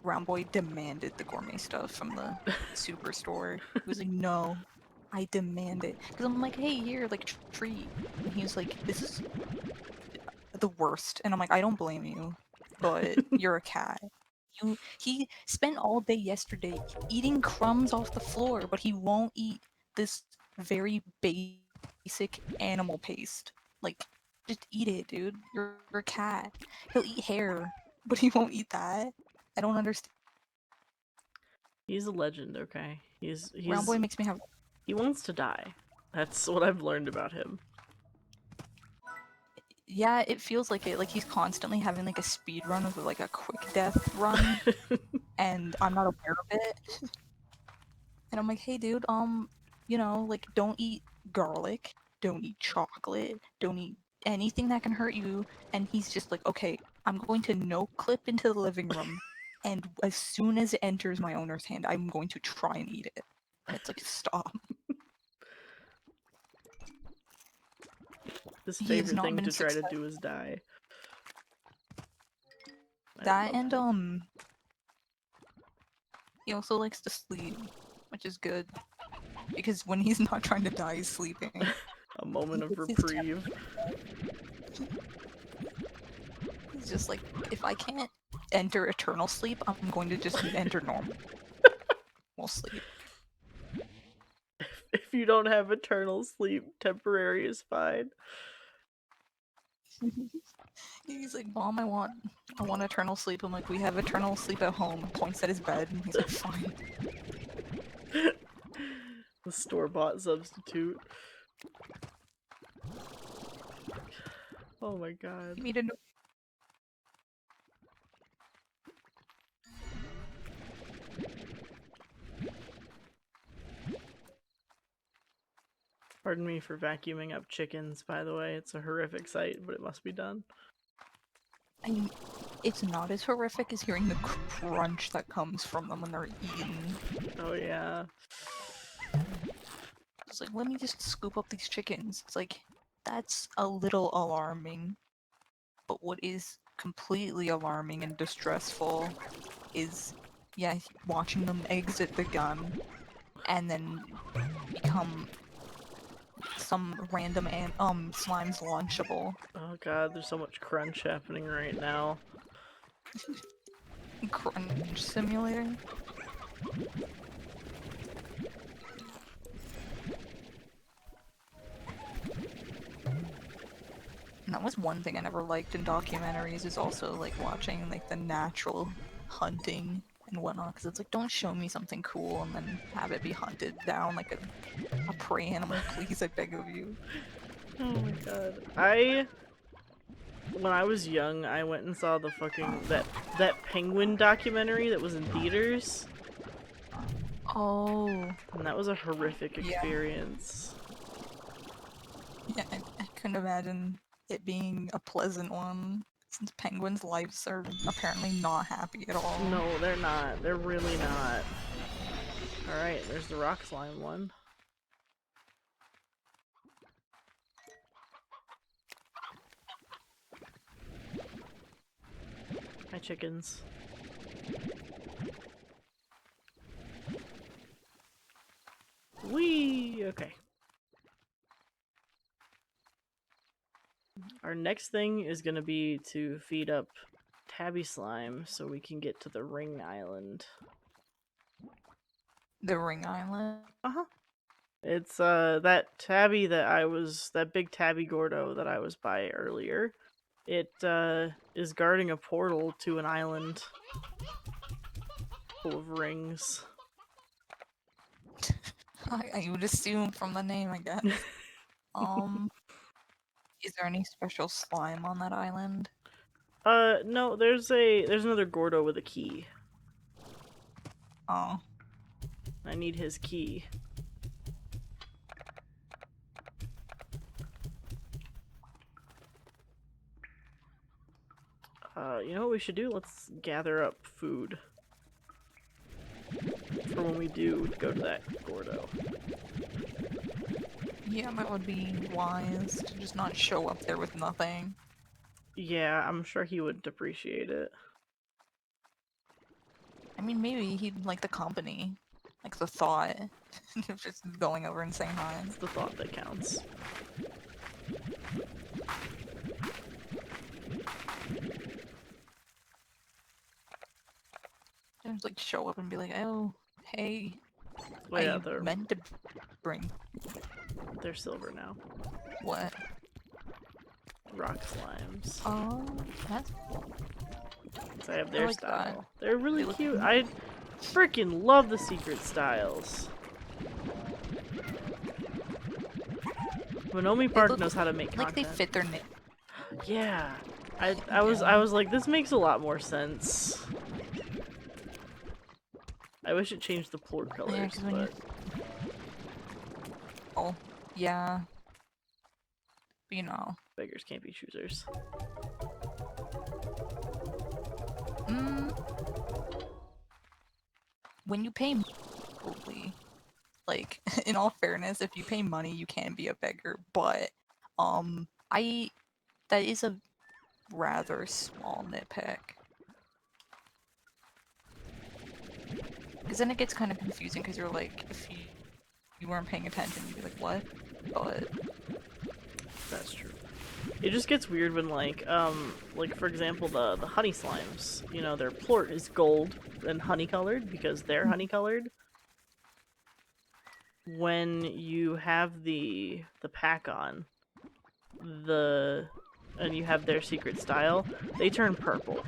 Round Boy demanded the gourmet stuff from the superstore. He was like, "No, I demand it." Because I'm like, "Hey, here, like treat," and he was like, "This is the worst." And I'm like, "I don't blame you, but you're a cat." He spent all day yesterday eating crumbs off the floor, but he won't eat this very basic animal paste. Like, just eat it, dude. You're a cat. He'll eat hair, but he won't eat that. I don't understand. He's a legend, okay? Round Boy makes me have. He wants to die. That's what I've learned about him. Yeah, it feels like it. Like he's constantly having like a speed run of like a quick death run, and I'm not aware of it. And I'm like, hey, dude, like don't eat garlic, don't eat chocolate, don't eat anything that can hurt you. And he's just like, okay, I'm going to no clip into the living room, and as soon as it enters my owner's hand, I'm going to try and eat it. And it's like, stop. His He has favorite not thing been to try to successful. do is die. That and he also likes to sleep, which is good because when he's not trying to die, he's sleeping. A moment He of gets his reprieve. He's just like, if I can't enter eternal sleep, I'm going to just enter normal sleep. If you don't have eternal sleep, temporary is fine. He's like, Mom, I want eternal sleep. I'm like, we have eternal sleep at home. Points at his bed, and he's like, fine. The store-bought substitute. Oh my god. You need to know. Pardon me for vacuuming up chickens, by the way. It's a horrific sight, but it must be done. I mean, it's not as horrific as hearing the crunch that comes from them when they're eaten. Oh yeah. It's like, let me just scoop up these chickens. It's like, that's a little alarming. But what is completely alarming and distressful is, yeah, watching them exit the gun and then become some random slime's launchable. Oh god, there's so much crunch happening right now. Crunch simulator. And that was one thing I never liked in documentaries, is also like watching like the natural hunting and whatnot, because it's like, don't show me something cool and then have it be hunted down like a prey animal, please, I beg of you. Oh my god. When I was young, I went and saw the fucking that penguin documentary that was in theaters. Oh. And that was a horrific experience. Yeah, I couldn't imagine it being a pleasant one, since penguins' lives are apparently not happy at all. No, they're not. They're really not. Alright, there's the rock slime one. Hi, chickens. Whee! Okay. Our next thing is gonna be to feed up Tabby Slime so we can get to the Ring Island. The Ring Island? Uh-huh. It's that big tabby Gordo that I was by earlier. It is guarding a portal to an island full of rings. I would assume from the name, I guess. Is there any special slime on that island? No, there's another Gordo with a key. Oh. I need his key. You know what we should do? Let's gather up food. For when we do go to that Gordo. Yeah, that would be wise to just not show up there with nothing. Yeah, I'm sure he would appreciate it. I mean, maybe he'd like the company. Like the thought of just going over and saying hi. It's the thought that counts. Just like show up and be like, oh, hey, Oh yeah, I meant to bring they're silver now. what? Rock slimes. Oh, that's So I have their like style. that. They're really They look cute. I freaking love the secret styles. Monomi Park knows how to make like content. they fit their name. Yeah. I was like, this makes a lot more sense. I wish it changed the plort colors, Yeah, but... Oh, yeah. But, you know. Beggars can't be choosers. When you pay like, in all fairness, if you pay money, you can be a beggar, but, that is a rather small nitpick. Because then it gets kind of confusing, because you're like, if you weren't paying attention, you'd be like, what? But... That's true. It just gets weird when, like for example, the honey slimes, you know, their plort is gold and honey colored because they're honey colored. When you have the pack on, and you have their secret style, they turn purple.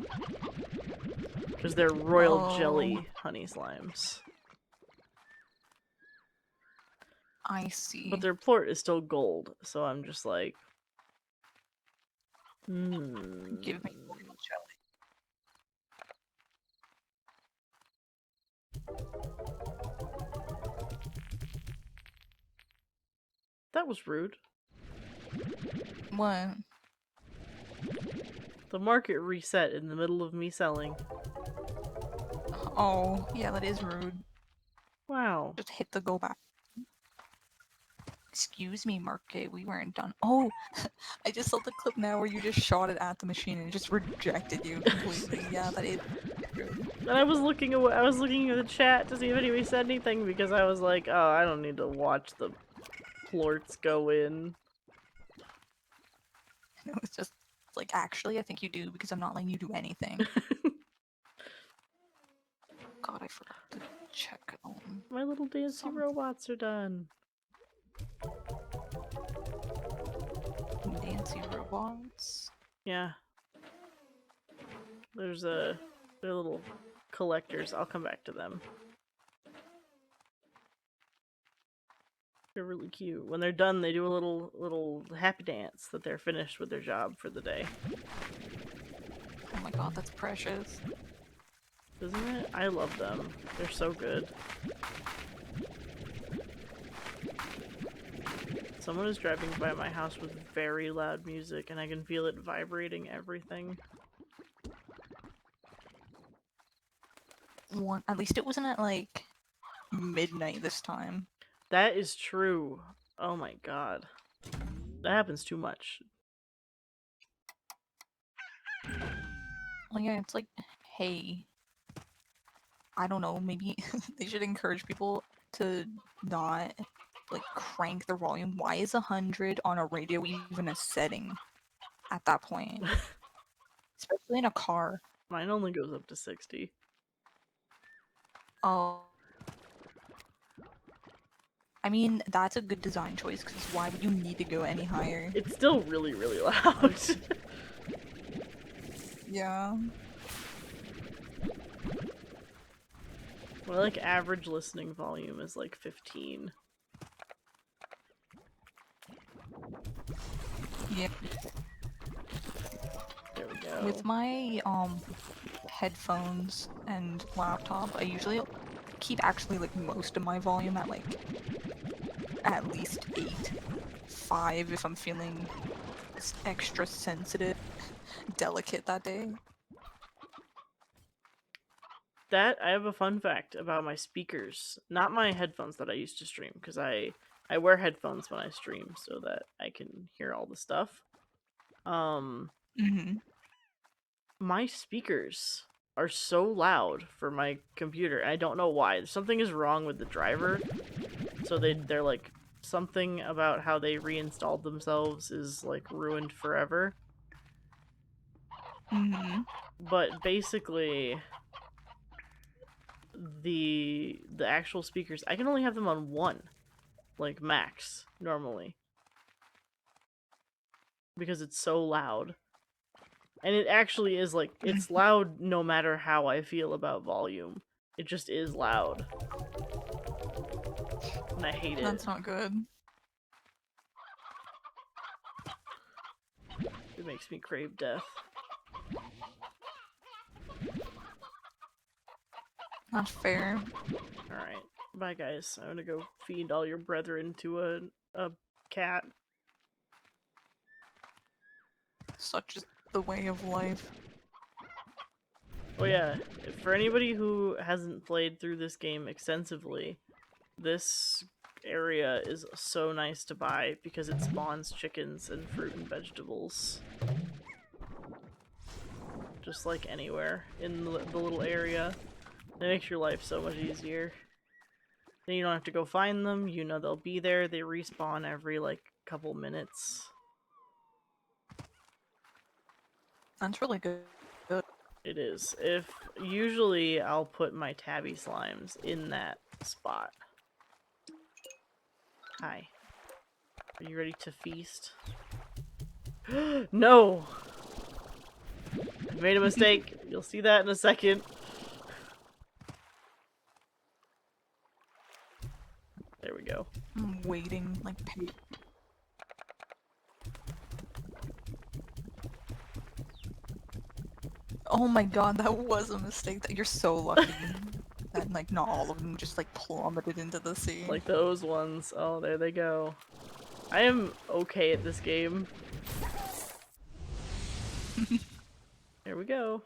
Because they're royal jelly honey slimes. I see. But their plort is still gold, so I'm just like... Give me royal jelly. That was rude. What? The market reset in the middle of me selling. Oh, yeah, that is rude. Wow. Just hit the go back. Excuse me, market, we weren't done. Oh, I just saw the clip now where you just shot it at the machine and it just rejected you completely. Yeah, that is rude. And I was looking away. I was looking at the chat to see if anybody said anything because I was like, oh, I don't need to watch the plorts go in. It was just like, actually, I think you do because I'm not letting you do anything. God, I forgot to check. My little dancing robots are done. Dancy robots? Yeah. They're little collectors. I'll come back to them. They're really cute. When they're done, they do a little happy dance that they're finished with their job for the day. Oh my god, that's precious. Isn't it? I love them. They're so good. Someone is driving by my house with very loud music and I can feel it vibrating everything. At least it wasn't at like midnight this time. That is true. Oh my god. That happens too much. Well, yeah, it's like, hey, I don't know, maybe they should encourage people to not, like, crank their volume. Why is 100 on a radio even a setting at that point? Especially in a car. Mine only goes up to 60. Oh. I mean, that's a good design choice, because why would you need to go any higher? It's still really, really loud. Yeah. My, like, average listening volume is, like, 15. Yeah. There we go. With my, headphones and laptop, I usually keep actually, like, most of my volume at, like, at least 8. 5 if I'm feeling extra sensitive, delicate that day. I have a fun fact about my speakers. Not my headphones that I used to stream, because I wear headphones when I stream so that I can hear all the stuff. Mm-hmm. My speakers are so loud for my computer. I don't know why. Something is wrong with the driver. So they're like, something about how they reinstalled themselves is like ruined forever. Mm-hmm. But basically, the actual speakers, I can only have them on one, like max normally, because it's so loud. And it actually is like, it's loud no matter how I feel about volume. It just is loud. And I hate it. That's not good. It makes me crave death. Not fair. Alright. Bye, guys. I'm gonna go feed all your brethren to a cat. Such is the way of life. Oh yeah, for anybody who hasn't played through this game extensively, this area is so nice to buy because it spawns chickens and fruit and vegetables. Just like anywhere in the little area. It makes your life so much easier. Then you don't have to go find them, you know they'll be there, they respawn every like couple minutes. That's really good. It is. Usually I'll put my tabby slimes in that spot. Hi. Are you ready to feast? No! I made a mistake. You'll see that in a second. There we go. I'm waiting, like, oh my god, that was a mistake. You're so lucky that, like, not all of them just, like, plummeted into the sea. Like those ones. Oh, there they go. I am okay at this game. There we go.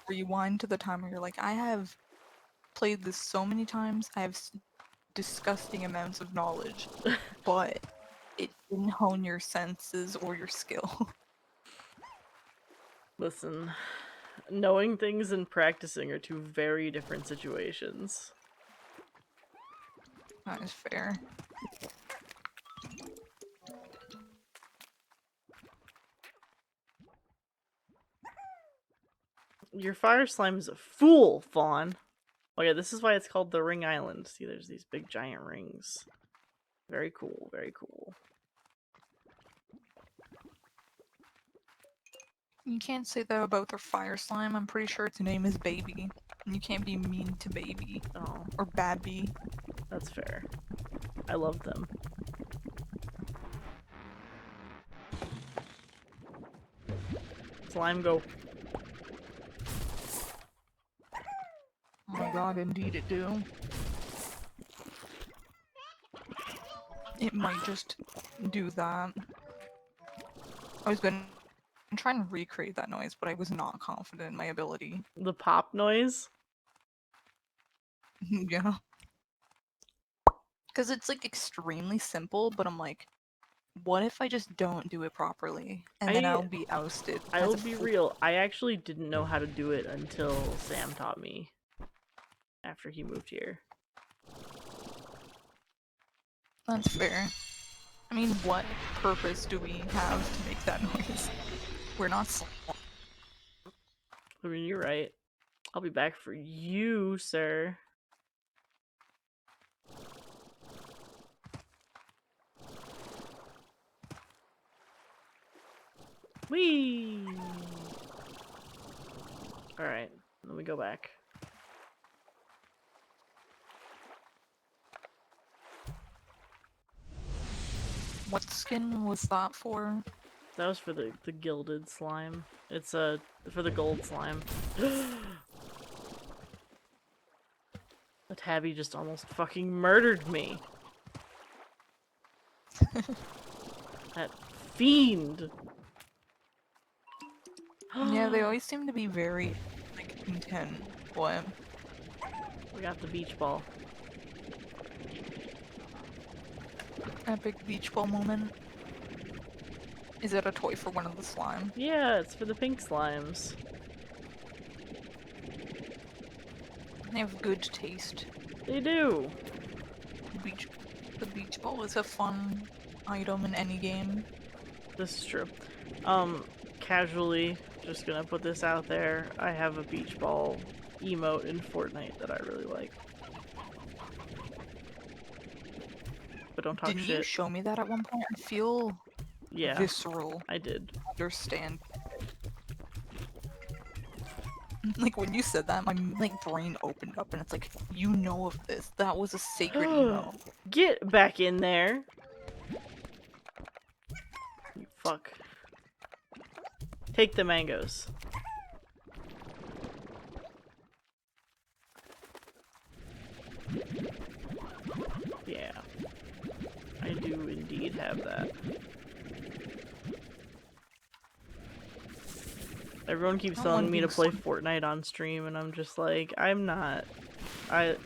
Rewind to the time where you're like, I have played this so many times, I have disgusting amounts of knowledge, but it didn't hone your senses or your skill. Listen, knowing things and practicing are two very different situations. That is fair. Your fire slime is a fool, Fawn. Oh yeah, this is why it's called the Ring Island. See, there's these big giant rings. Very cool, very cool. You can't say that about their fire slime. I'm pretty sure its name is Baby. And you can't be mean to Baby. Oh, Or Babby. that's fair. I love them. Slime, go. Oh my god, indeed it do. It might just do that. I was gonna try and recreate that noise, but I was not confident in my ability. The pop noise? Yeah. Because it's like extremely simple, but I'm like, what if I just don't do it properly? And then I'll be ousted. I'll be real, I actually didn't know how to do it until Sam taught me. After he moved here. That's fair. I mean, what purpose do we have to make that noise? We're not I mean, you're right. I'll be back for you, sir. Whee! Alright, let me go back. What skin was that for? That was for the gilded slime. It's for the gold slime. The tabby just almost fucking murdered me. That fiend. Yeah, they always seem to be very, like, content What? We got the beach ball. Epic beach ball moment. Is it a toy for one of the slime? Yeah, it's for the pink slimes. They have good taste. They do. The beach ball is a fun item in any game. This is true. Casually, just gonna put this out there. I have a beach ball emote in Fortnite that I really like. But don't talk Didn't shit. you show me that at one point? I feel visceral. I did. Understand. Like when you said that, my brain opened up and it's like, you know of this. That was a sacred emo. Get back in there. You fuck. Take the mangoes. Yeah. I do indeed have that. Everyone keeps telling me to play Fortnite on stream, and I'm just like, I'm not. I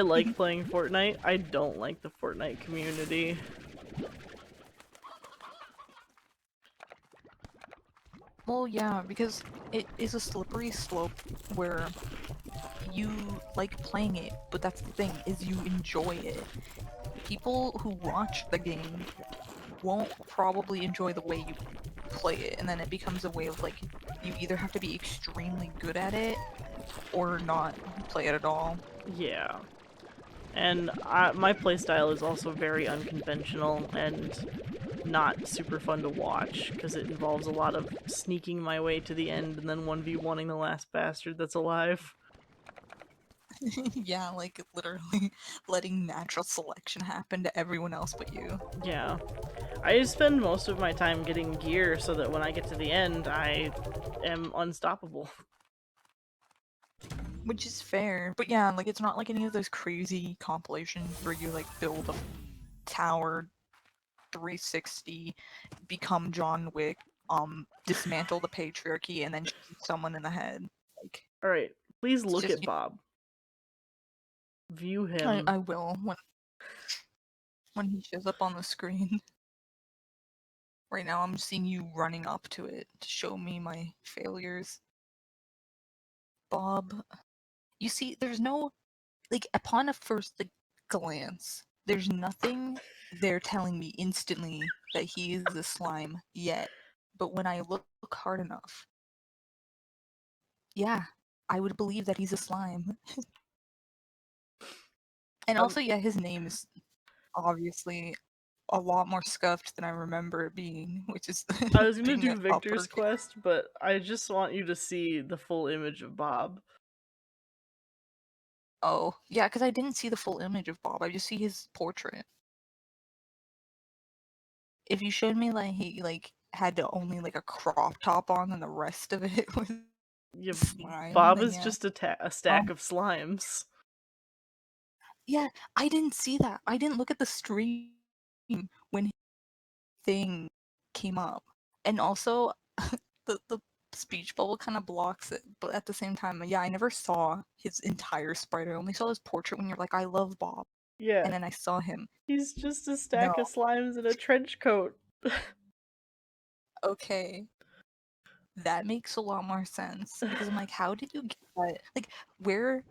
like playing Fortnite. I don't like the Fortnite community. Well, yeah, because it is a slippery slope where you like playing it, but that's the thing, is you enjoy it. People who watch the game won't probably enjoy the way you play it, and then it becomes a way of like, you either have to be extremely good at it or not play it at all. Yeah. And my playstyle is also very unconventional and not super fun to watch, because it involves a lot of sneaking my way to the end and then 1v1ing the last bastard that's alive. Yeah, like literally letting natural selection happen to everyone else but you. Yeah. I spend most of my time getting gear so that when I get to the end, I am unstoppable. Which is fair, but yeah, like it's not like any of those crazy compilations where you like build a tower 360, become John Wick, dismantle the patriarchy, and then shoot someone in the head. Like, alright, please look just, at Bob. View him. I will when he shows up on the screen. Right now I'm seeing you running up to it to show me my failures. Bob. You see, there's no, like, upon a first glance, there's nothing there telling me instantly that he is a slime yet. But when I look hard enough, yeah, I would believe that he's a slime. And also, yeah, his name is obviously a lot more scuffed than I remember it being, which is I was gonna being do an Victor's upper. quest, but I just want you to see the full image of Bob. Oh, yeah, because I didn't see the full image of Bob. I just see his portrait. If you showed me like he had to only like a crop top on and the rest of it was Yeah, slime, Bob then is yeah. just a stack of slimes. Yeah, I didn't see that. I didn't look at the stream when his thing came up. And also the speech bubble kind of blocks it, but at the same time, yeah, I never saw his entire sprite. I only saw his portrait when you're like, I love Bob. Yeah. And then I saw him. He's just a stack of slimes in a trench coat. Okay. That makes a lot more sense. Because I'm like, how did you get that? Like, where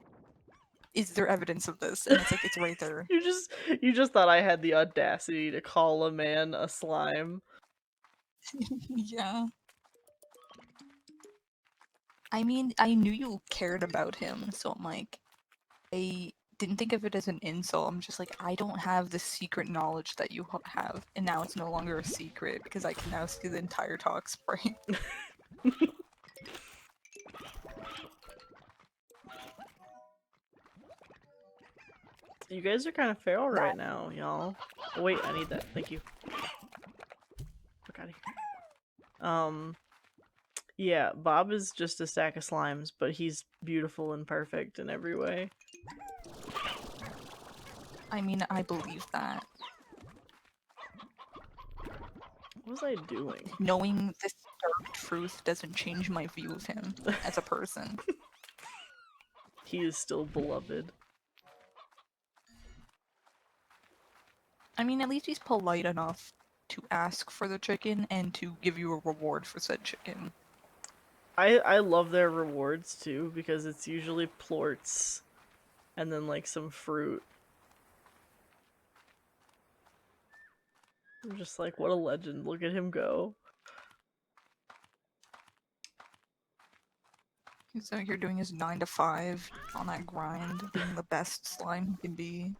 is there evidence of this? And it's like, it's right there. You just thought I had the audacity to call a man a slime. Yeah. I mean, I knew you cared about him, so I'm like, I didn't think of it as an insult. I'm just like, I don't have the secret knowledge that you have, and now it's no longer a secret because I can now see the entire talk sprite. You guys are kind of feral right now, y'all. Oh, wait, I need that. Thank you. Fuck out of here. Yeah, Bob is just a stack of slimes, but he's beautiful and perfect in every way. I mean, I believe that. What was I doing? Knowing this dark truth doesn't change my view of him as a person. He is still beloved. I mean, at least he's polite enough to ask for the chicken and to give you a reward for said chicken. I love their rewards too, because it's usually plorts and then like some fruit. I'm just like, what a legend. Look at him go. He's out here doing his 9 to 5 on that grind, being the best slime he can be.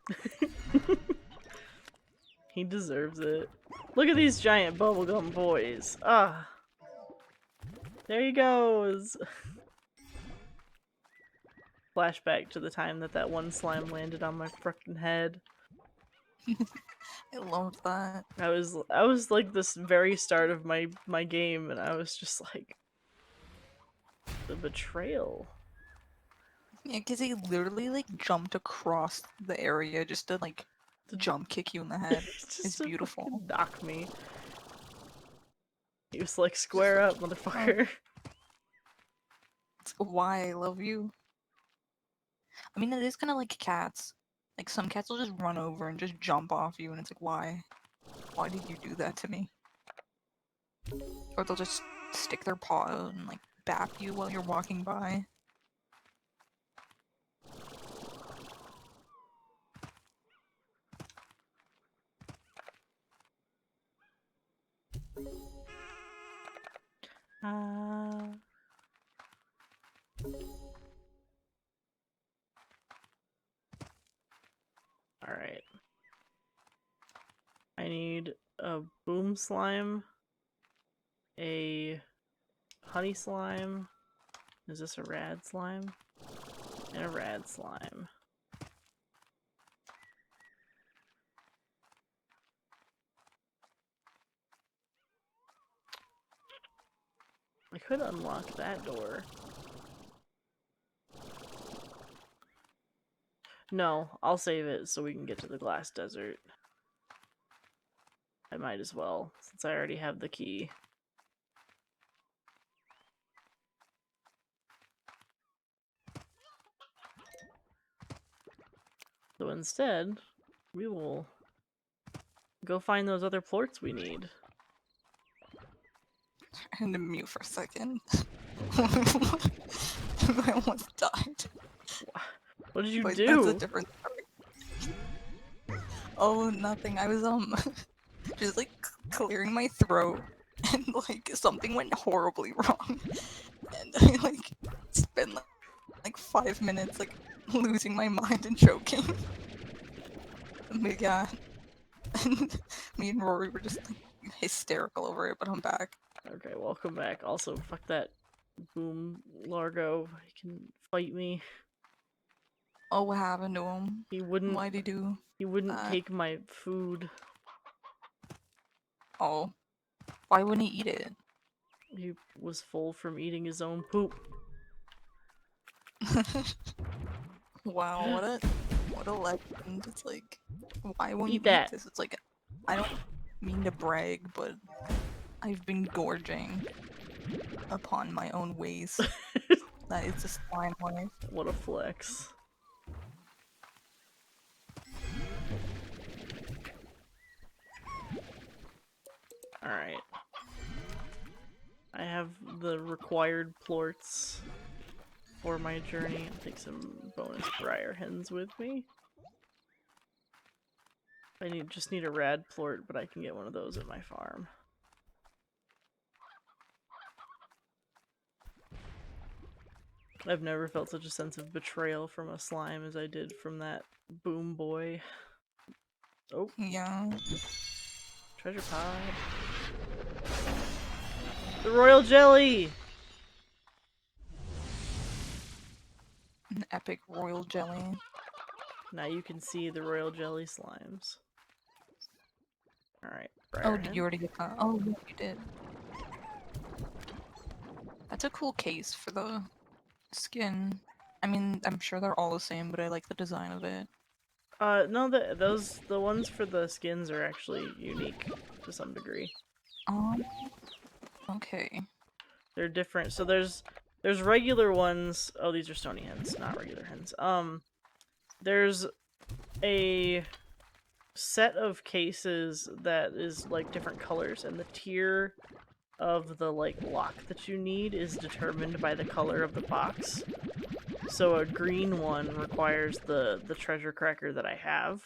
He deserves it. Look at these giant bubblegum boys. Ah. There he goes. Flashback to the time that one slime landed on my frickin' head. I love that. I was like this very start of my game, and I was just like, the betrayal. Yeah, because he literally like jumped across the area just to like jump kick you in the head. It's beautiful. Knock me. He was like, square up, motherfucker. It's why I love you. I mean, it is kind of like cats. Like, some cats will just run over and just jump off you, and it's like, why? Why did you do that to me? Or they'll just stick their paw out and, like, bap you while you're walking by. Alright. I need a boom slime, a honey slime. Is this a rad slime? And a rad slime. I could unlock that door. No, I'll save it so we can get to the glass desert. I might as well, since I already have the key. So instead, we will go find those other plorts we need. I had to mute for a second. I almost died. What did you But do? that's a different story. Oh, nothing. I was, just, like, clearing my throat, and, like, something went horribly wrong. And I, like, spent, like 5 minutes, like, losing my mind and choking. But yeah. And me and Rory were just, like, hysterical over it, but I'm back. Okay, welcome back. Also, fuck that boom Largo. He can fight me. Oh, what happened to him? He wouldn't. Why'd he do? He wouldn't take my food. Oh. Why wouldn't he eat it? He was full from eating his own poop. Wow, what a legend. It's like, why won't you Eat that. eat this? It's like, I don't mean to brag, but I've been gorging upon my own ways. That is a slime life. What a flex. Alright. I have the required plorts for my journey. I'll take some bonus briar hens with me. I just need a rad plort, but I can get one of those at my farm. I've never felt such a sense of betrayal from a slime as I did from that boom boy. Oh. Yeah. Treasure pod. The royal jelly! An epic royal jelly. Now you can see the royal jelly slimes. Alright. Oh, did you already get that? Oh, yeah, you did. That's a cool case for the skin. I mean, I'm sure they're all the same, but I like the design of it. No, the ones for the skins are actually unique to some degree. Okay. They're different. So there's There's regular ones. Oh, these are stony hens, not regular hens. There's a set of cases that is like different colors, and the tier of the like lock that you need is determined by the color of the box. So a green one requires the treasure cracker that I have,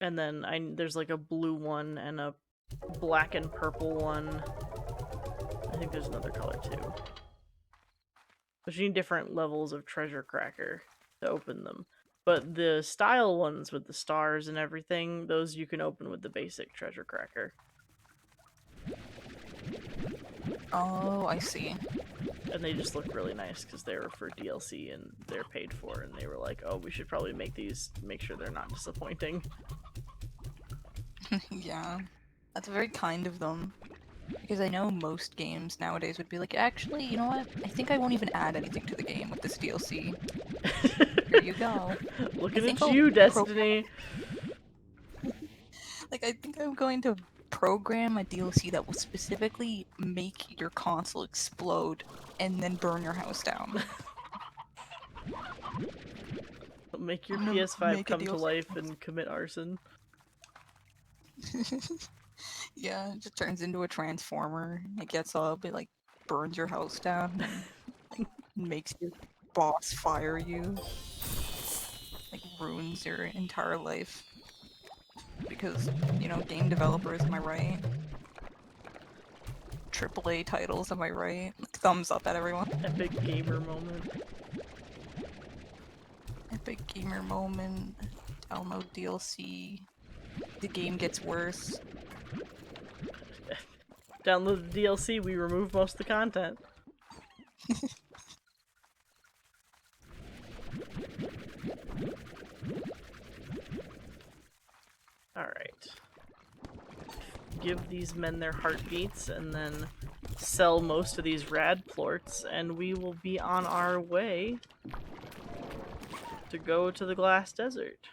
and then there's like a blue one and a black and purple one. I think there's another color too. But you need different levels of treasure cracker to open them. But the style ones with the stars and everything, those you can open with the basic treasure cracker. Oh, I see. And they just look really nice because they were for DLC and they're paid for, and they were like, oh, we should probably make these, make sure they're not disappointing. Yeah. That's very kind of them. Because I know most games nowadays would be like, actually, you know what? I think I won't even add anything to the game with this DLC. Here you go. Looking at you, Destiny. Like, I think I'm going to program a DLC that will specifically make your console explode and then burn your house down. Make your PS5 come to life and commit arson. Yeah, it just turns into a transformer. It gets up, it like burns your house down, and, like makes your boss fire you. Like ruins your entire life. Because, you know, game developers, am I right? AAA titles, am I right? Like, thumbs up at everyone. Epic gamer moment. Epic gamer moment. Download DLC. The game gets worse. Download the DLC, we remove most of the content. Alright. Give these men their heartbeats and then sell most of these rad plorts, and we will be on our way to go to the Glass Desert.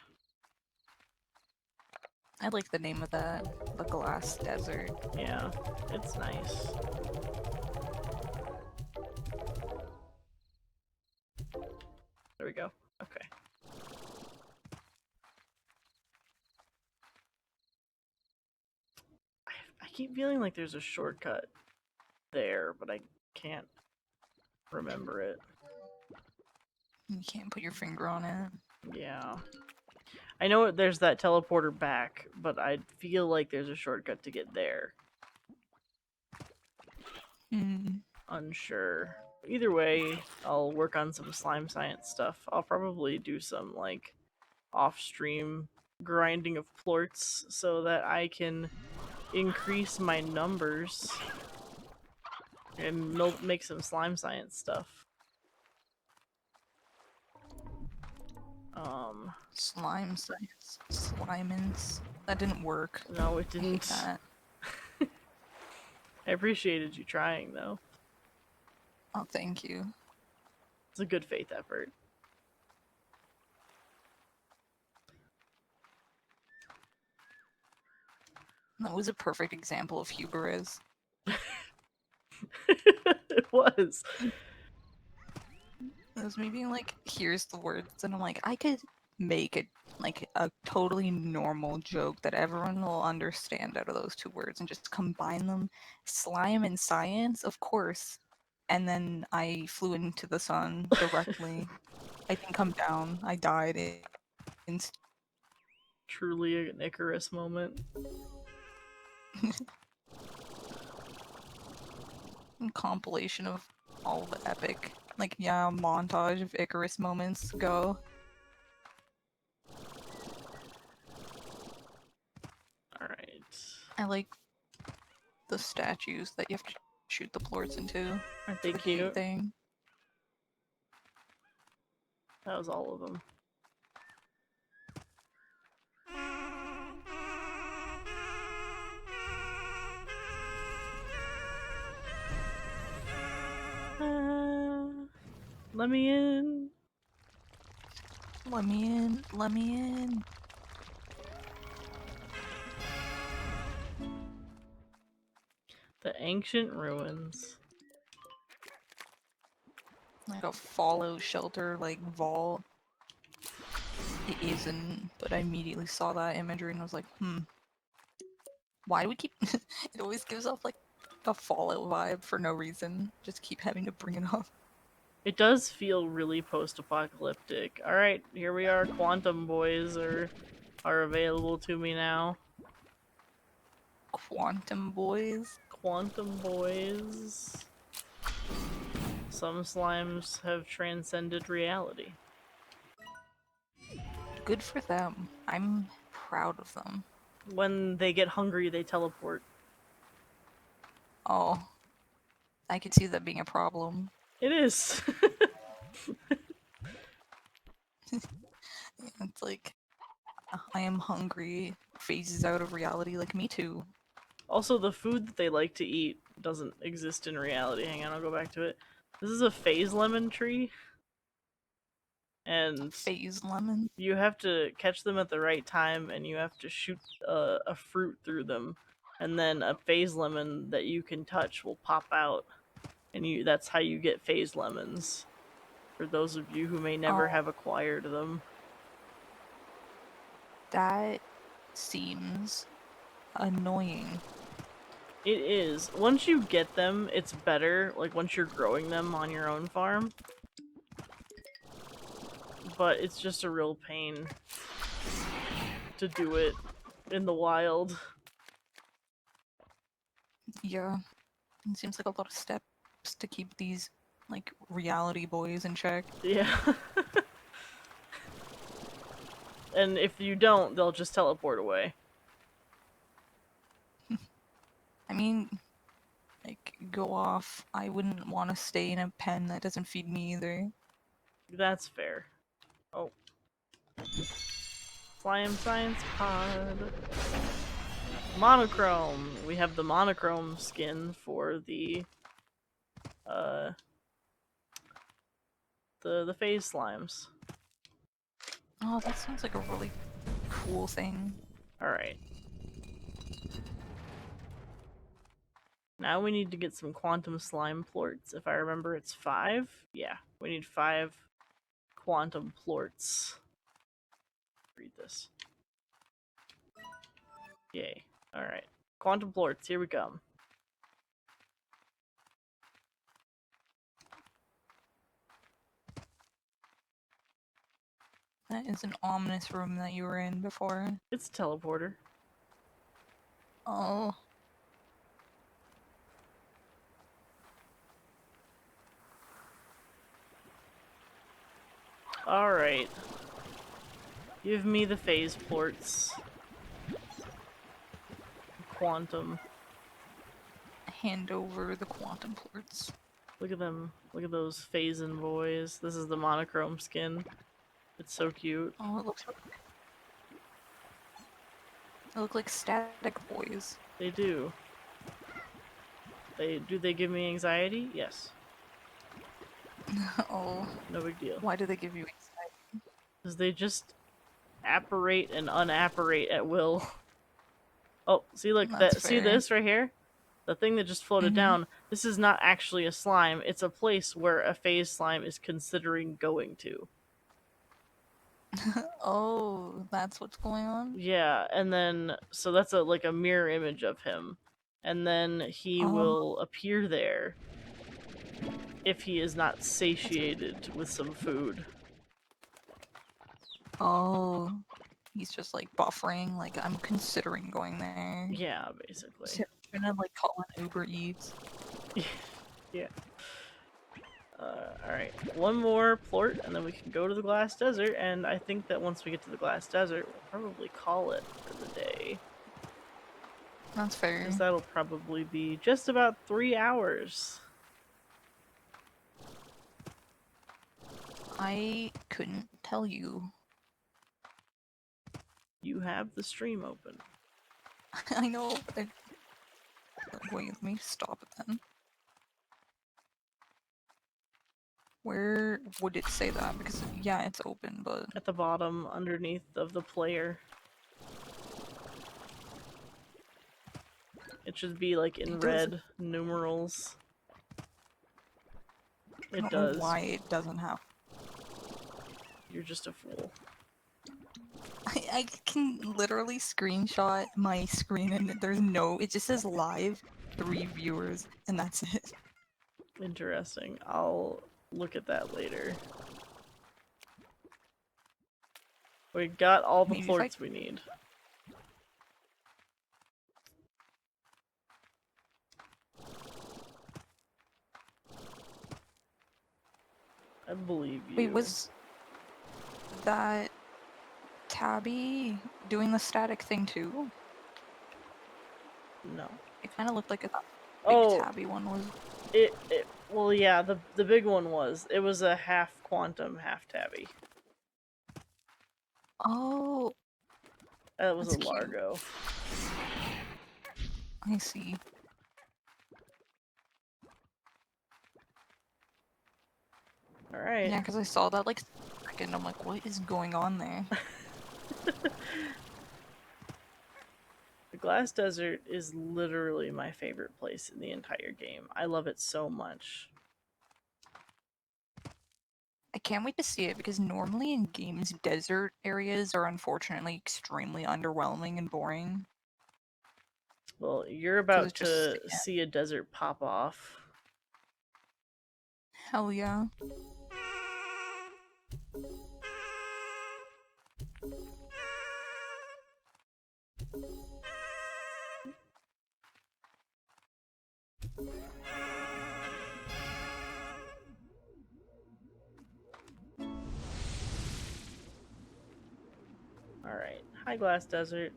I like the name of that. The Glass Desert. Yeah, it's nice. There we go. Okay. I keep feeling like there's a shortcut there, but I can't remember it. You can't put your finger on it. Yeah. I know there's that teleporter back, but I feel like there's a shortcut to get there. Unsure. Either way, I'll work on some slime science stuff. I'll probably do some, like, off-stream grinding of plorts so that I can increase my numbers and make some slime science stuff. Slime science. Slimens. That didn't work. No, it didn't. I hate that. I appreciated you trying, though. Oh, thank you. It's a good faith effort. That was a perfect example of hubris. It was. It was me being like, here's the words, and I'm like, I could make it like a totally normal joke that everyone will understand out of those two words and just combine them. Slime and science, of course. And then I flew into the sun directly. I didn't come down. I died. Truly an Icarus moment. Compilation of all the epic, like, yeah, montage of Icarus moments. Go. Alright. I like the statues that you have to shoot the plorts into. Aren't they The cute? thing. That was all of them. Let me in. Let me in. Let me in. The ancient ruins. Like a fallout shelter, like vault. It isn't, but I immediately saw that imagery and was like, why do we keep... It always gives off like a Fallout vibe for no reason. Just keep having to bring it up. It does feel really post-apocalyptic. Alright, here we are. Quantum boys are available to me now. Quantum boys? Quantum boys. Some slimes have transcended reality. Good for them. I'm proud of them. When they get hungry, they teleport. Oh, I could see that being a problem. It is. It's like, I am hungry, phases out of reality, like me too. Also, the food that they like to eat doesn't exist in reality. Hang on, I'll go back to it. This is a phase lemon tree. And Phase lemon? you have to catch them at the right time, and you have to shoot a fruit through them. And then a phase lemon that you can touch will pop out. And that's how you get phase lemons. For those of you who may never have acquired them. That seems annoying. It is. Once you get them, it's better, like once you're growing them on your own farm. But it's just a real pain to do it in the wild. Yeah. It seems like a lot of steps to keep these, like, reality boys in check. Yeah. And if you don't, they'll just teleport away. I mean, like, go off. I wouldn't want to stay in a pen that doesn't feed me either. That's fair. Oh. Slime Science Pod. Monochrome! We have the monochrome skin for the phase slimes. Oh, that sounds like a really cool thing. Alright. Now we need to get some quantum slime plorts. If I remember, it's 5? Yeah, we need 5 quantum plorts. Read this. Yay. Alright. Quantum plorts, here we come. That is an ominous room that you were in before. It's a teleporter. Oh. Alright. Give me the phase plorts. Quantum. Hand over the quantum plorts. Look at them. Look at those phasing boys. This is the monochrome skin. It's so cute. Oh, it looks like... They look like static boys. They do. Do they give me anxiety? Yes. Oh. No big deal. Why do they give you anxiety? Because they just apparate and unapparate at will. Oh, see, look, That's see fair. this right here? The thing that just floated down, this is not actually a slime. It's a place where a phase slime is considering going to. Oh, that's what's going on? Yeah, and then, so that's like a mirror image of him. And then he will appear there if he is not satiated with some food. Oh. He's just like buffering, like I'm considering going there. Yeah, basically. So I'm gonna like call an Uber Eats. Yeah. Alright. One more plort, and then we can go to the Glass Desert, and I think that once we get to the Glass Desert, we'll probably call it for the day. That's fair. Because that'll probably be just about 3 hours. I couldn't tell you. You have the stream open. I know, but wait, let me stop it then. Where would it say that? Because, yeah, it's open, but... At the bottom, underneath of the player. It should be like in red numerals. It I don't does. know why it doesn't have. You're just a fool. I can literally screenshot my screen and there's no. It just says live, 3 viewers, and that's it. Interesting. I'll look at that later. We got all the Maybe if plorts we need. I believe you. Wait, was that Tabby doing the static thing too? No. It kind of looked like a big Oh, Tabby one was. well, yeah, the big one was. It was a half quantum, half tabby. Oh, That was that's a cute. Largo. I see. Alright. Yeah, because I saw that like second. I'm like, what is going on there? The Glass Desert is literally my favorite place in the entire game. I love it so much. I can't wait to see it because normally in games, desert areas are unfortunately extremely underwhelming and boring. Well, you're 'Cause about it's just to see a desert pop off. hell yeah. Alright. Hi, Glass Desert.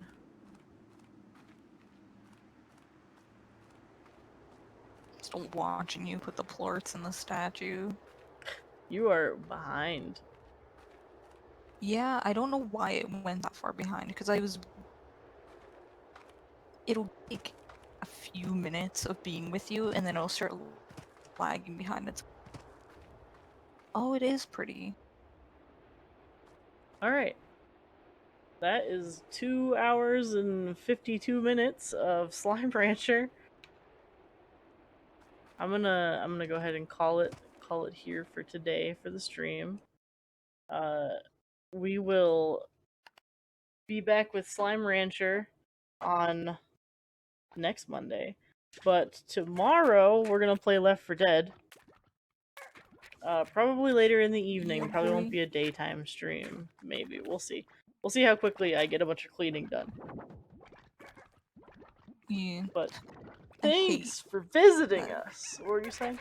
Still watching you put the plorts in the statue. You are behind. Yeah, I don't know why it went that far behind because I was. It'll take a few minutes of being with you and then it'll start lagging behind. It's. Oh, it is pretty. Alright. That is 2 hours and 52 minutes of Slime Rancher. I'm gonna go ahead and call it here for today for the stream. We will be back with Slime Rancher on next Monday. But tomorrow we're gonna play Left 4 Dead. Probably later in the evening. Yeah, Probably won't boy. be a daytime stream. Maybe. We'll see. We'll see how quickly I get a bunch of cleaning done. Yeah. But I hate thanks for visiting that. us. What were you saying?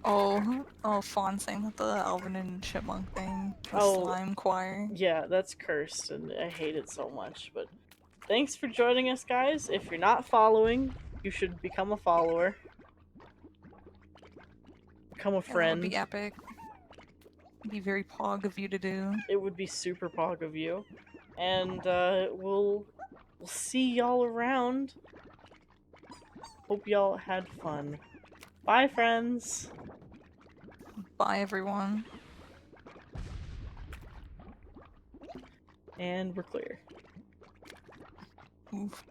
Oh, Fawn saying that the Alvin and Chipmunk thing, the Oh, slime choir. yeah, that's cursed, and I hate it so much. But thanks for joining us, guys. If you're not following, you should become a follower. Become a Yeah, that would friend. be epic. It'd be very pog of you to do. It would be super pog of you. And we'll see y'all around. Hope y'all had fun. Bye, friends. Bye, everyone. And we're clear. Oof.